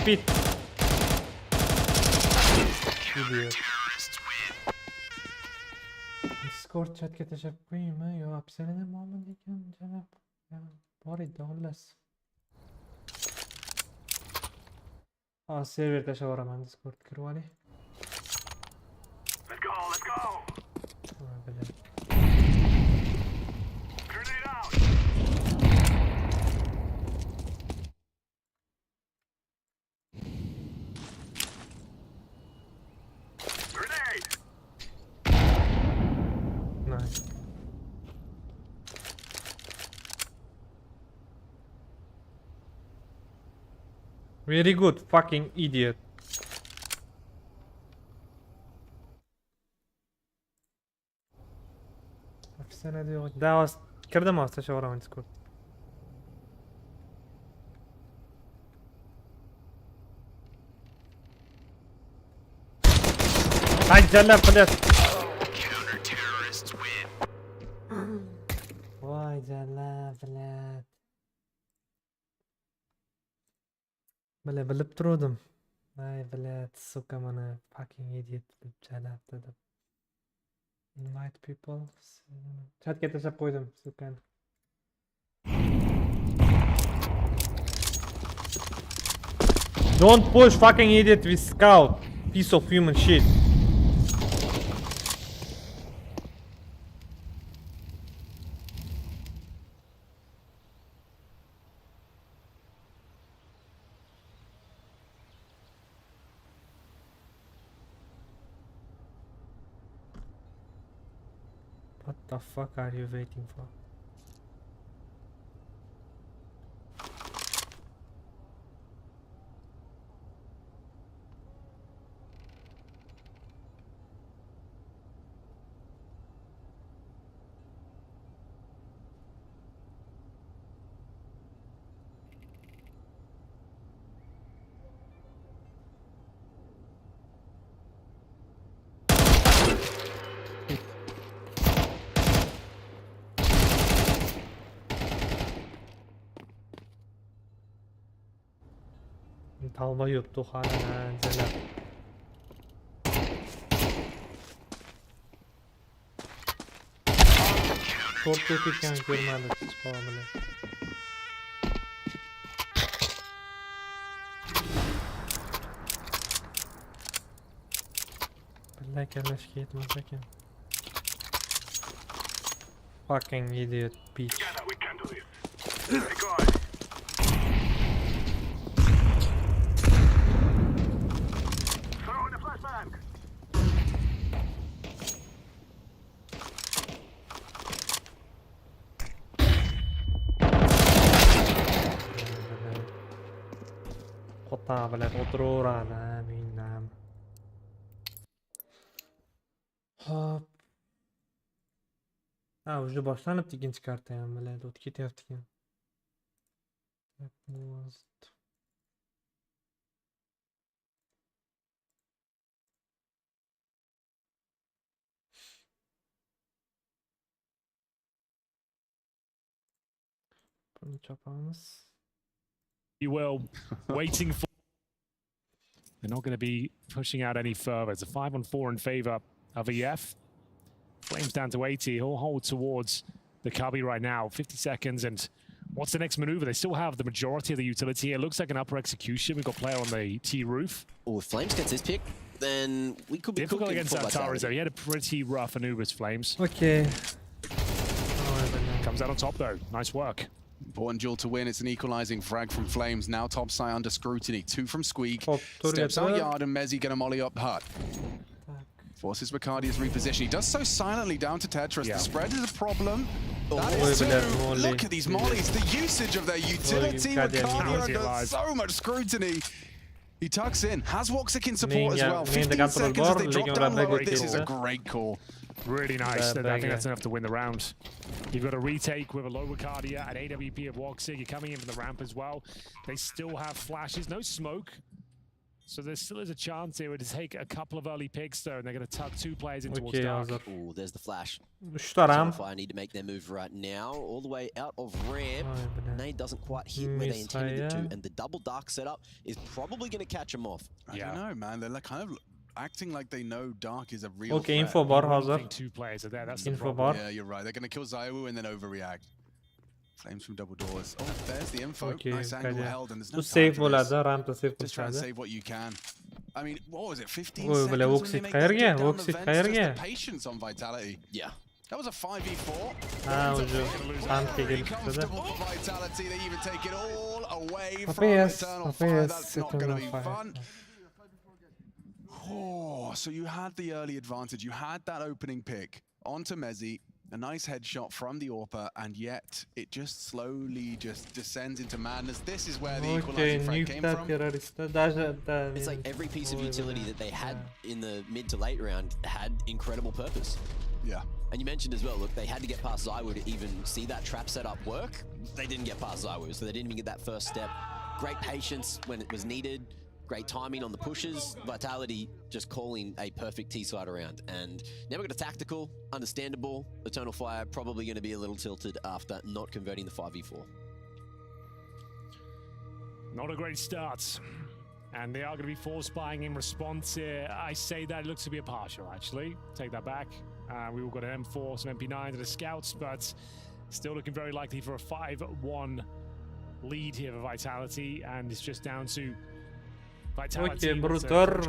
Pit. Idiot. Discord chatga tashlab qo'yaymi? Yo, hapishanada bormi degan janob. Bor edi, xullas. Server tashlab yuboraman, Discord kirib olay. Let's go. Grenade out. Grenade. Nice. Very good, fucking idiot. Hapishanada yo'q. Davos kirdim, hozir tashlab yuboraman Discord. Ajratgan qilyapti. Voy jalla, bilat. Bilib turdim. Ay, bilat, suka mana fucking idiot deb jalabdi deb. Invite people. Chatga tashlab qo'ydim, sukani. Don't push fucking idiot with scout. Piece of human shit. What the fuck are you waiting for? Talba yuttu hala jalab. Short ketgan ko'rmadi chiqib bilan. Billahi kallashga yetmas ekan. Fucking idiot bitch. Together we can do this. Very good. Throw in the flashbang. Tabilet o'tiraveradi, menam. Hop. Ha, уже boshlanibdi ikkinchi karta ham, biladi, o'tib ketyapti ekan. Buni chopamiz. You will, waiting for... They're not going to be pushing out any further. It's a 5-on-4 in favor of EF. Flames down to 80. He'll hold towards the cubby right now. 50 seconds, and what's the next maneuver? They still have the majority of the utility. It looks like an upper execution. We've got player on the T roof. Oh, if Flames gets this pick, then we could be difficult against Antares, though. He had a pretty rough Anubis, Flames. Okay. Comes out on top, though. Nice work. Important duel to win. It's an equalizing frag from Flames. Now top side under scrutiny. 2 from Squeak. Steps out yard and Mezzi gonna molly up Hut. Forces Ricardia's reposition. He does so silently down to Tetris. The spread is a problem. That is too. Look at these mollies. The usage of their utility. Ricardia under so much scrutiny. He tucks in. Has Woxic in support as well. 15 seconds as they drop down low. This is a great call. Really nice. I think that's enough to win the round. You've got a retake with a low Ricardia at AWP of Woxic. You're coming in from the ramp as well. They still have flashes. No smoke. So there still is a chance here to take a couple of early picks though, and they're going to tuck 2 players in towards dark. Oh, there's the flash. I need to make their move right now. All the way out of ramp. Nade doesn't quite hit where they intended it to, and the double dark setup is probably going to catch them off. I don't know, man. They're like kind of acting like they know dark is a real threat. Info bar hazır. 2 players are there. That's info bar. Yeah, you're right. They're going to kill Zaiwu and then overreact. Flames from double doors. Oh, there's the info. Nice angle held, and there's no time for this. Just try and save what you can. I mean, what was it? 15 seconds when they make that down the vents. Just the patience on Vitality. Yeah. That was a 5v4. Very comfortable for Vitality. They even take it all away from Eternal Fire. That's not going to be fun. Oh, so you had the early advantage. You had that opening pick onto Mezzi. A nice headshot from the AWPer, and yet it just slowly just descends into madness. This is where the equalizing frag came from. It's like every piece of utility that they had in the mid to late round had incredible purpose. Yeah. And you mentioned as well, look, they had to get past Zaiwu to even see that trap setup work. They didn't get past Zaiwu, so they didn't even get that first step. Great patience when it was needed. Great timing on the pushes. Vitality just calling a perfect T-side around. And never got a tactical, understandable. Eternal Fire probably going to be a little tilted after not converting the 5v4. Not a great start. And they are going to be force buying in response here. I say that it looks to be a partial, actually. Take that back. We all got an M4, some MP9s and the scouts, but still looking very likely for a 5-1 lead here for Vitality. And it's just down to Okey, Brutor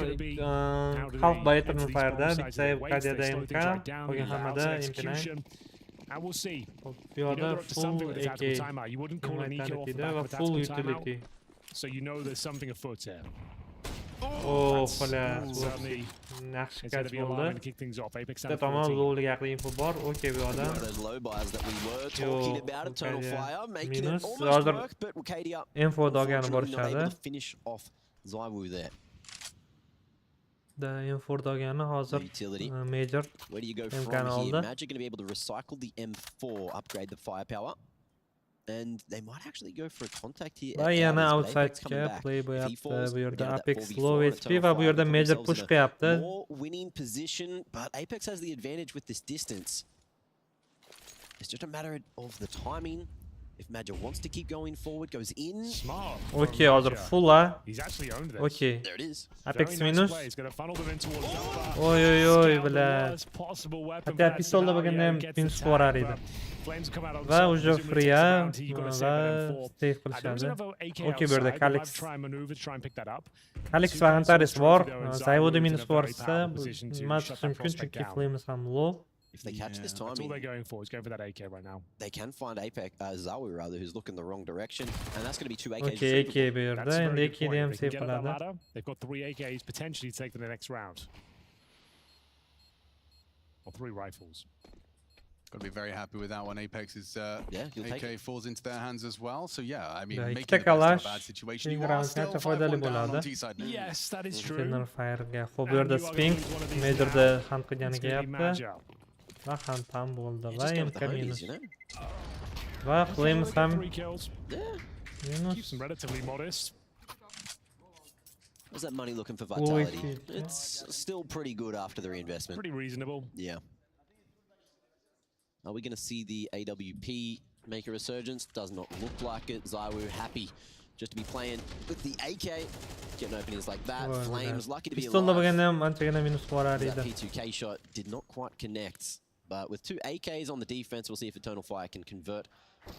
half by Eternal Fire'da bitta KD'da MK, qolgan hammada MP9. And we'll see. Piyoda full AK mentality-da va full utility. So you know there's something afoot here. Oh, xo'las. Yaxshi catch bo'ldi. Bitta tomon low'liga yaqin info bor. Okey, bu odam. Minus. Hozir info olgani borishadi. Zaiwu there. The info olgani hozir major. Where do you go from here? Magic going to be able to recycle the M4, upgrade the firepower. And they might actually go for a contact here. Va yana outside'ga play bo'yapti. Bu yerda Apex low HP va bu yerda major push qilyapti. More winning position, but Apex has the advantage with this distance. It's just a matter of the timing. If Major wants to keep going forward, goes in. Smart. Okay, hozir full ha. He's actually owned this. Okay. There it is. Apex minus. He's going to funnel them in towards Oy, bilan. Hatta pistolda bo'lganda ham minus borar edi. Va уже free ha. Va save qilishadi. Okay, bu yerda Kalix. Kalix va Antares bor. Zaivuda minus borsa, nima chiqishi mumkin chunki Flames ham low. If they catch this timing, that's all they're going for. He's going for that AK right now. They can find Apex, Zawu rather, who's looking the wrong direction, and that's going to be 2 AKs. Okay, AK bu yerda, endi AK'ni ham save qiladi. They've got 3 AKs potentially to take to the next round. Or 3 rifles. Got to be very happy with that one. Apex's AK falls into their hands as well. So yeah, I mean, Yeah, making the best of a bad situation. You are still 5-1 down on T-side now. Yes, that is true. Inferno Fire'ga. Xo'p, bu yerda Sphinx Majorda hunt qilgani kelyapti. Va hunt ham bo'ldi. Va MK minus. Va Flames ham minus. Keeps them relatively modest. How's that money looking for Vitality? It's still pretty good after the reinvestment. Pretty reasonable. Yeah. Are we going to see the AWP make a resurgence? Does not look like it. ZywOo happy just to be playing with the AK. Getting openings like that. Flames lucky to be alive. That P2K shot did not quite connect. But with 2 AKs on the defense, we'll see if Eternal Fire can convert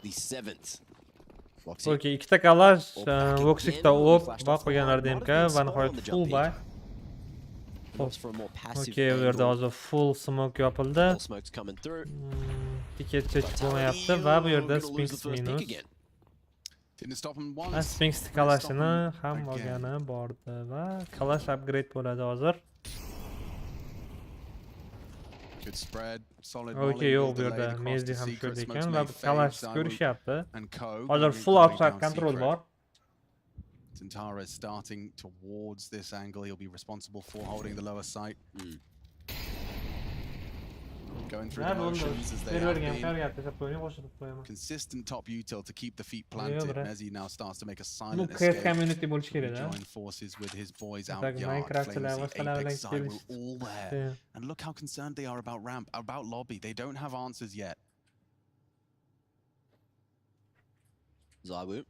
the 7th. Okay, ikkita kalash Voxicda o'p va qo'yganlar DMK va nihoyat full buy. Okay, bu yerda hozir full smoke yopildi. Tiket chechib bo'lmayapti va bu yerda Sphinx minus. Sphinx kalashini ham olgani bordi va kalash upgrade bo'ladi hozir. Good spread, solid Okay, yo'q bu yerda Mezdi ham ko'rdi ekan va kalash ko'rishyapti. Hozir full outside control bor. Zantara is starting towards this angle. He'll be responsible for holding the lower sight. Going through the motions as they have been. Consistent top util to keep the feet planted. Mezzi now starts to make a silent escape. Join forces with his boys out yard. Apex side were all there. And look how concerned they are about ramp, about lobby. They don't have answers yet. ZywOo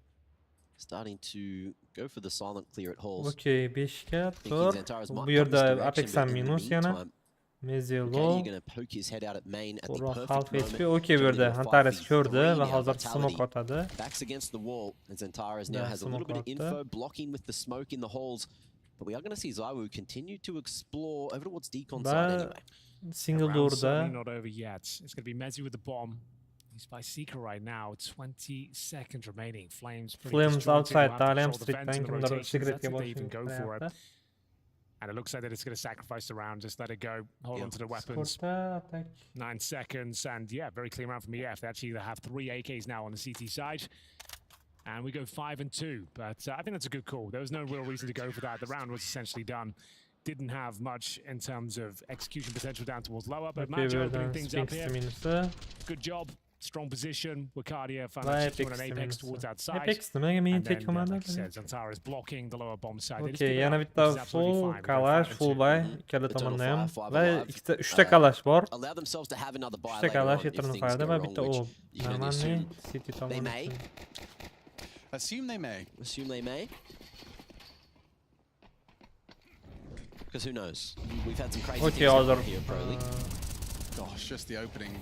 starting to go for the silent clear at holes. Okay, 5ga 4. Bu yerda Apex ham minus yana. Mezzi low. You're going to poke his head out at main at the perfect moment. Okay, bu yerda Antares ko'rdi va hozir smoke otadi. Backs against the wall, and Zantares now has a little bit of info blocking with the smoke in the holes. But we are going to see ZywOo continue to explore over towards Decon side anyway. Single door da. Not over yet. It's going to be Mezzi with the bomb. He's by Seeker right now. 20 seconds remaining. Flames outside. Talem street tank secret even go for it. And it looks like that it's going to sacrifice the round. Just let it go. Hold on to the weapons. 9 seconds. And yeah, very clean round from EF. They actually have 3 AKs now on the CT side. And we go 5-2. But I think that's a good call. There was no real reason to go for that. The round was essentially done. Didn't have much in terms of execution potential down towards lower. But Majo opening things up here. Good job. Strong position. Wakadia found an Apex towards outside. Apex nimaga meni tek like I said, Zantara is blocking the lower bomb side. Okay, yana bitta full kalash, full buy. Ikkala tomonda ham. Va ikkita 3ta kalash bor. 3ta kalash Eternal Fire'da va bitta o'p. Normalniy City tomonda. Assume they may. Assume they may. Because who knows? We've had some crazy things here, Pro League. Gosh, just the opening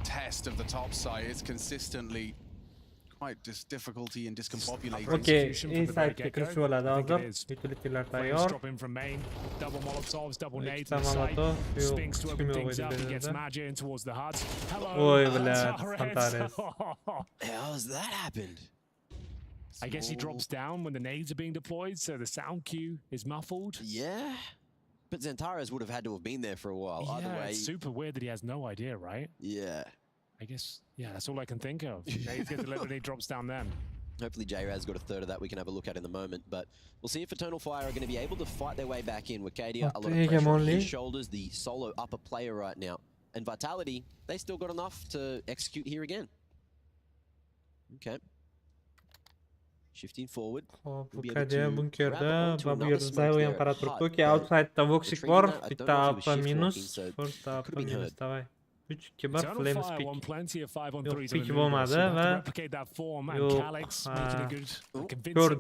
test of the top side is consistently quite difficulty in discombobulating. Okay, inside kirish bo'ladi hozir. Utilitylar tayyor. Drop in from main. Double molotovs, double nades on the side. Sphinx to open things up. He gets Magia in towards the hut. Hello, Oy, Antares. How has that happened? I guess he drops down when the nades are being deployed, so the sound cue is muffled. Yeah. But Zantares would have had to have been there for a while. Yeah, either way. It's super weird that he has no idea, right? Yeah. I guess, yeah, that's all I can think of. Nades get delivered and he drops down then. Hopefully J-Raz got a third of that we can have a look at in the moment, but we'll see if Eternal Fire are going to be able to fight their way back in. Wakadia, a lot of pressure on his shoulders, the solo upper player right now. And Vitality, they still got enough to execute here again. Okay. Shifting forward. Wakadia bunkerda va bu yerda ZywOo ham qarab turibdi. Okay, outside'da Voxic bor, bitta up minus, first up minus, davay. 3-2-1 Flames pick. Yo'q, pick bo'lmadi va yo'q,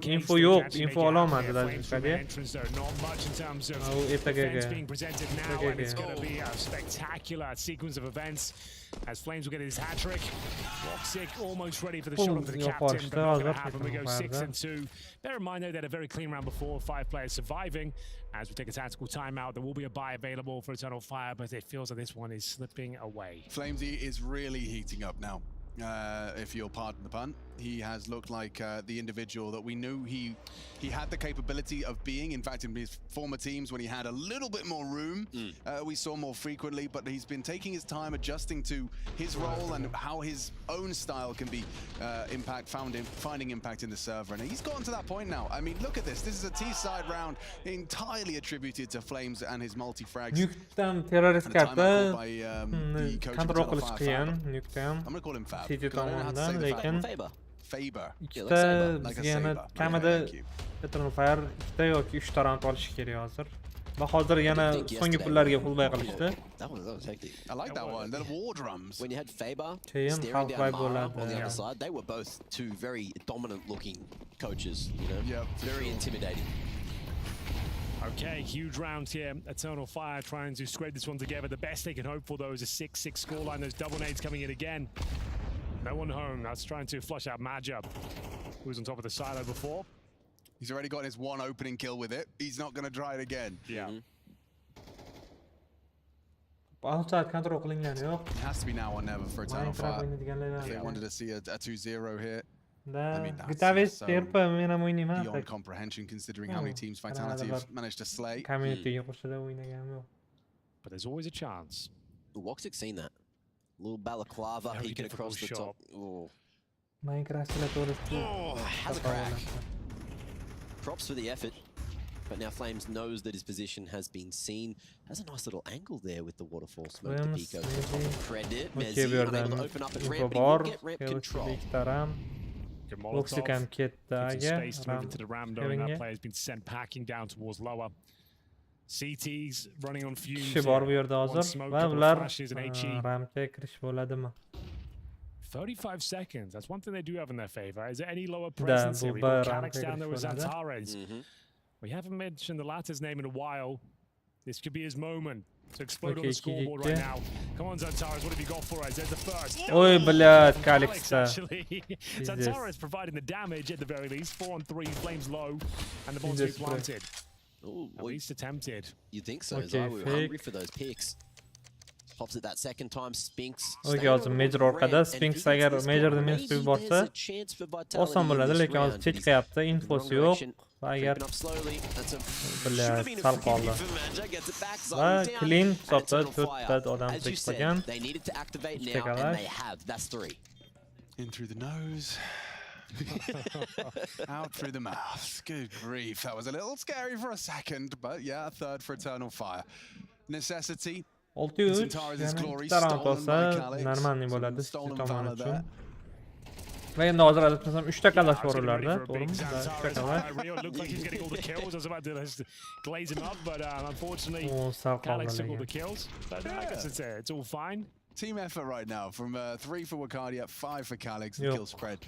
info yo'q, info ololmadilar Wakadia. U EPGga. As Flames will get his hat trick. Voxic almost ready for the shot onto the captain, but not going to happen. We go 6-2. Bear in mind though, they had a very clean round before, 5 players surviving. As we take a tactical timeout, there will be a buy available for Eternal Fire, but it feels like this one is slipping away. Flamesy is really heating up now. if you'll pardon the pun. He has looked like the individual that we knew he had the capability of being. In fact, in his former teams, when he had a little bit more room, we saw more frequently, but he's been taking his time adjusting to his role and how his own style can be finding impact in the server. And he's gotten to that point now. I mean, look at this. This is a T-side round entirely attributed to Flames and his multi-frags. Nuke'dan terrorist kartı kontrol qilish I'm qiyin. Nuke'dan going to call him Fab. CT tomonidan, lekin Faber. ikkita bizga yana kamida Eternal Fire ikkita yoki 3 ta round olish kerak hozir. Va hozir yana so'nggi pullarga fullbay qilishdi. That was hectic. I like that one. The war drums. When you had Faber Keyin staring down half-life Mara bo'ladi. on the other side, they were both two very dominant-looking coaches. You know, very intimidating. Okay, huge round here. Eternal Fire trying to scrape this one together. The best they can hope for, though, is a 6-6 scoreline. Those double nades coming in again. No one home. That's trying to flush out Mazza, who was on top of the silo before. He's already got his one opening kill with it. He's not going to try it again. Yeah. Outside control qilingani yo'q. It has to be now or never for Eternal Fire. If they wanted to see a 2-0 here. I mean, that's so beyond comprehension considering how many teams Vitality have managed to slay. Communityga qo'shilib o'ynagan yo'q. But there's always a chance. Woxic seen that. Little balaclava peeking across the top. Oh. Has a crack. Props for the effort. But now Flames knows that his position has been seen. Has a nice little angle there with the waterfall smoke to Pico. Credit. Mezzi unable to open up a ramp, but he will get ramp control. Woxic ham ketdi. Space to move into the ram, knowing that player's been sent packing down towards lower. CT's running on fumes. Kishi bor bu yerda hozir va ular ramga kirish bo'ladimi? 35 seconds. That's one thing they do have in their favor. Is there any lower presence here? We've got Kanalga down there with Antares. We haven't mentioned the latter's name in a while. This could be his moment to explode on the scoreboard right now. Come on, Zantares, what have you got for us? There's the first. Oi, блядь, Alex. Actually, Zantares providing the damage at the very least. 4 on 3, Flames low, and the bomb's been planted. Ooh, at least attempted. You think so? Okay, we were hungry for those picks. Pops it that second time. Spinks. Okay, hozir Major orqada. Spinks agar Majorni minus yuborsa, oson bo'ladi, lekin hozir chetkayapti, infosi yo'q. Va agar блядь, sal qoldi. Va clean hisobda 4 ta odam tekpagan. In through the nose. Out through the mouth. Good grief. That was a little scary for a second, but yeah, a third for Eternal Fire. Necessity. 6-3, yani taraftar olsa normalniy bo'ladi siz tomon uchun. Va endi hozir adashmasam 3 ta kalash bor ularda, to'g'rimi? 3 ta kalash. It's all fine. Team effort right now from 3 for Wakadia, 5 for Calyx. The kill spread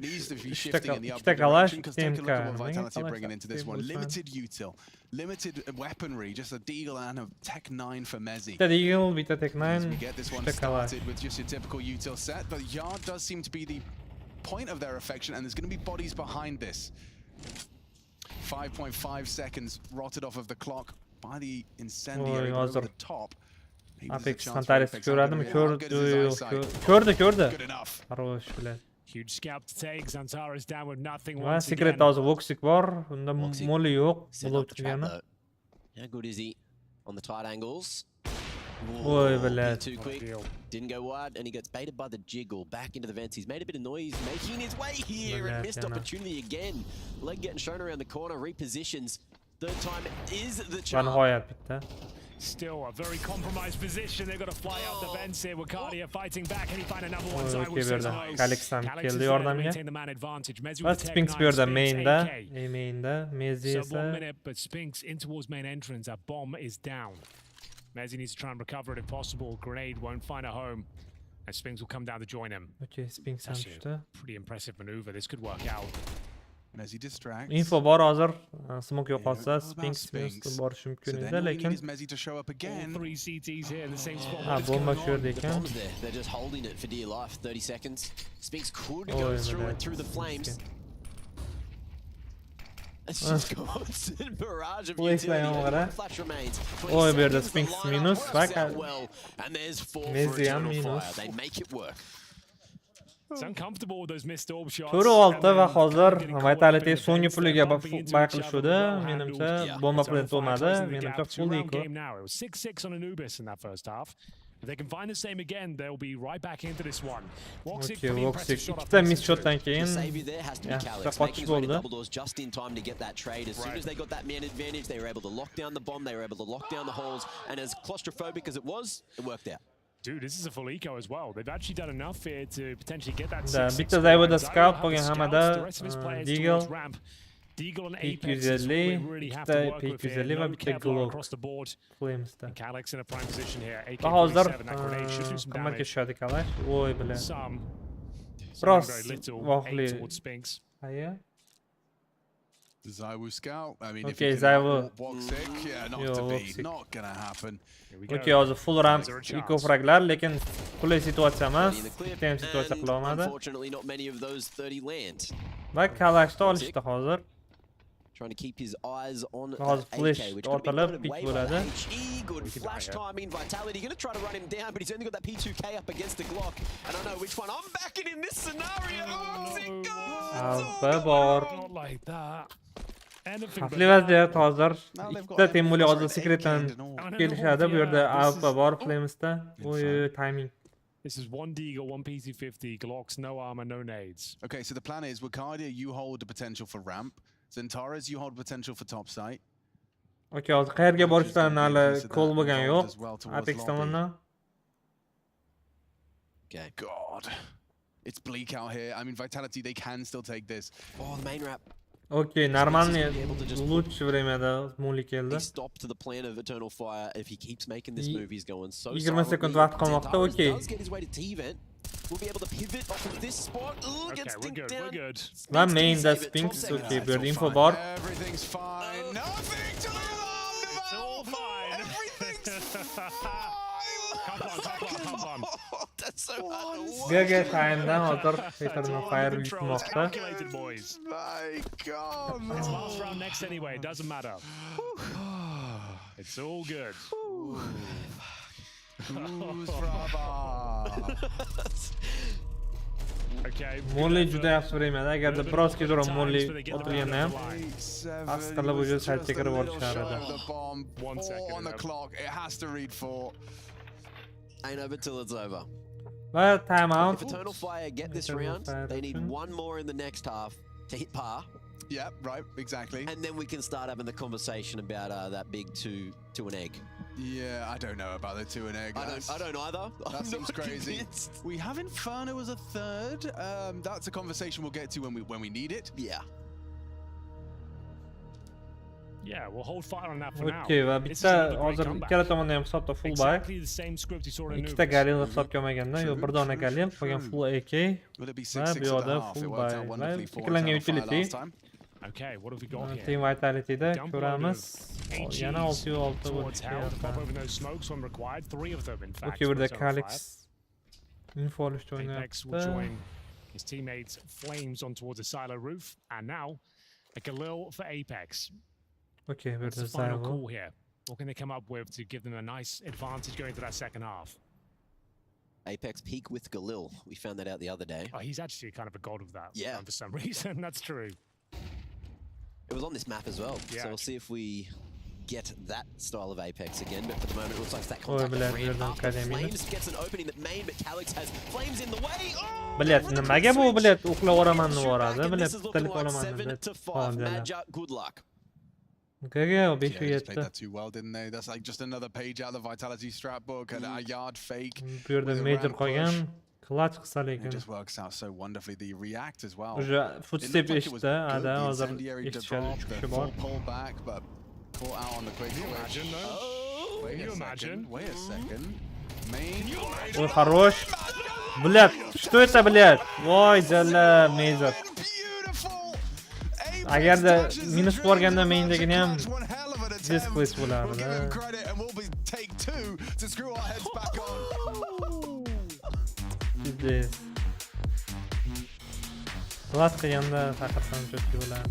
needs to be shifting in the upward direction because take a look at what Vitality are bringing into this one. Limited util, limited weaponry, just a Deagle and a Tech 9 for Mezzi. The Deagle with a Tech 9. We get this one started with just your typical util set, but Yard does seem to be the point of their affection, and there's going to be bodies behind this. 5.5 seconds rotted off of the clock by the incendiary over the top. Apex Antares ko'radimi? Ko'rdi. Хорош, блядь. Huge scalp to take. Zantares down with nothing. Va secret hozir Woxic bor, unda moli yo'q. Bo'lib turgani. How good is he on the tight angles? Oy, блядь. Too quick. Didn't go wide, and he gets baited by the jiggle back into the vents. He's made a bit of noise, making his way here, and missed opportunity again. Leg getting shown around the corner, repositions. Third time is the chance. Still a very compromised position. They've got to fly out the vents here. Wakadia fighting back. Can he find another one? Calyx'dan keldi yordamga. Va Spinks bu yerda mainda, Mezzi esa. 1 minute, but Spinks in towards main entrance. That bomb is down. Mezzi needs to try and recover it if possible. Grenade won't find a home. And Spinks will come down to join him. Okay, Spinks ham tushdi. Pretty impressive maneuver. This could work out. Mezzi distracts. Info bor hozir. Smoke yo'qolsa Spinks borish mumkin edi, lekin three CTs here in the same spot. Ha, bomba shu yerda ekan. They're just holding it for dear life. 30 seconds. Spinks could go through it through the flames. It's just constant barrage of utility. Flash remains. Oy, bu yerda Spinks minus, and there's 4 for Eternal Fire. They make it work. It's uncomfortable with those missed orb shots. 4-6 va hozir Vitality so'nggi puliga bay qilishdi. Menimcha bomba plant bo'lmadi. Menimcha full eco. Now it was 6-6 on Anubis in that first half. If they can find the same again, they'll be right back into this one. Okay, Voxic ikkita miss shotdan keyin qochish bo'ldi. Double doors just in time to get that trade. As soon as they got that man advantage, they were able to lock down the bomb, they were able to lock down the holes, and as claustrophobic as it was, it worked out. Dude, this is a full eco as well. They've actually done enough here to potentially get that 6-6. Bitta Zayvoda scout qolgan hamada Deagle on Apex is what we really have to work with here. No Kevlar across the board. And Calyx in a prime position here. AK-47, that grenade should do some damage. Some very little. 8 towards Spinks. Zaiwu scout. I mean, okay, Zaiwu. Yeah, not to be. Not gonna happen. Okay, hozir full ramp eco fraglar, lekin qulay situatsiya emas. Ham situatsiya qila olmadi. Unfortunately, not many of those 30 land. Va Kalaxni olishdi hozir. Trying to keep his eyes on flash ortalab pik bo'ladi. Good flash timing. Vitality going to try to run him down, but he's only got that P2K up against the Glock. And I know which one. I'm backing in this scenario. Not like that. Xavfli vaziyat hozir. Ikkita Temuli hozir secretdan kelishadi. Bu yerda alfa bor Flamesda. Oy, timing. This is one Deagle, one PC-50, Glocks, no armor, no nades. Okay, so the plan is, Wakadia, you hold the potential for ramp. Zentaras, you hold potential for top site. Okay, hozir qayerga borishlarini hali call bo'lgan yo'q. Apex tomonidan. Okay. God. It's bleak out here. I mean, Vitality, they can still take this. Oh, the main wrap. Okay, нормальный лучше времяда Мули keldi. He stopped to the plan of Eternal Fire. If he keeps making this move, he's going so 20 sekund vaqt qolmoqda. Okay. Does get his way to T-Vent. We'll be able to pivot off of this spot. Ooh, gets dinked down. We're good. Va main da Spinks. Okay, bu yerda info bor. Everything's fine. Nothing to the alarm. It's all fine. Everything's fine. Come on. That's so hard to watch. GG time'dan hozir Eternal Fire yutmoqda. My God. It's last round next anyway. It doesn't matter. It's all good. Who's brava? Okay. Molly juda yaxshi o'ynadi. Agarda biroz kechroq Molly otilganda ham his qilib o'zi saytga kirib olishar edi. 1 second on the clock. It has to read 4. Ain't over till it's over. Va timeout. If Eternal Fire get this round, they need one more in the next half to hit par. Yeah, right, exactly. And then we can start having the conversation about that big two and egg. Yeah, I don't know about the 2 and egg. I don't either. That seems crazy. We have Inferno as a third. That's a conversation we'll get to when we need it. Yeah. Yeah, we'll hold fire on that for now. Okay, va bitta hozir ikkala tomonda ham hisobda full buy. Ikkita Galil hisobga olmaganda, yo'q bir dona Galil, qolgan full AK. Va bu yoqda full buy. Tiklangan utility. Okay, what have we got here? Team Vitality'da ko'ramiz. Yana 6-6 towards hell. Pop over those smokes when required. 3 of them, in fact. Okay, with the Calyx. Info olishni Apex will o'ynayapti. join his teammates Flames on towards the silo roof. And now, a Galil for Apex. Okay, where's the final call here? What can they come up with to give them a nice advantage going into that second half? Apex peak with Galil. We found that out the other day. Oh, he's actually kind of a god of that. Yeah. For some reason, that's true. It was on this map as well. Yeah. So we'll see if we get that style of Apex again. But for the moment, it looks like that contact Flames gets an opening that main, but Calyx has Flames in the way. Bilet, nimaga bu bilet uxlab oramanni boradi? Bilet tilib olaman. 7-5. Major, good luck. Okay, yeah, they played that too well, didn't they? That's like just another page out of the Vitality strat book and a yard fake. Bu yerda major qolgan. Clutch qilsa lekin. It just works out so wonderfully. The react as well. O'sha footstep eshitdi, ada hozir eshitishadi, chiqishi bor. Pull back, but caught out on the quick switch. Can you imagine? Wait a second. Main. Ой, хорош. Блядь, что это, блядь? Voy, jalla, major. Agarda minus borganda maindagini ham displace bo'lardi. This. Class qilganda haqiqatan cho'tki bo'ladi.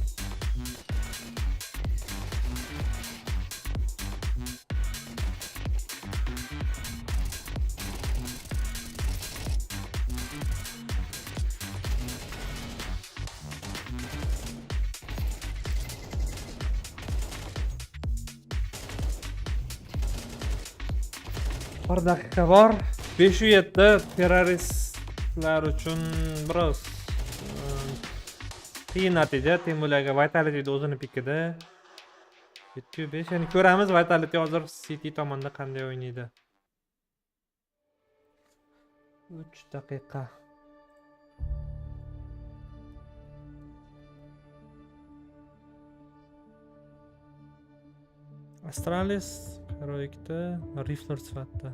Bir daqiqa bor. 507 terroristlar uchun biroz qiyin natija. Temurlarga Vitality o'zini pikida. 705. Yani ko'ramiz Vitality hozir City tomonda qanday o'ynaydi. 3 daqiqa. Astralis Heroic'da Rifler sifatida.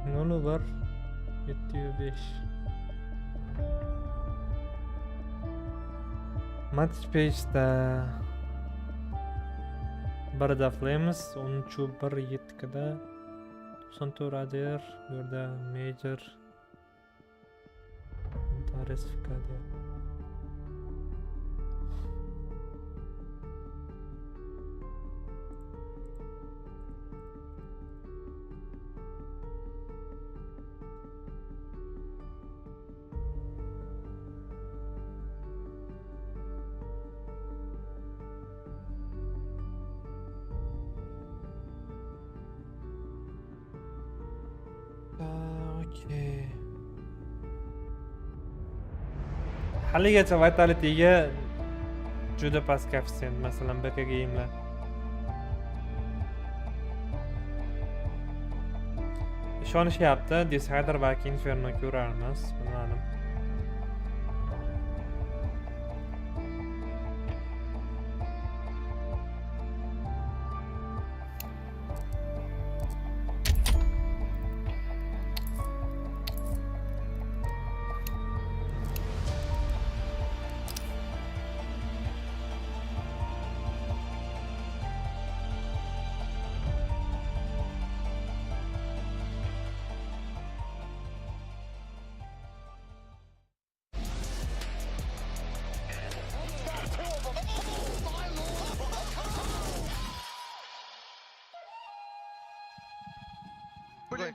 Nolu var 705. Match page'da birda Flames 13.1.7'da 94 Adir, bu yerda Major Taresfikada. Okay. Haligacha Vitality'ga juda past koeffitsient, masalan birga game'lar. Ishonishyapti, Decider balki Inferno ko'rarmiz, bilmadim.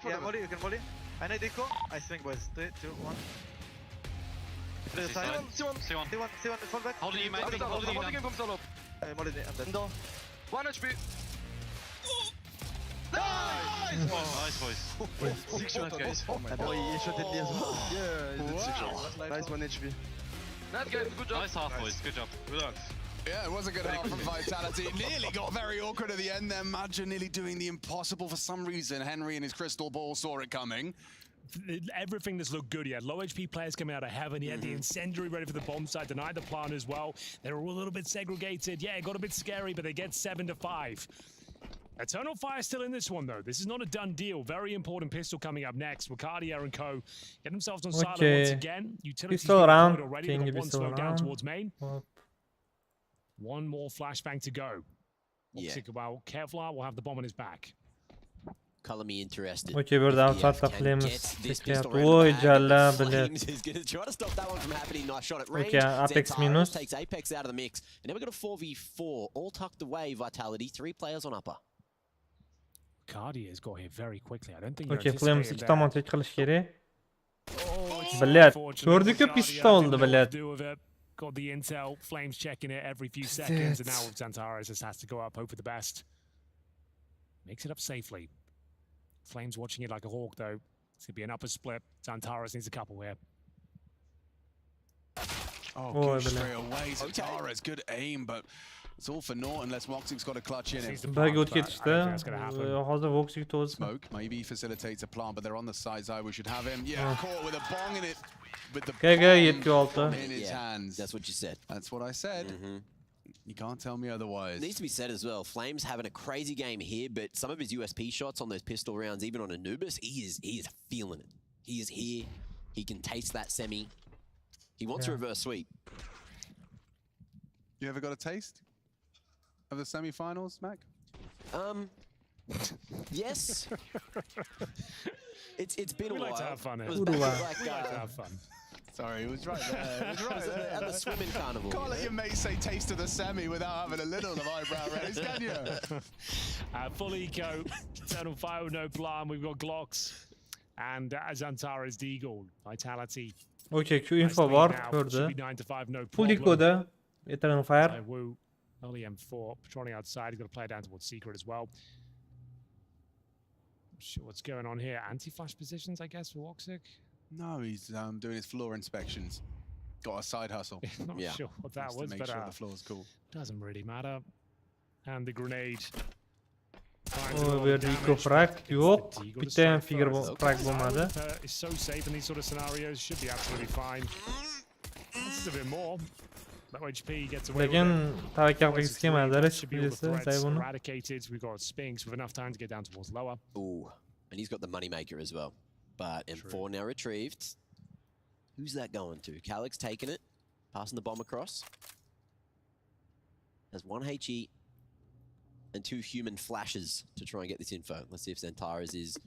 Yeah, volley, you can volley. I need echo. I think boys. 3, 2, 1. C1, fall back. Holding you, mate. Holding you down. Molly, I'm dead. No. 1 HP. Nice, boys. 6 shots, guys. And boy, he shot at me as well. Yeah, he did 6 shots. Nice 1 HP. That's good. Good job. Nice half, boys. Good job. Good luck. Yeah, it was a good half from Vitality. It nearly got very awkward at the end there. Madja nearly doing the impossible for some reason. Henry and his crystal ball saw it coming. Everything that's looked good. He had low HP players coming out of heaven. He had the incendiary ready for the bomb site, denied the plant as well. They were a little bit segregated. Yeah, it got a bit scary, but they get 7-5. Eternal Fire still in this one, though. This is not a done deal. Very important pistol coming up next. Wacardia and co. Get themselves on silo once again. Utilities pistol around. Already. They've got one slow down towards main. One more flashbang to go. Well, Kevlar will have the bomb on his back. Color me interested. Okay, burada outside Flames. Oy jalla bilet. Is going to try to stop that one from happening. Nice shot at range. Okay, Apex minus. Takes Apex out of the mix. And now we've got a 4v4, all tucked away. Vitality, 3 players on upper. Cardia's got here very quickly. I don't think. Okay, Flames 2 tomon tek qilish kerak. Bilet. Ko'rdik-ku pistolni bilet. Got the intel, Flames checking it every few seconds, and now Zantares just has to go up, hope for the best. Makes it up safely. Flames watching it like a hawk, though. It's going to be an upper split. Zantares needs a couple here. Oh, good straight away. Zantares, good aim, but it's all for naught unless Voxic's got a clutch in it. Back o'tga ketishdi. Hozir Voxic to'g'ri. Smoke maybe facilitates a plant, but they're on the side. We should have him. Yeah, caught with a bong in it. With the bomb in his hands. That's what you said. That's what I said. You can't tell me otherwise. It needs to be said as well. Flames having a crazy game here, but some of his USP shots on those pistol rounds, even on Anubis, he is feeling it. He is here. He can taste that semi. He wants a reverse sweep. You ever got a taste of the semi-finals, Mac? Yes. It's been a while. We like to have fun. It was back at, We like to have fun. Sorry, it was right there. It was right there. At the swimming carnival. Can't let your mate say taste of the semi without having a little of eyebrow raise, can you? Full eco, Eternal Fire with no plan. We've got Glocks and Xantares Deagle. Vitality. Okay, şu info var, gördü. Full eco'da Eternal Fire. Woo, early M4, patrolling outside. He's got to play down towards Secret as well. Not sure what's going on here. Anti-flash positions, I guess, for Woxic. No, he's doing his floor inspections. Got a side hustle. Not sure what that was, to make but sure the floor's cool. Doesn't really matter. And the grenade. O bir eco frag yok. Bir tane figure frag bulmadı. Is so safe in these sort of scenarios. Should be absolutely fine. This is a bit more. That HP gets away with Lekin it. tavakkal qilgisi kelmadi. Should be all the Resplisi threats Zayvuni. eradicated. We've got Spinks with enough time to get down towards lower. Ooh, and he's got the moneymaker as well. But M4 now retrieved. Who's that going to? Calig's taking it, passing the bomb across. Has 1 HE and 2 human flashes to try and get this info. Let's see if Xantares is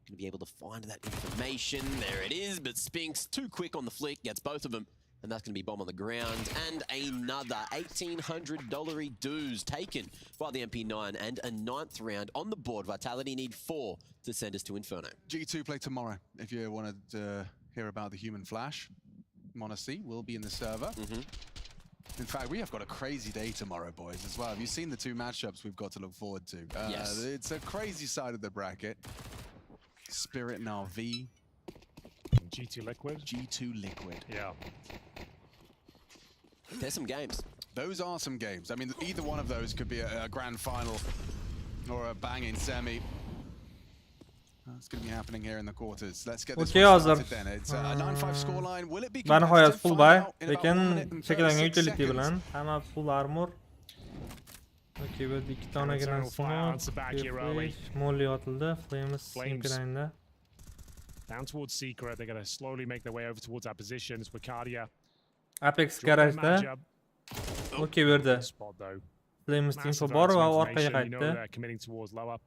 going to be able to find that information. There it is, but Spinks too quick on the flick, gets both of them. And that's going to be bomb on the ground. And another $1,800 dues taken by the MP9 and a 9th round on the board. Vitality need 4 to send us to Inferno. G2 play tomorrow. If you wanted to hear about the human flash, Monacy will be in the server. In fact, we have got a crazy day tomorrow, boys, as well. Have you seen the 2 matchups we've got to look forward to? Yes. It's a crazy side of the bracket. Spirit and RV. G2 Liquid. G2 Liquid. Yeah. There's some games. Those are some games. I mean, either one of those could be a grand final or a banging semi. That's going to be happening here in the quarters. Let's get this one started then. It's a 9-5 scoreline. Will it be Nihoyat competitive? full Find buy. out in about 1 Lekin minute and cheklangan 36 utility seconds. bilan hamma full armor. Okay, bu yerda 2 donagina smoke. Molly otildi. Flames MP9da. Down towards Secret. They're going to slowly make their way over towards our positions. Wicadia. Apex garajda. Okay, bu yerda. Flames info bor va orqaga qaytdi. Committing towards lower.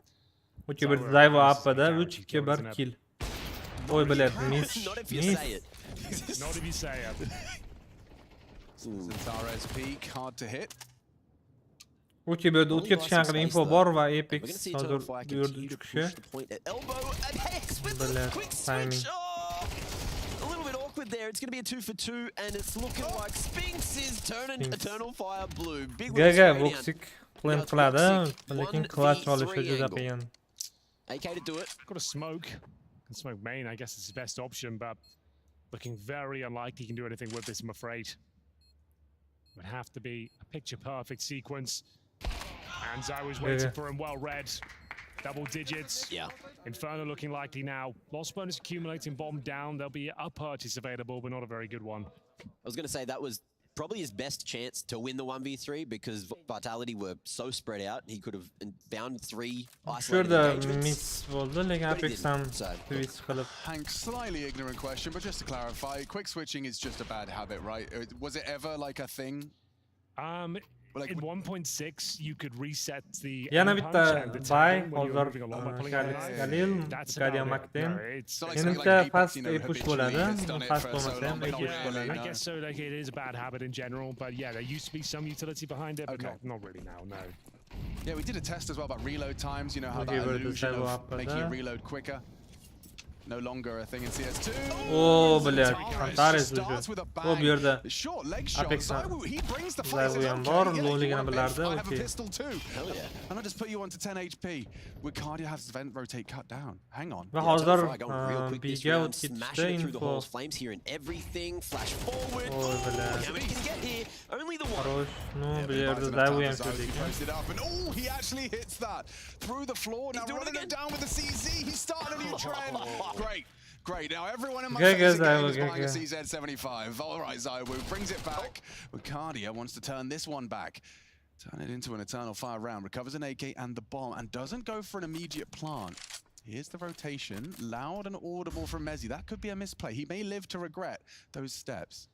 Okay, bu yerda Zayvo AP'da 3-2-1 kill. Oy bilyapti, miss. Not if you say it. Not if you say it. Xantares peak, hard to hit. Okay, bu yerda o'tga tushgan qilib info bor va Apex hozir bu yerda 3 kishi. Bilyapti, timing. A little bit awkward there. It's going to be a 2 for 2, and it's looking like Spinks is turning Eternal Fire blue. Big Gaga Voxic plant qiladi, lekin clutch olishi juda qiyin. AK to do it. Got a smoke. Can smoke main, I guess it's his best option, but looking very unlikely he can do anything with this, I'm afraid. Would have to be a picture-perfect sequence. And Zai was waiting for him, well read. Double digits. Yeah. Inferno looking likely now. Loss bonus accumulating, bomb down. There'll be a purchase available, but not a very good one. I was going to say that was probably his best chance to win the 1v3 because Vitality were so spread out. He could have found 3 isolated engagements. Miss bo'ldi, lekin Apex ham twist qilib. Hank, slightly ignorant question, but just to clarify, quick switching is just a bad habit, right? Was it ever like a thing? Like in 1.6, you could reset the Yana bitta buy hozir Galil, Gadia Makden. Menimcha fast push bo'ladi. Fast bo'lmasa ham push bo'ladi. I guess so. Like it is a bad habit in general, but yeah, there used to be some utility behind it, but not really now. No. Yeah, we did a test as well about reload times. You know how that illusion of making it reload quicker. No longer a thing in CS2. Oh, bля, Xantares уже. O bu yerda Apex Zayvo ham bor, lowligini bilardi. Okay. And I just put you onto 10 HP. Wicadia has vent rotate cut down. Hang on. Va hozir birga o'tib ketishdi info. Flames here and everything. Flash forward. Oh, bля. Only the one. Хорош. Ну, bu yerda Zayvo ham ko'rdik. Oh, he actually hits that through the floor. Now running it down with the CZ. He's starting a new trend. Great. Great. Now everyone in my face is buying a CZ75. All right, Zaiwu brings it back. Wicadia wants to turn this one back. Turn it into an Eternal Fire round. Recovers an AK and the bomb and doesn't go for an immediate plant. Here's the rotation. Loud and audible from Mezzi. That could be a misplay. He may live to regret those steps.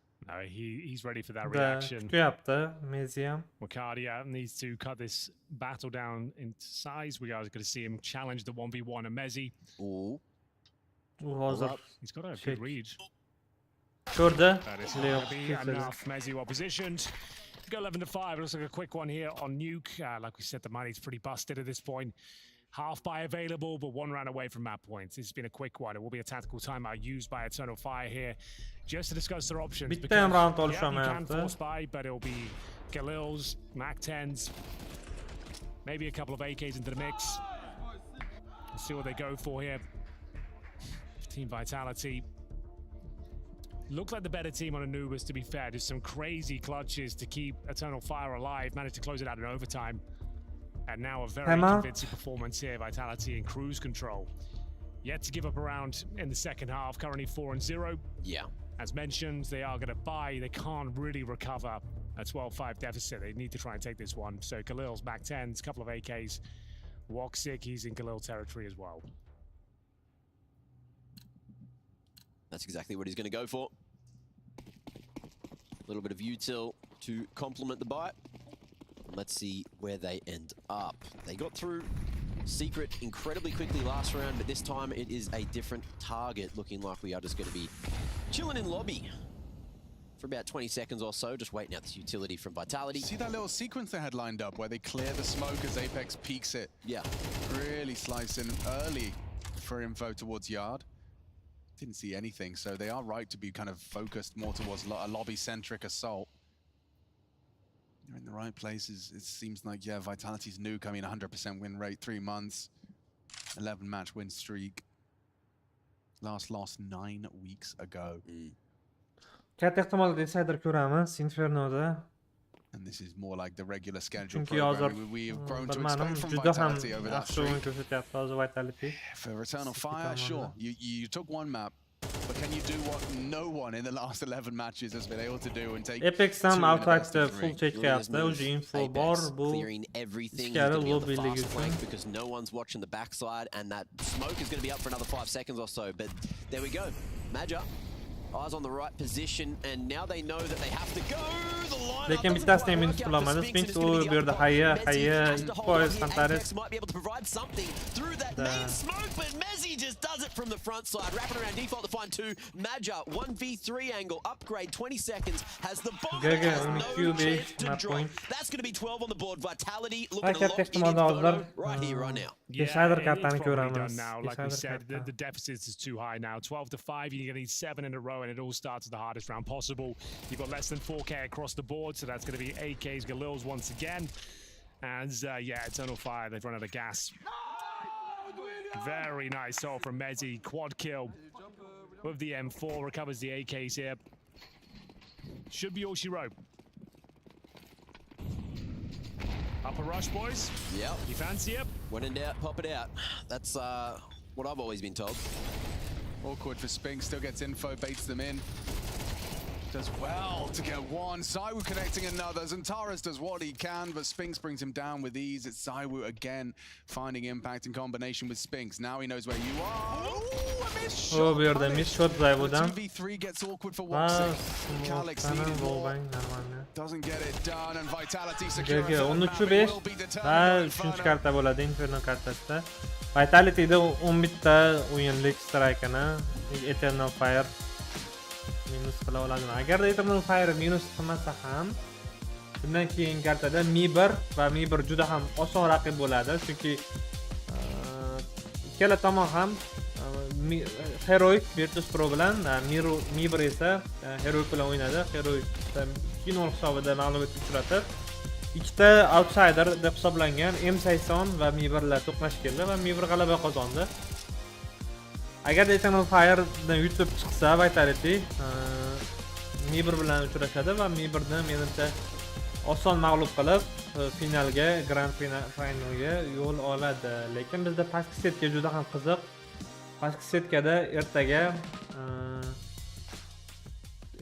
He's ready for that reaction. Kutyapti, Mezi ham. Wakadia needs to cut this battle down into size. We are going to see him challenge the 1v1 and Mezi. Ooh. He's got a good read. Ko'rdi. That is going to be enough. Mezi well positioned. Go 11-5. It looks like a quick one here on Nuke. Like we said, the money's pretty busted at this point. Half buy available, but 1 round away from map points. This has been a quick one. It will be a tactical timeout used by Eternal Fire here, just to discuss their options. Bitta ham round you can force buy, but it'll be Galil's, Mac 10s, maybe a couple of AKs into the mix. Let's see what they go for here. Team Vitality. Looked like the better team on Anubis, to be fair. There's some crazy clutches to keep Eternal Fire alive. Managed to close it out in overtime. And now a very convincing performance here. Vitality in cruise control. Yet to give up a round in the second half. Currently 4-0. Yeah. As mentioned, they are going to buy. They can't really recover a 12-5 deficit. They need to try and take this one. So Galil's back 10s, a couple of AKs. Woxic, he's in Galil territory as well. That's exactly what he's going to go for. A little bit of util to complement the buy. Let's see where they end up. They got through Secret incredibly quickly last round, but this time it is a different target. Looking like we are just going to be chilling in lobby for about 20 seconds or so, just waiting out this utility from Vitality. See that little sequence they had lined up where they clear the smoke as Apex peeks it? Yeah. Really slice in early for info towards Yard. Didn't see anything, so they are right to be kind of focused more towards a lobby-centric assault. You're in the right places. It seems like, yeah, Vitality's Nuke, I mean, 100% win rate, 3 months, 11-match win streak. Last lost 9 weeks ago. Katta ehtimolda insider ko'ramiz Infernoda. And this is more like the regular schedule Chunki hozir program we have grown to expect from juda ham Vitality over that yaxshi o'yin streak. ko'rsatyapti hozir Vitality. For Eternal Fire, sure, you took one map, but can you do what no one in the last 11 matches has been able to do and take Apex ham outrightda full chekyapti, o'zi info bor, bu clearing everything ichkari on the lobbiligi fast flank uchun. because no one's watching the backside, and that smoke is going to be up for another 5 seconds or so. But there we go, Major. Eyes on the right position, and now they know that they have to go. The lineup Lekin bittasini ham minus qilolmadi. Spinks u bu yerda hayya 2% Huntaris. might be able to provide something through that main smoke, but Mezi just does it from the front side. Wrapping around default to find 2. Major 1v3 angle upgrade, 20 seconds, has the bomb. GIGA Has no chance to map drop. point. That's going to be 12 on the board. Vitality looking to Katta lock in ehtimolda hozir right here, right now. Insider it's kartani probably ko'ramiz. done now. Like we Insider said, karta. the deficit is too high now. 12-5, you're going to need 7 in a row, and it all starts at the hardest round possible. You've got less than 4K across the board, so that's going to be AKs, Galils once again. And yeah, Eternal Fire, they've run out of gas. Very nice ult from Mezi. Quad kill with the M4, recovers the AKs here. Should be all she wrote. Upper rush, boys. Yep. You fancy it? When in doubt, pop it out. That's what I've always been told. Awkward for Spink, still gets info, baits them in. Does well to get one. Zywoo connecting another. Zantares does what he can, but Spinks brings him down with ease. It's Zywoo again finding impact in combination with Spinks. Now he knows where you are. Ooh, a missed shot. Bu yerda miss shot Zywoodan. 2v3 gets awkward for Woxic. Calix needed more. Doesn't get it done, and Vitality secures GIGA that map. 13-5 It will be va determined. 3-chi karta bo'ladi Inferno kartasida. Vitalityda 11 ta o'yinlik strike'ini Eternal Fire minus qila oladimi? Agarda Eternal Fire minus qilmasa ham, bundan keyingi kartada Mi1 va Mi1 juda ham oson raqib bo'ladi, chunki ikkala tomon ham Heroic Virtus Pro bilan Mi1 esa Heroic bilan o'ynadi. Heroic 2-0 hisobida mag'lubiyatga uchratib, ikkita outsider deb hisoblangan M80 va Mi1lar to'qnash keldi va Mi1 g'alaba qozondi. Agar Eternal Fire'dan yutib chiqsa Vitality Mi1 bilan uchrashadi va Mi1ni menimcha oson mag'lub qilib finalga, Grand Finalga yo'l oladi. Lekin bizda pastki setga juda ham qiziq. Pastki setkada ertaga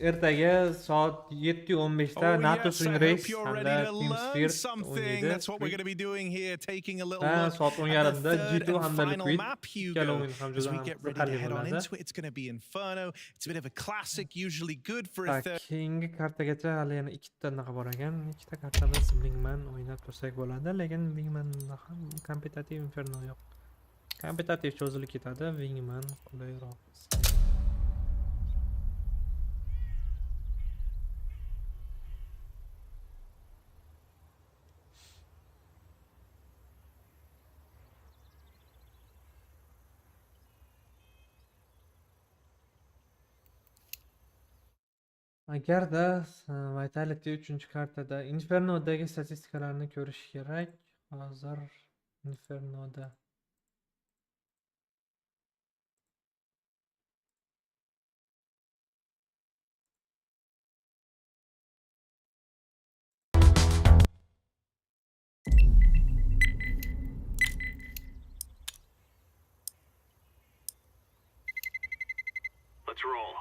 ertaga soat 7:15da NATO Swing Race hamda Team Sphere o'ynaydi. That's what we're going to be doing here, taking a little Va look soat at the 10:30da third G2 and hamda final Liquid map, ikkala Hugo. o'yin ham As juda we ham get ready to qiziqarli head on bo'ladi. into it, it's going to be Inferno. It's a bit of a classic, usually good for a Tak, third. keyingi kartagacha hali yana ikkita naqa bor ekan. Ikkita kartada Bingman o'ynab tursak bo'ladi, lekin Bingmanda ham kompetitiv Inferno yo'q. Kompetitiv cho'zilib ketadi, Bingman qulayroq. Agarda Vitality 3-kartada Infernodagi statistikalarni ko'rish kerak. Hozir Infernoda Let's roll.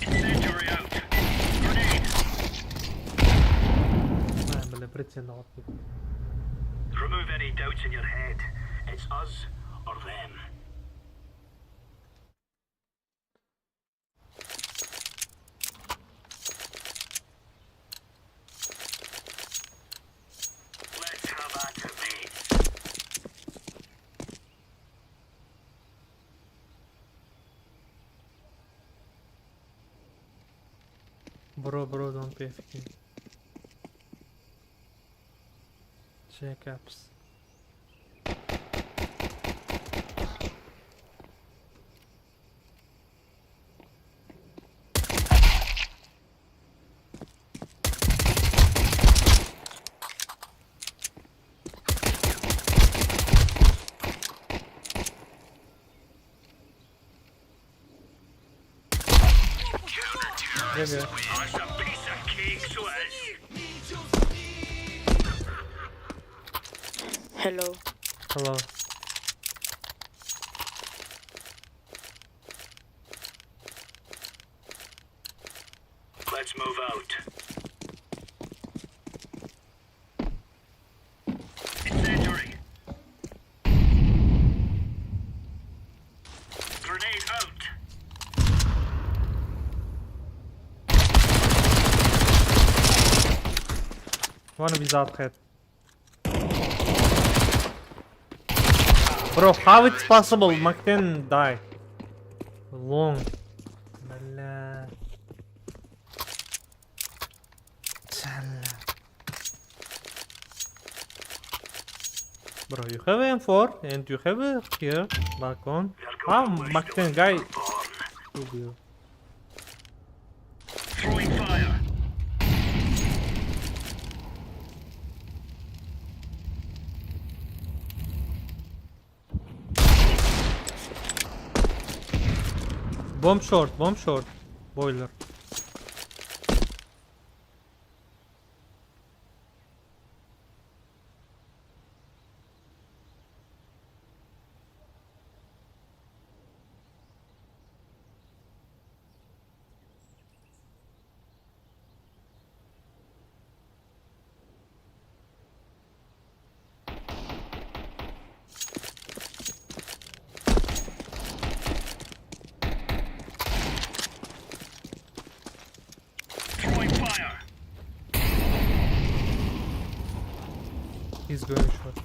Incendiary out. Grenade. Bile pretenda olib ketdi. Remove any doubts in your head. It's us or them. Let's have at it, mate. Bro, don't pay FK. Checkups. That's a piece of cake, so it is. Hello. Hello. Let's move out. Incendiary. Grenade out. One of his out head. Bro, how it's possible? Macten die. Long. Bala. Bro, you have M4 and you have a here balcon. How Macten guy? Throwing fire. Bomb short, boiler. He's going short.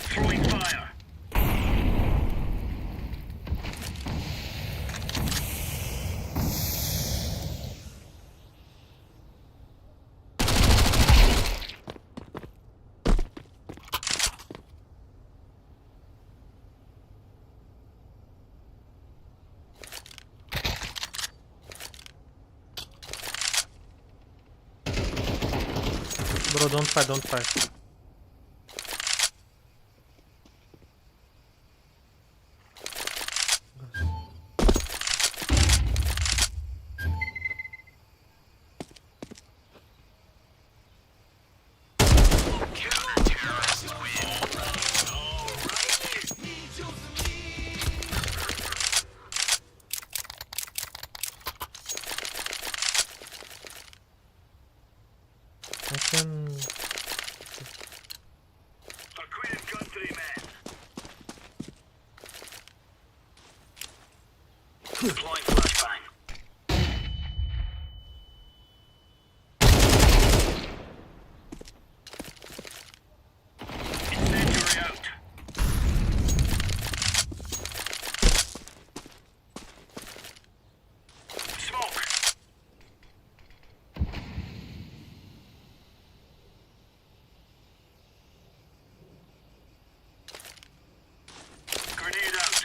Throwing fire. Bro, don't fight, don't fight. Deploying flashbang. Incendiary out. Smoke. Grenade out.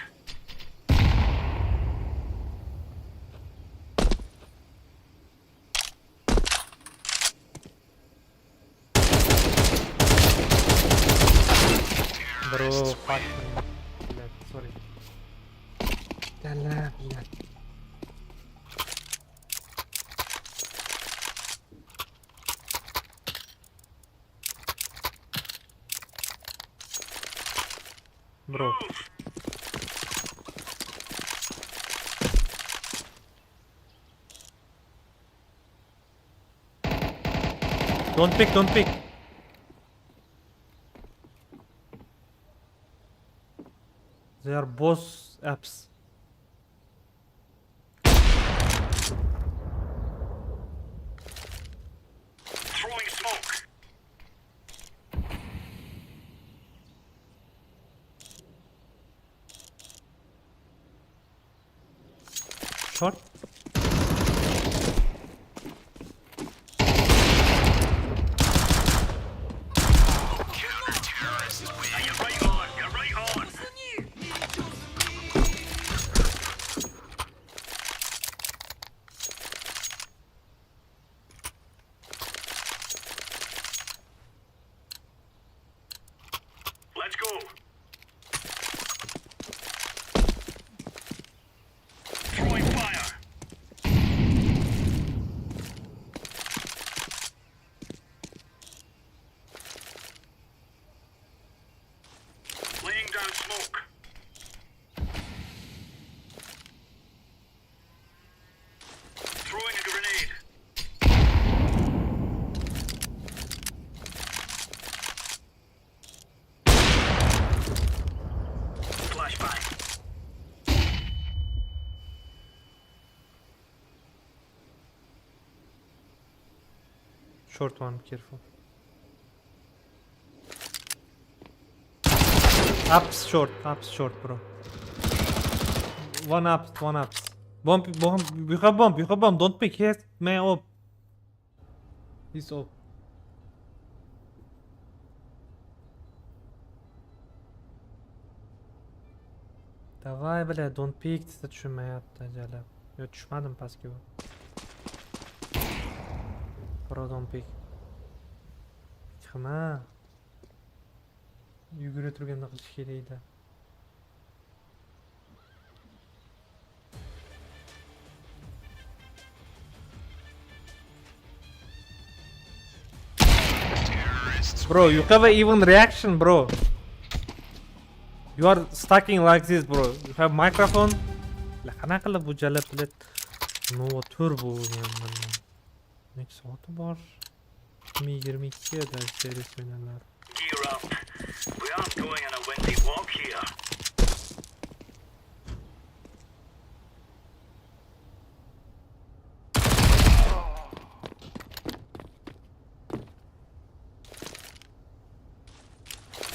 Bro, fuck. Sorry. Yalah, bilan. Bro. Don't pick, don't pick. They are both apps. Throwing smoke. Short. You're right on. You're right on. Let's go. Throwing fire. Laying down smoke. Throwing a grenade. Flashbang. Short one, careful. Ups short, bro. One ups. Bomb, you have bomb, don't pick, yes, man, up. He's up. Davay, bile, don't pick, desa tushunmayapti, jalab. Yo, tushmadim pastga. Bro, don't pick. Chiqma. Yugura turganda qilish kerak edi. Bro, you have an even reaction, bro. You are stacking like this, bro. You have microphone. La qanaqa qilib bu jalab bilet. No turbo men. Next soati bor. 2022 da series o'yinlar. Gear up. We aren't going on a windy walk here.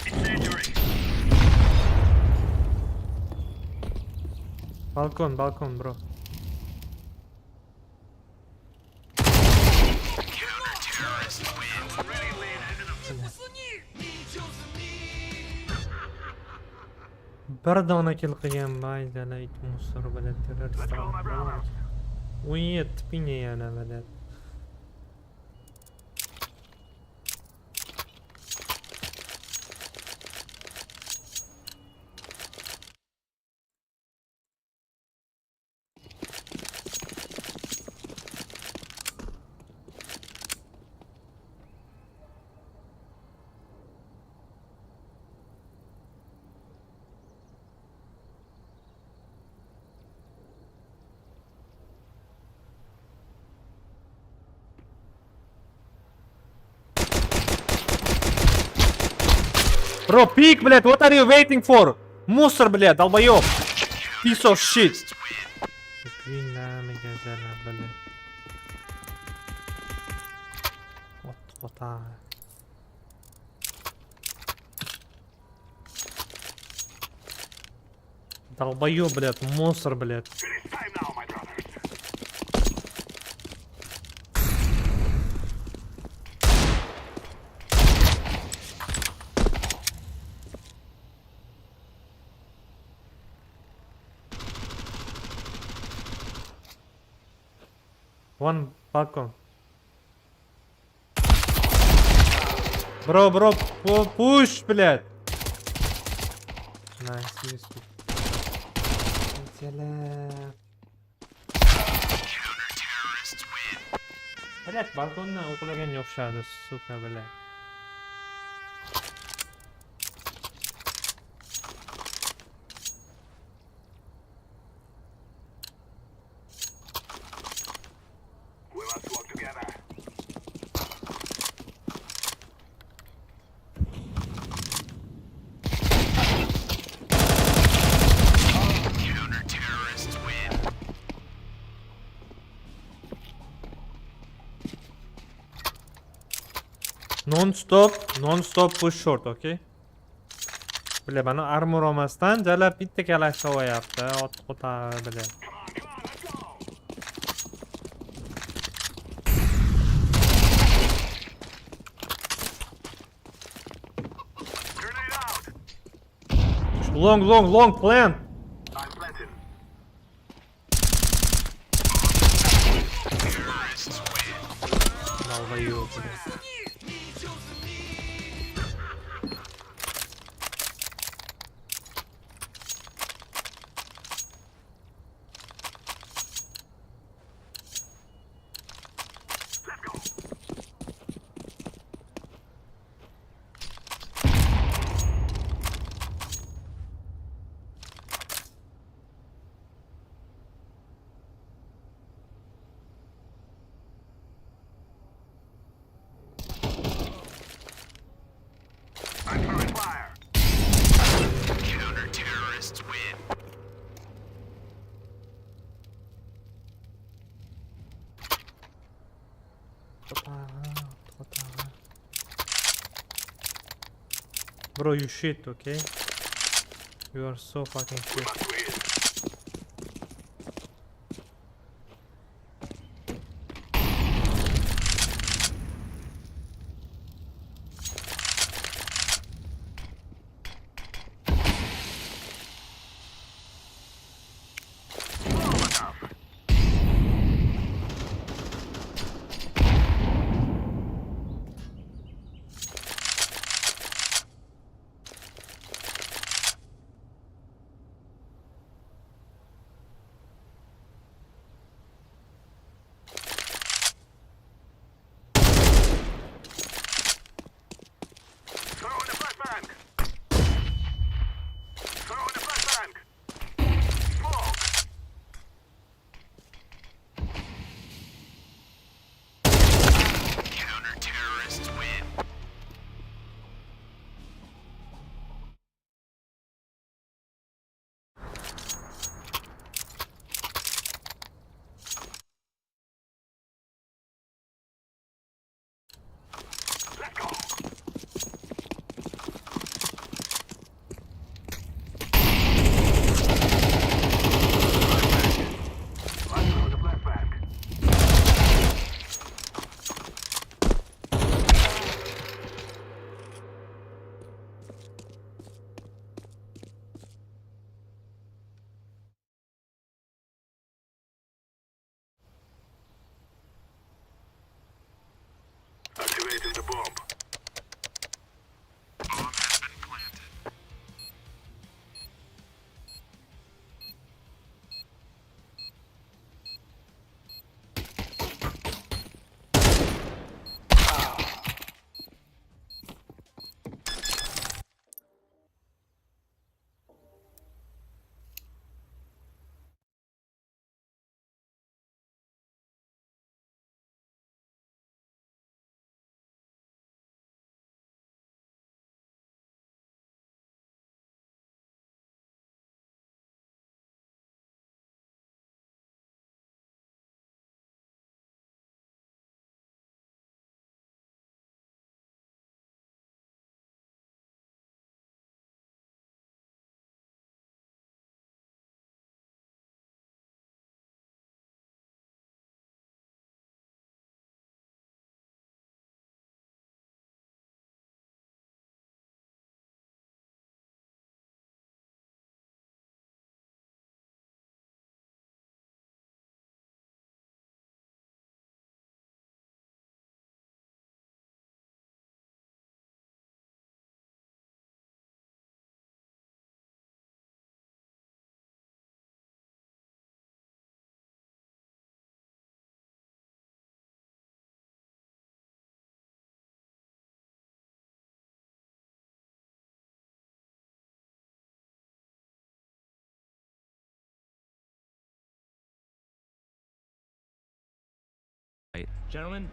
Incendiary. Balkon, bro. Bir dona kill qilgan baydalar it musor bilan terrorist. 17 pinga yana bilan. Bro, peek, блядь, what are you waiting for? Мусор, блядь, долбоёб. Piece of shit. What? Долбоёб, блядь, мусор, блядь. One balcon. Bro, push, блядь. Nice, useful. Блядь, balkondan o'qilaganga o'xshadi, suka, блядь. Non-stop push short, okay? Bile bana armor olmasdan jalab bitta kalashlayapti. Ot-ota bile. Long plan. Долбоёб, блядь. Bro, you shit, okay? You are so fucking shit. Gentlemen.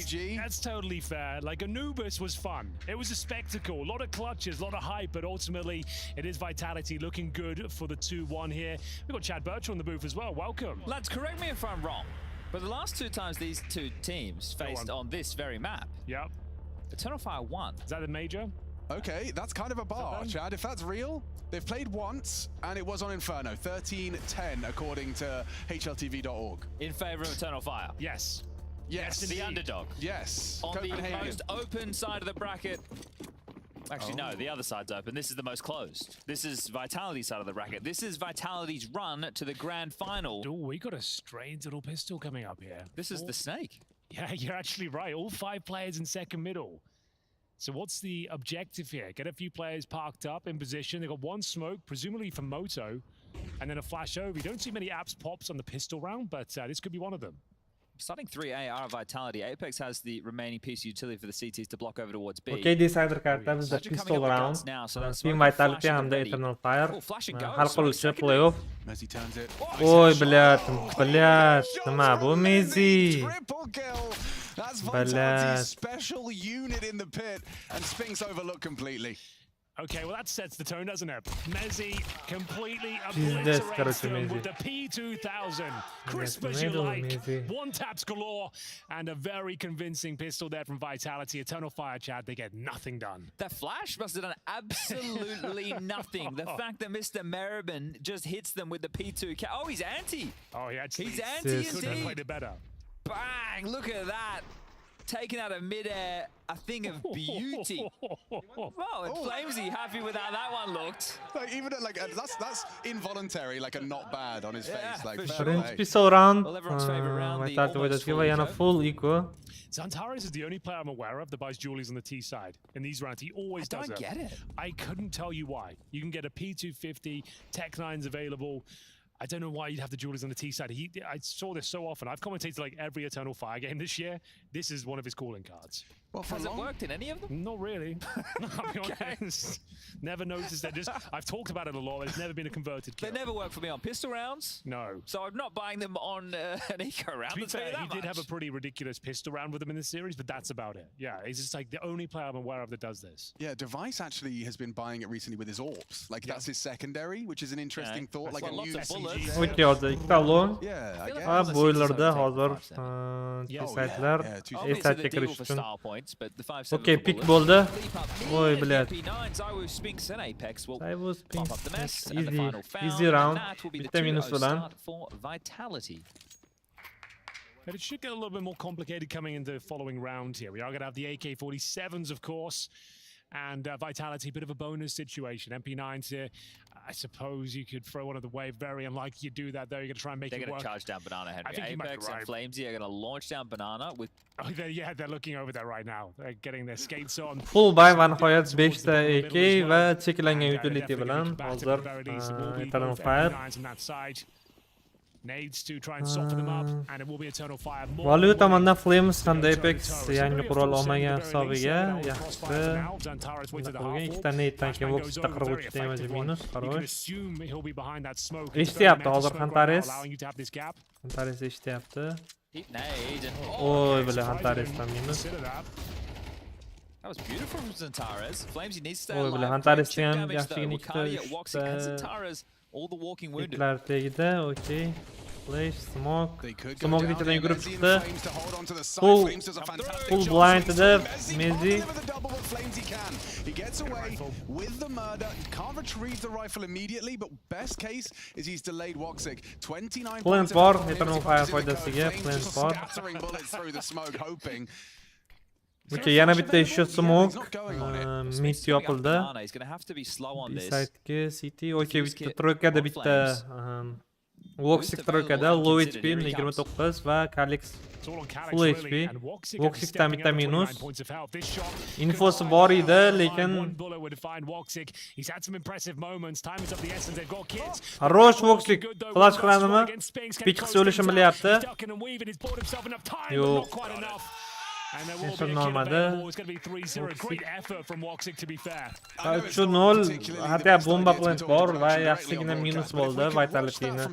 That's totally fair. Like, Anubis was fun. It was a spectacle. A lot of clutches, a lot of hype, but ultimately it is Vitality looking good for the 2-1 here. We've got Chad Bircher on the booth as well. Welcome. Lads, correct me if I'm wrong, but the last two times these two teams faced on this very map, yep, Eternal Fire won. Is that the major? Okay, that's kind of a bar, Chad. If that's real, they've played once, and it was on Inferno. 13-10, according to HLTV.org. In favor of Eternal Fire? Yes. Yes. The underdog? Yes. On the most open side of the bracket. Actually, no, the other side's open. This is the most closed. This is Vitality's side of the bracket. This is Vitality's run to the grand final. Oh, we got a strange little pistol coming up here. This is the snake. Yeah, you're actually right. All 5 players in second middle. So what's the objective here? Get a few players parked up in position. They've got one smoke, presumably from Moto, and then a flash over. You don't see many apps pops on the pistol round, but this could be one of them. Starting 3A are Vitality. Apex has the remaining piece utility for the CTs to block over towards B. Okay, decider kartda bizda pistol round. Team Vitality hamda Eternal Fire. Hal qiluvchi playoff. Messi turns it. Oy, bilat, nima bu Messi? That's Vitality's special unit in the pit, and Spinks overlooked completely. Okay, well that sets the tone, doesn't it? Messi completely obliterates them with the P2000. Crisp as you like. One taps galore, and a very convincing pistol there from Vitality. Eternal Fire, Chad, they get nothing done. That flash must have done absolutely nothing. The fact that Mr. Meribin just hits them with the P2. Oh, he's anti. Oh, yeah, he's anti couldn't have played it better. Bang! Look at that. Taken out of midair, a thing of beauty. Well, and Flamesy happy with how that one looked. Like even that's involuntary, like a not bad on his face. Like pistol round. Vitality with a full eco. Zantares is the only player I'm aware of that buys jewelries on the T side in these rounds. He always does it. I don't get it. I couldn't tell you why. You can get a P250, Tech 9's available. I don't know why you'd have the jewelers on the T side. I saw this so often. I've commentated like every Eternal Fire game this year. This is one of his calling cards. Well, has it worked in any of them? Not really. I'll be honest. Never noticed it. I've talked about it a lot, but it's never been a converted kill. They never work for me on pistol rounds. No. So I'm not buying them on an eco round. To be fair, he did have a pretty ridiculous pistol round with him in the series, but that's about it. Yeah, he's just like the only player I'm aware of that does this. Yeah, Device actually has been buying it recently with his orbs. Like that's his secondary, which is an interesting thought. Like a new SSD. Iktalon. Yeah, boilerda hozir saytlar eslatga kirish uchun. Okay, pick bo'ldi. Voy, bilat. Easy round. Bitta minus bilan. But it should get a little bit more complicated coming into the following round here. We are going to have the AK-47s, of course, and Vitality, a bit of a bonus situation. MP9s here, I suppose you could throw one of the wave. Very unlikely you do that, though. You're going to try and make it work. They're going to charge down Banana, Henry. I think Apex and Flamesy are going to launch down Banana with... Oh, they're looking over there right now. They're getting their skates on. Full buy va nihoyat 5 ta AK va cheklangan utility bilan hozir Eternal Fire. Nades to try and soften them up, and it will be Eternal Fire. Value tomondan Flames hamda Apex yangi qurol olmagan hisobiga yaxshi. Ikkita nade'dan keyin Vox'da 43 damage minus. Xarosh. Eshityapti hozir Huntares. Huntares eshityapti. Oy, bila Huntaresdan minus. That was beautiful from Zantares. Flamesy needs to stay alive. Oy, bila Huntaresdan ham yaxshigina ikkita. Zantares all the walking wounded. Tegdi, okay. Flash, smoke. They could go Smoke down ichidan here. yugurib Messi and chiqdi. Flames to hold on to the side. Full Flames does a fantastic full job blind swinging edi through. Messi Messi. can't deliver the double, but Flames he can. He gets away with the murder. Can't retrieve the rifle immediately, but best case is he's delayed Woxic. 29 Plant points bor, of Eternal punches Fire in the code. foydasiga Flames plant just bor. scattering bullets through the smoke, hoping. Okay, yana bitta еще smoke. Mid yopildi. He's going to have to be slow on this. B-side'ga City. Okay, bitta troykada bitta Woxic troykada low HP 29 va Kalix full HP. Woxicdan bitta minus. Infosi bor edi, lekin Rosh Woxic flash qiladimi? Pitch qilsa o'lishini bilyapti. Yo'q. Nechun olmadi. 3-0. Hatto bomba plant bor va yaxshigina minus bo'ldi vitalityni.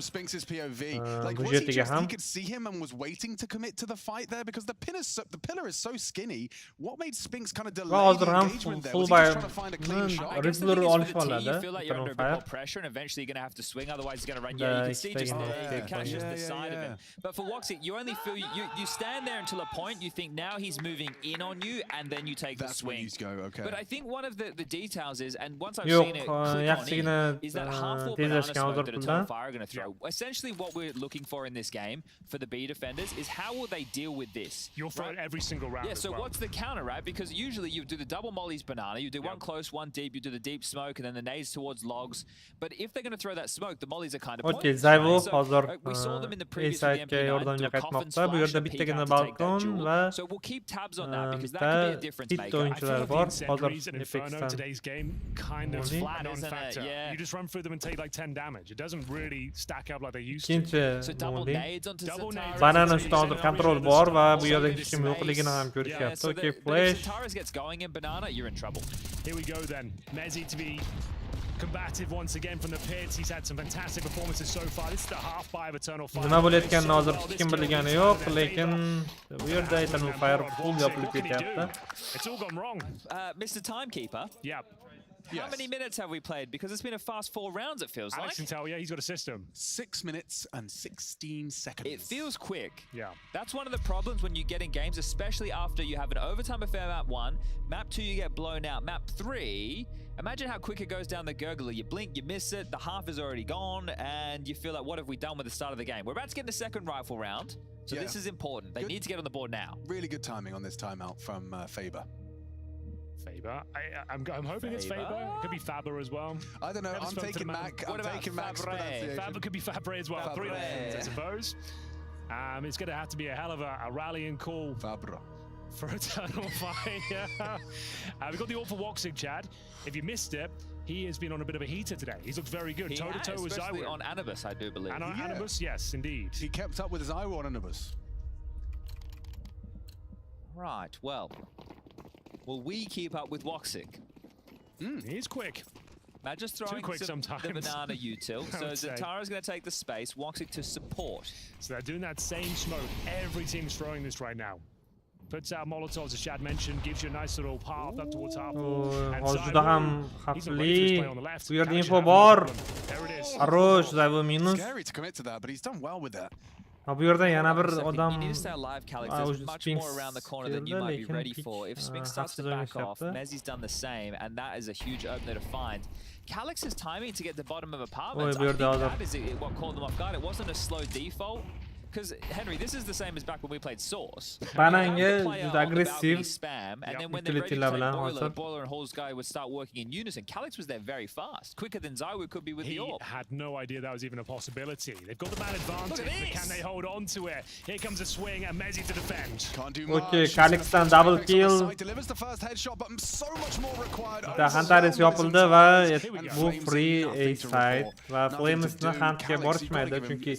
Budjetiga ham. He could see him and was waiting to commit to the fight there because the pillar is so skinny. What made Spinks kind of delay the engagement there? Was he just trying to find a clean shot? Riddler olib oladi. You feel like you're under a bit more pressure and eventually you're going to have to swing, otherwise he's going to run. Yeah, you can see just the cash just the side of him. But for Woxic, you only feel you stand there until a point you think now he's moving in on you, and then you take the swing. But I think one of the details is, and once I've seen it click on in, is that half-full banana smoke that Eternal Fire are going to throw. Essentially what we're looking for in this game for the B defenders is how will they deal with this? You'll throw it every single round. Yeah, so what's the counter, right? Because usually you do the double mollies banana, you do one close, one deep, you do the deep smoke, and then the nades towards logs. But if they're going to throw that smoke, the mollies are kind of Okay, pointless, Zayvo right? hozir We saw them in the previous with the MP9, yordamga the coffins qaytmoqda. Bu flash yerda and peek bittagina out to take that balkon jewel. va So we'll keep tabs on that because that could be a difference bitta maker. o'yinchilar bor. Hozir Inferno today's game kind of flat, non-factor. Yeah. You just run through them and take like 10 damage. It doesn't really stack up like they used Ikkinchi So double nades onto banana ustida hozir kontrol bor va bu yerda hech kim yo'qligini ham ko'rishyapti. Okay, flash. If Tara's gets going in banana, you're in trouble. Here we go then. Mezzi to be combative once again from the pits. He's had some fantastic performances so far. This is the half buy of Eternal Fire. Nima bo'layotganini hozir hech kim bilgani yo'q, lekin bu yerda Eternal Fire full yopilib ketyapti. It's all gone wrong. Mr. Timekeeper. Yeah. How many minutes have we played? Because it's been a fast 4 rounds, it feels Alex like. can tell, yeah, he's got a system. 6 minutes and 16 seconds. It feels quick. Yeah. That's one of the problems when you get in games, especially after you have an overtime affair map 1, map 2 you get blown out, map 3, imagine how quick it goes down the gurgler. You blink, you miss it, the half is already gone, and you feel like, what have we done with the start of the game? We're about to get in the second rifle round, so this is important. They need to get on the board now. Really good timing on this timeout from Faber. Faber. I'm hoping it's Faber. It could be Faber as well. I don't know. I'm taking Mac. I'm taking Mac's pronunciation. Faber could be Fabre as well. 3 lanes, I suppose. It's going to have to be a hell of a rallying call. Fabre. For Eternal Fire. We've got the all for Woxic, Chad. If you missed it, he has been on a bit of a heater today. He's looked very good. Toe-to-toe with especially Zywo. on Anubis, I do believe. And on Anubis, yes, indeed. He kept up with his Zywo on Anubis. Right, well. Will we keep up with Woxic? He's quick. Now just throwing quick the sometimes. banana util. So Zatara's going to take the space, Woxic to support. So they're doing that same smoke. Every team's throwing this right now. Puts out Molotovs, as Shad mentioned, gives you a nice little path up towards half. Hozirda ham xavfli. Bu yerda info bor. Arosh, Zywo minus. Scary to commit to that, but he's done well with that. Bu yerda yana bir odam You need to stay alive, Calix. There's much more around the corner than you might be ready for. If Spinks starts to back off, Mezzi's done the same, and that is a huge opener to find. Calix's timing to get to the bottom of apartments, I think that is what caught them off guard. It wasn't a slow default. Because, Henry, this is the same as back when we played Source. Bananga juda aggressive. Spam, and then when they're ready to take Boiler and Hall's guy would start working in unison. Calix was there very fast, quicker than Zywo could be with the AWP. He had no idea that was even a possibility. They've got the man advantage, but can they hold on to it? Here comes a swing and Mezzi to defend. Can't do much. Okay, Kalix'tan double kill. Delivers the first headshot, but so much more required. The Hunter yopildi va bu free A side va Flames'ni Huntga borishmaydi chunki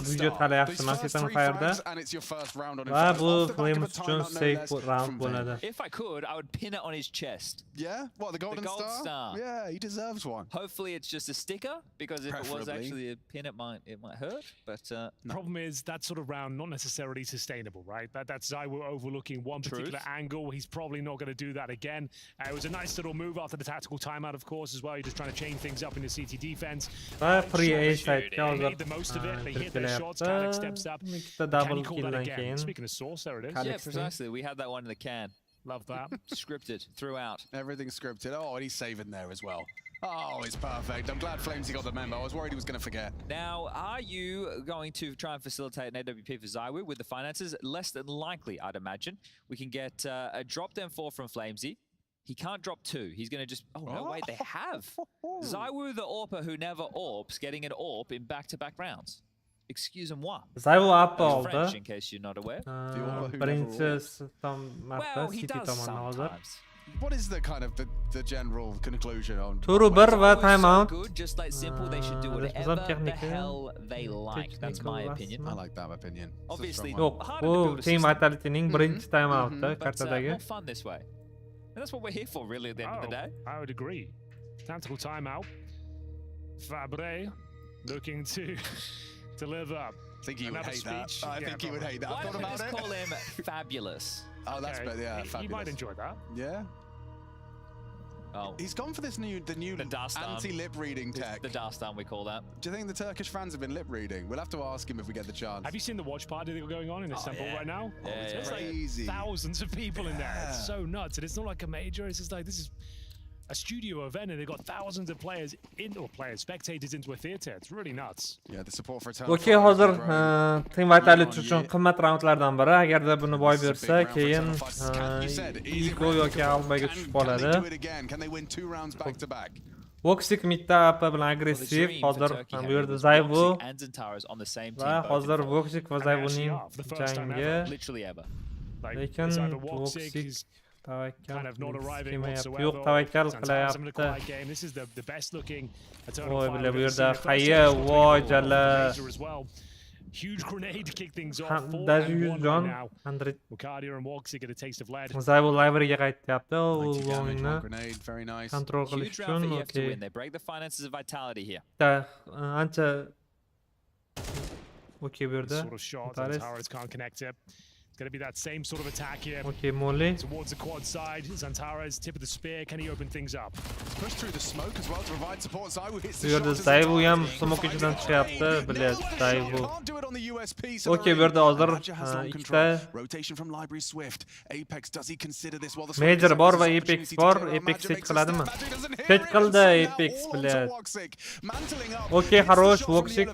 budjet hali yaxshi massive fire'da. Va bu Flames uchun safe round bo'ladi. If I could, I would pin it on his chest. Yeah? What, the golden star? Yeah, he deserves one. Hopefully it's just a sticker, because if it was actually a pin, it might hurt. But problem is that sort of round not necessarily sustainable, right? That's Zywoo overlooking one particular angle. He's probably not going to do that again. It was a nice little move after the tactical timeout, of course, as well. You're just trying to chain things up in the CT defense. He made the most of it. They hit their shots. Kanalga steps up. Can you call that again? Speaking of source, there it is. Yeah, precisely. We had that one in the can. Love that. Scripted throughout. Everything's scripted. Oh, and he's saving there as well. Oh, it's perfect. I'm glad Flamesy got the memo. I was worried he was going to forget. Now, are you going to try and facilitate an AWP for Zywoo with the finances? Less than likely, I'd imagine. We can get a drop down 4 from Flamesy. He can't drop 2. He's going to just... Oh, no, wait, they have. Zywoo, the AWPer who never AWPs, getting an AWP in back-to-back rounds. Excusez-moi. Zywoo up oldu. French, in case you're not aware. Well, he does sometimes. What is the kind of the general conclusion on... Turu 1 va timeout. Good, just like simple, they should do whatever the hell they like. That's my opinion. I like that opinion. Obviously, bu team vitality'ning birinchi timeout'i kartadagi. More fun this way. And that's what we're here for, really, at the end of the day. I would agree. Tactical timeout. Fabre looking to live up. I think he would hate that. I think he would hate that. Why don't we just call him Fabulous? Oh, that's better. Yeah, fabulous. He might enjoy that. Yeah. Oh. He's gone for this new anti-lip reading tech. The Dastan, we call that. Do you think the Turkish fans have been lip reading? We'll have to ask him if we get the chance. Have you seen the watch party that are going on in Istanbul right now? It's crazy. Like thousands of people in there. It's so nuts. And it's not like a major. It's just like, this is a studio event, and they've got thousands of spectators into a theater. It's really nuts. Yeah, the support for Okay, hozir Team Vitality uchun qimmat raundlardan biri. Agarda buni boy bersa, keyin Iko yoki Albaga tushib qoladi. Voxic midda AP bilan agressiv. Hozir bu yerda Zywoo va hozir Voxic va Zywoo'ning jangi. Lekin Voxic kind of not arriving whatsoever. Yo'q, tavakkal qilyapti. This is the best looking. Voy, bu yerda Hayya, voy jalla. Huge grenade to kick things off. Даже 100 jon, 100. Zywoo libraryga qaytyapti. U longni kontrol qilish uchun. Okay. They break the finances of vitality here. Ancha okay bu yerda. Sort of shot, Zantares can't connect it. It's going to be that same sort of attack here. Okay, Molly. Towards the quad side. Zantares, tip of the spear. Can he open things up? Push through the smoke as well to provide support. Zywoo hits the shot. Zywoo ham smoke ichidan chiqyapti. Bilyapti, Zywoo. Okay, bu yerda hozir ikkita Major bor va Apex bor. Apex hit qiladimi? Hit qildi Apex, bilyapti. Okay, xarosh, Voxic.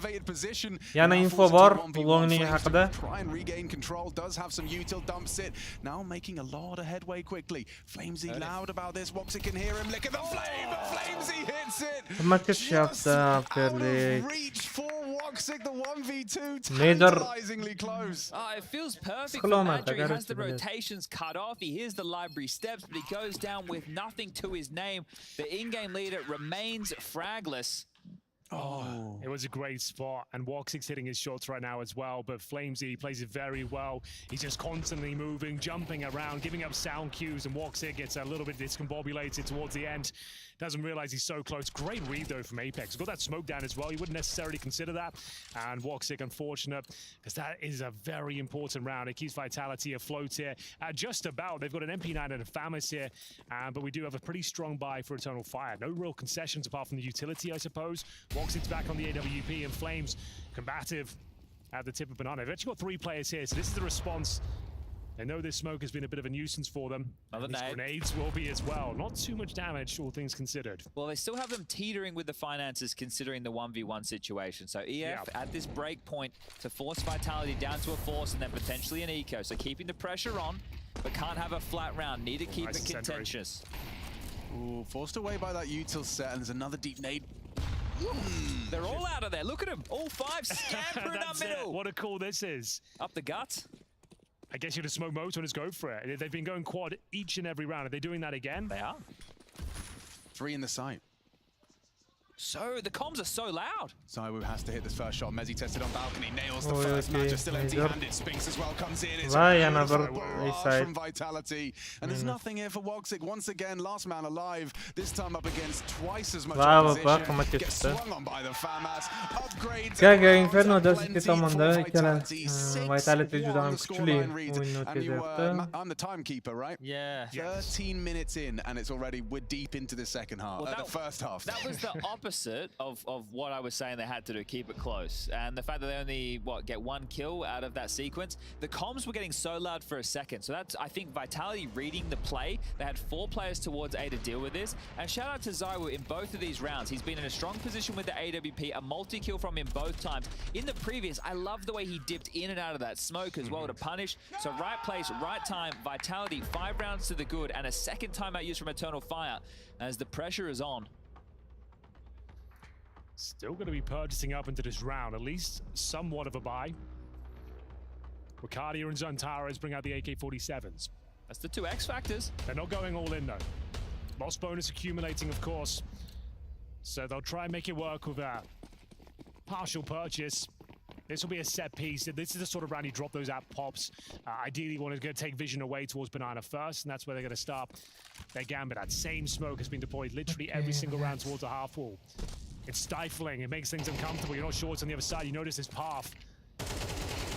Yana info bor longning haqida. Some util dumps it. Now making a lot of headway quickly. Flamesy loud about this. Woxic can hear him. Lick at the flame, but Flamesy hits it. Reach for Woxic, the 1v2 tantalizingly close. It feels perfect for Madri. He has the rotations cut off. He hears the library steps, but he goes down with nothing to his name. The in-game leader remains fragless. Oh, it was a great spot, and Woxic's hitting his shots right now as well, but Flamesy plays it very well. He's just constantly moving, jumping around, giving up sound cues, and Woxic gets a little bit discombobulated towards the end. Doesn't realize he's so close. Great read, though, from Apex. Got that smoke down as well. You wouldn't necessarily consider that. And Woxic, unfortunate, because that is a very important round. It keeps Vitality afloat here. Just about. They've got an MP9 and a FAMAS here, but we do have a pretty strong buy for Eternal Fire. No real concessions apart from the utility, I suppose. Woxic's back on the AWP, and Flames combative at the tip of banana. They've actually got 3 players here, so this is the response. They know this smoke has been a bit of a nuisance for them. These grenades will be as well. Not too much damage, all things considered. Well, they still have them teetering with the finances considering the 1v1 situation. So EF at this break point to force Vitality down to a force and then potentially an eco. So keeping the pressure on, but can't have a flat round. Need to keep it contentious. Ooh, forced away by that util set, and there's another deep nade. They're all out of there. Look at them. All 5 scampering up middle. What a call this is. Up the gut. I guess you just smoke motor and just go for it. They've been going quad each and every round. Are they doing that again? They are. 3 in the site. So the comms are so loud. ZywOo has to hit this first shot. Mezzi tested on balcony, nails the first match, still empty-handed. Spinks as well comes in. It's from Vitality. And there's nothing here for Woxic. Once again, last man alive. This time up against twice as much opposition. Gets swung on by the FAMAS. Upgrades. GIGABYTE Inferno ikki tomonda ikkala Vitality juda ham kuchli o'yinni o'tkazyapti. I'm the timekeeper, right? Yeah. 13 minutes in, and it's already, we're deep into the second half, the first half. That was the opposite of what I was saying they had to do, keep it close. And the fact that they only, get one kill out of that sequence. The comms were getting so loud for a second. So that's, I think, Vitality reading the play. They had 4 players towards A to deal with this. And shout out to ZywOo in both of these rounds. He's been in a strong position with the AWP, a multi-kill from him both times. In the previous, I love the way he dipped in and out of that smoke as well to punish. So right place, right time, Vitality, 5 rounds to the good, and a second timeout used from Eternal Fire as the pressure is on. Still going to be purchasing up into this round, at least somewhat of a buy. Ricardia and Zantares bring out the AK-47s. That's the 2 X factors. They're not going all in though. Loss bonus accumulating, of course. So they'll try and make it work with a partial purchase. This will be a set piece. This is the sort of round you drop those out pops. Ideally, one is going to take vision away towards Banana first, and that's where they're going to start their gambit. That same smoke has been deployed literally every single round towards the half wall. It's stifling. It makes things uncomfortable. You're not sure what's on the other side. You notice his path.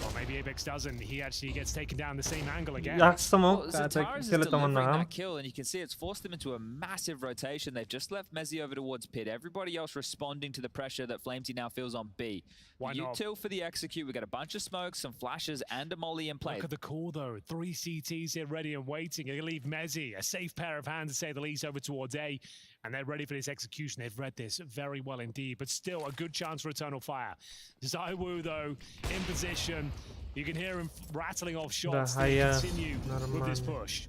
Or maybe Apex doesn't. He actually gets taken down the same angle again. Zantares is delivering that kill, and you can see it's forced them into a massive rotation. They've just left Mezzi over towards pit. Everybody else responding to the pressure that Flamesy now feels on B. Util for the execute. We got a bunch of smokes, some flashes, and a molly in play. Look at the call though. 3 CTs here ready and waiting. They leave Mezzi, a safe pair of hands to say the least, over towards A. And they're ready for this execution. They've read this very well indeed, but still a good chance for Eternal Fire. ZywOo, though, in position. You can hear him rattling off shots. They continue with this push.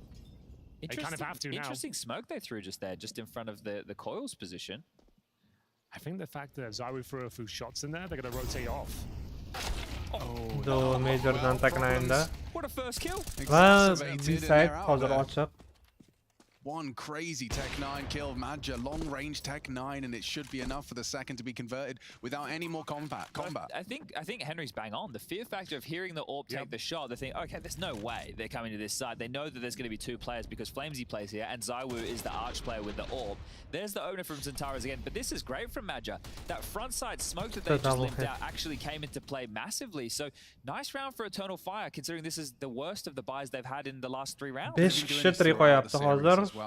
They kind of have to now. Interesting smoke they threw just there, just in front of the coil's position. I think the fact that ZywOo threw a few shots in there, they're going to rotate off. Do majordan taknayında. What a first kill. Va B-side hozir ochiq. One crazy Tech 9 kill, Mazza, long-range Tech 9, and it should be enough for the second to be converted without any more combat. I think Henry's bang on. The fear factor of hearing the AWP take the shot, they think, okay, there's no way they're coming to this side. They know that there's going to be 2 players because Flamesy plays here, and ZywOo is the arch player with the AWP. There's the owner from Zantares again, but this is great from Mazza. That front side smoke that they just limped out actually came into play massively. So nice round for Eternal Fire, considering this is the worst of the buys they've had in the last 3 rounds. 5 kishi tirik qo'yapti hozir. Va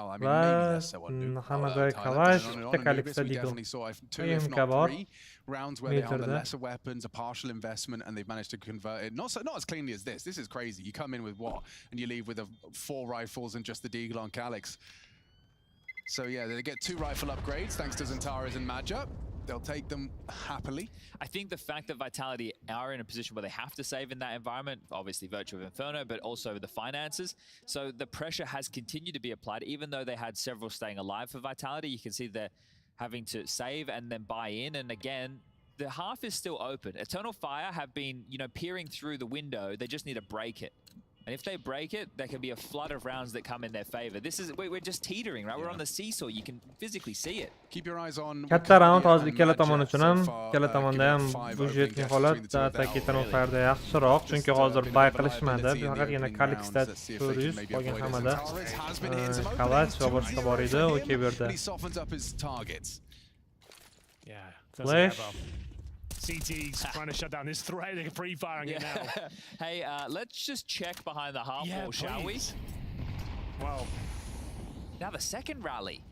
hamada Kalash, Tekalixda Deagle. Rounds where they have the lesser weapons, a partial investment, and they've managed to convert it. Not as cleanly as this. This is crazy. You come in with what? And you leave with 4 rifles and just the Deagle on Calix. So yeah, they get 2 rifle upgrades thanks to Zantares and Mazza. They'll take them happily. I think the fact that Vitality are in a position where they have to save in that environment, obviously virtue of Inferno, but also the finances. So the pressure has continued to be applied, even though they had several staying alive for Vitality. You can see they're having to save and then buy in. And again, the half is still open. Eternal Fire have been, peering through the window. They just need to break it. And if they break it, there can be a flood of rounds that come in their favor. We're just teetering, right? We're on the seesaw. You can physically see it. Keep your eyes on. Katta round hozir ikkala tomon uchun ham, ikkala tomonda ham budjetli holat, Eternal Fire'da yaxshiroq, chunki hozir buy qilishmadi. Faqatgina Calixda 400 qolgan hammada Kalash va boshqa bor edi, okey bu yerda. Flash. CT's trying to shut down this threat. They're pre-firing it now. Hey, let's just check behind the half wall, shall we? Well, now the second rally.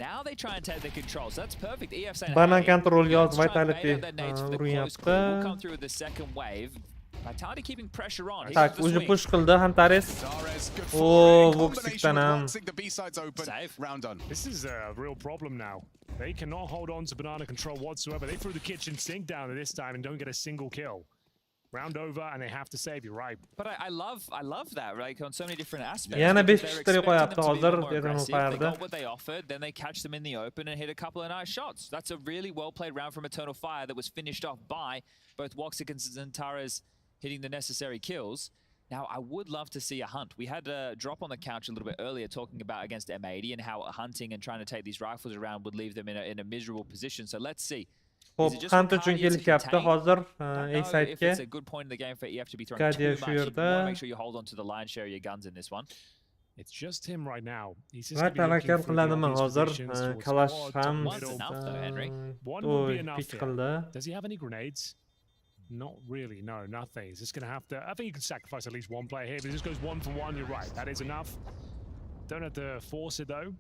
Now they try and take the control. So that's perfect. EF saying, Banan control yoz Vitality we'll come through with the second wave. Vitality keeping pressure on. Tak, уже push qildi Zantares. Oh, Voxicdan ham. Save. Round done. This is a real problem now. They cannot hold on to banana control whatsoever. They threw the kitchen sink down at this time and don't get a single kill. Round over, and they have to save you, right? But I love that, like on so many different aspects. Yana 5 kishi qo'yapti hozir Eternal Fire'da. They got what they offered, then they catch them in the open and hit a couple of nice shots. That's a really well played round from Eternal Fire that was finished off by both Woxic and Zantares hitting the necessary kills. Now, I would love to see a hunt. We had a drop on the couch a little bit earlier talking about against M80 and how hunting and trying to take these rifles around would leave them in a miserable position. So let's see. Hop, hunt uchun kelishyapti hozir A-side'ga. It's a good point in the game for EF to be throwing too much. You want to make sure you hold on to the line share of your guns in this one. It's just him right now. He's just going to be looking for the hozir. Kalash ham. One would be enough here. Does he have any grenades? Not really, no, nothing. He's just going to have to... I think you can sacrifice at least one player here, but it just goes 1 for 1. You're right, that is enough. Don't have to force it, though.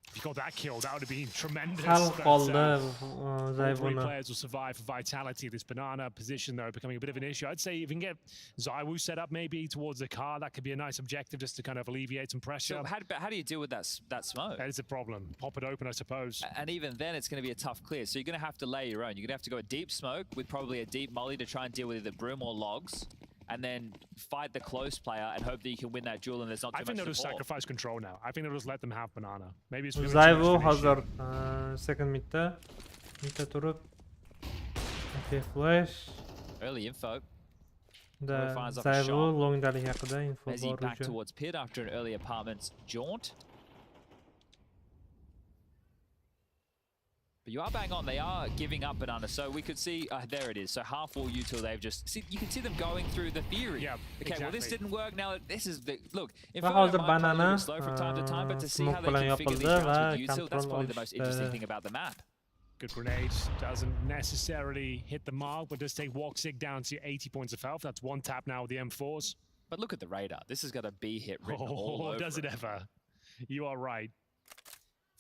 If you got that kill, that would have been tremendous. All 3 players will survive for vitality. This banana position, though, becoming a bit of an issue. I'd say if you can get ZywOo set up maybe towards the car, that could be a nice objective just to kind of alleviate some pressure. So how do you deal with that smoke? That is a problem. Pop it open, I suppose. And even then, it's going to be a tough clear. So you're going to have to lay your own. You're going to have to go a deep smoke with probably a deep molly to try and deal with either broom or logs. And then fight the close player and hope that you can win that duel and there's not too much I think they'll just support. sacrifice control now. I think they'll just let them have banana. Maybe it's ZywOo hazır. Second mid'de. Mid'de turib. Okay, flash. Early info. ZywOo long'dalik haqida info as he bor back towards pit after an early apartments jaunt. But you are bang on. They are giving up banana. So we could see, there it is. So half wall util they've just, see, you can see them going through the theory. Yeah, okay, exactly. Well, this didn't work. Now this is the, look, Inferno might play a little slow from time to time, but to see how they can figure these rounds with util, that's probably the most interesting thing about the map. Good grenade. Doesn't necessarily hit the mark, but does take Woxic down to 80 points of health. That's 1 tap now with the M4s. But look at the radar. This has got a B hit written all over does it ever? You are right.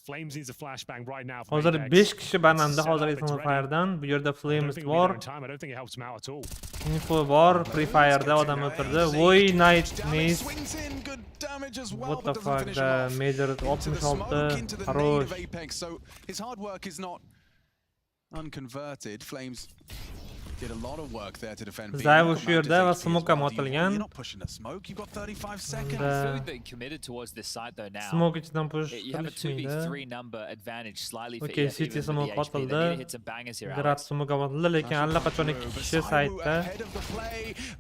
Flames needs a flashbang right now. Hozir 5 kishi bananda hozir Eternal Fire'dan. Bu yerda Flames bor. I don't think it helps him out at all. Info bor. Free Fire'da odam o'tirdi. Voy night miss. What the fuck? The major 66. Хорош. So his hard work is not unconverted. Flames did a lot of work there to defend. ZywOo shu yerda va smoke ham otilgan. You're not pushing the smoke. You've got 35 seconds. Food that committed towards this side though now. Smoke ichidan push you have a 2v3 number advantage slightly for Okay, City smoke otildi. Grad smoke otildi, lekin allaqachon 2 kishi saytda.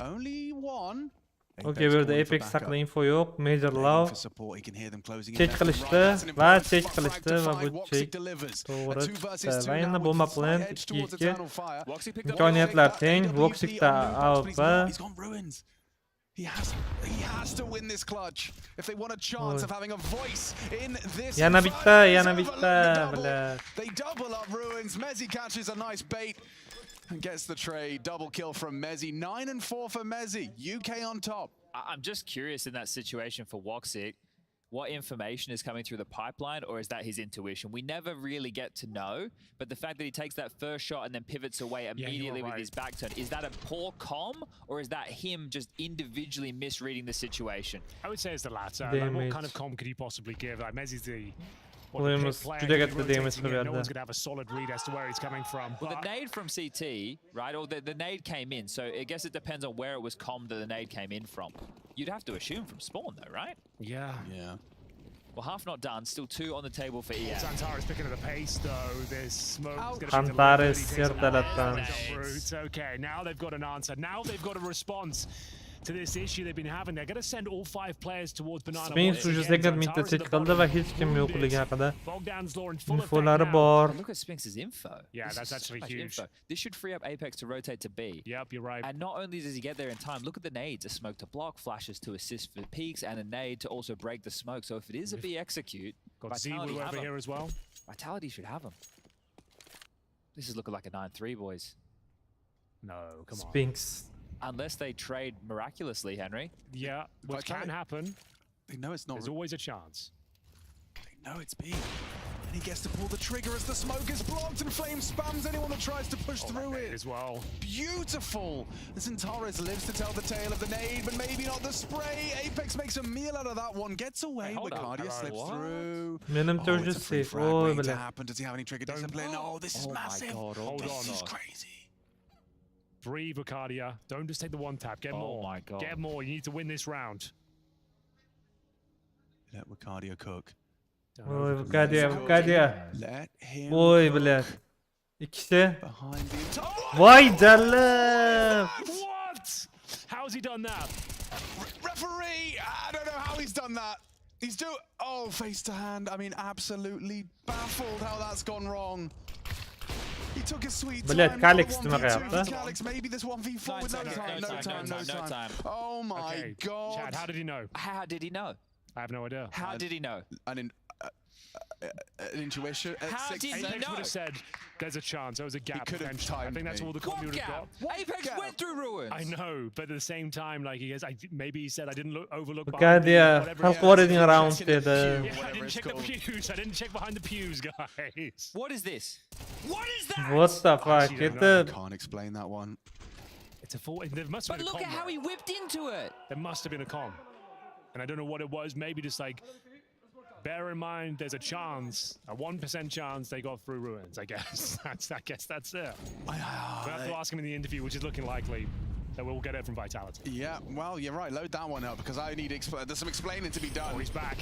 Only one. Okay, bu yerda Apex haqida info yo'q. Major low. Check qilishdi va check qilishdi va bu check to'g'ri. Va endi bomba plant 2-2. Imkoniyatlar teng. Voxicda AWP. He has to win this clutch if they want a chance of having a voice in this. Yana bitta, bilat. They double up Ruins. Mezzi catches a nice bait and gets the trade. Double kill from Mezzi. 9 and 4 for Mezzi. UK on top. I'm just curious in that situation for Woxic, what information is coming through the pipeline, or is that his intuition? We never really get to know, but the fact that he takes that first shot and then pivots away immediately with his back turn, is that a poor comm, or is that him just individually misreading the situation? I would say it's the latter. Like, what kind of comm could he possibly give? Like, Mezzi's the... No one's going to have a solid read as to where he's coming from. Well, the nade from CT, right? Or the nade came in, so I guess it depends on where it was commed that the nade came in from. You'd have to assume from spawn, though, right? Yeah. Well, half not done. Still 2 on the table for EF. Antares picking at the pace, though. This smoke is going to Antares Okay, now they've got an answer. Now they've got a response to this issue they've been having. They're going to send all 5 players towards banana. Spain sujusliklar midda check qildi va hech kim yo'qligi haqida infolari bor. Look at Spinx's info. Yeah, that's actually huge. Info. This should free up Apex to rotate to B. Yep, you're right. And not only does he get there in time, look at the nades. A smoke to block, flashes to assist for peaks, and a nade to also break the smoke. So if it is a B execute, got ZywOo over here as well. Vitality should have him. This is looking like a 9-3, boys. No, come on. Spinx. Unless they trade miraculously, Henry. Yeah, which can happen. They know it's not. There's always a chance. They know it's B. And he gets to pull the trigger as the smoke is blocked and Flame spams anyone that tries to push through it. As well. Beautiful. As Antares lives to tell the tale of the nade, but maybe not the spray. Apex makes a meal out of that one. Gets away. Wicardia slips through. Menimcha just safe. Oh, what happened? Does he have any trigger discipline? Oh, this is massive. God, hold on. This is crazy. Breathe, Wicardia. Don't just take the 1 tap. Get more. Oh my God. Get more. You need to win this round. Let Wicardia cook. Oy, Wicardia. Let him. Oy, bilat. İkisi. Vay dalla. What? How's he done that? Referee! I don't know how he's done that. He's face to hand. I mean, absolutely baffled how that's gone wrong. He took his sweet time. Maybe this 1v4 with no time. Oh my god. Chad, how did he know? How did he know? I have no idea. How did he know? An intuition. How did he know? Apex would have said there's a chance. There was a gap. He could have timed I think that's all the comp would have got. Apex went through ruins. I know, but at the same time, like he goes, maybe he said I didn't overlook. Half wording around I didn't check the pews. I didn't check behind the pews, guys. What is this? What is that? What the fuck? Can't explain that one. It's a full. There must have been a look comp, at how he whipped into it. There must have been a comp, and I don't know what it was. Maybe just like. Bear in mind, there's a chance, a 1% chance they got through ruins. I guess that's it. We'll have to ask him in the interview, which is looking likely that we'll get it from Vitality. Yeah, well, you're right. Load that one up because I need there's some explaining to be done. Oh, he's back.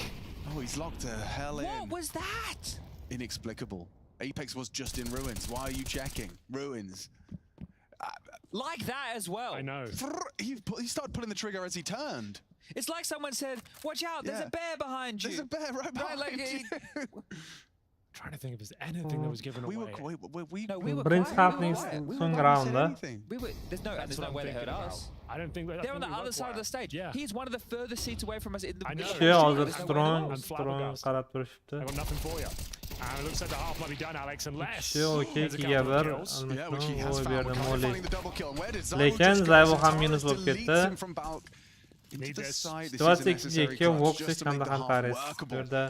Oh, he's locked the hell in. What was that? Inexplicable. Apex was just in ruins. Why are you checking ruins? Like that as well. I know. He started pulling the trigger as he turned. It's like someone said, watch out, there's a bear behind you. There's a bear right behind you. Trying to think if there's anything that was given away. We were Brings happening swing around, there's no way they heard us. I don't think they're on the other side of the stage. Yeah. He's one of the furthest seats away from us in the I know. strong qarab turishibdi. I got nothing for you. And it looks like the half might be done, Alex, unless there's a couple of kills. Lekin Zayvo ham minus bo'lib ketdi. Situatsiya 2-ga Voxic hamda Antares. Bu yerda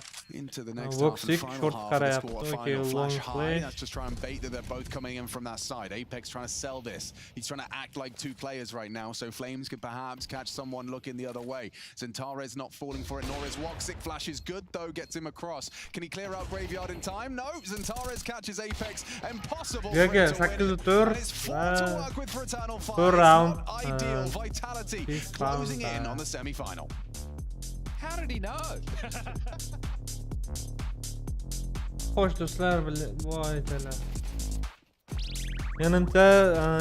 Voxic short qarayapti. Okay, long play. Just try and bait that they're both coming in from that side. Apex trying to sell this. He's trying to act like two players right now, so Flames could perhaps catch someone looking the other way. Zantares not falling for it, nor is Voxic. Flash is good though, gets him across. Can he clear out Graveyard in time? No, Zantares catches Apex. Impossible for him to win. It's 4 to work with for Eternal Fire. Round. Ideal. Vitality closing in on the semi-final. How did he know? Xo'sh do'stlar, voy tala. Yanimda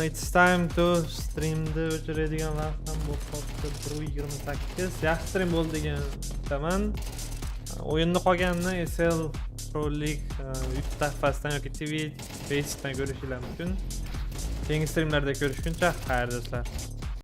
it's time to streamni o'chiradigan vaqt ham bo'lib qolibdi. 1:28. Yaxshi stream bo'ldi degan bilaman. O'yinni qolganini SL Pro League YouTube sahifasidan yoki Twitch, Facebookdan ko'rishingiz mumkin. Keyingi streamlarda ko'rishguncha xayr do'stlar.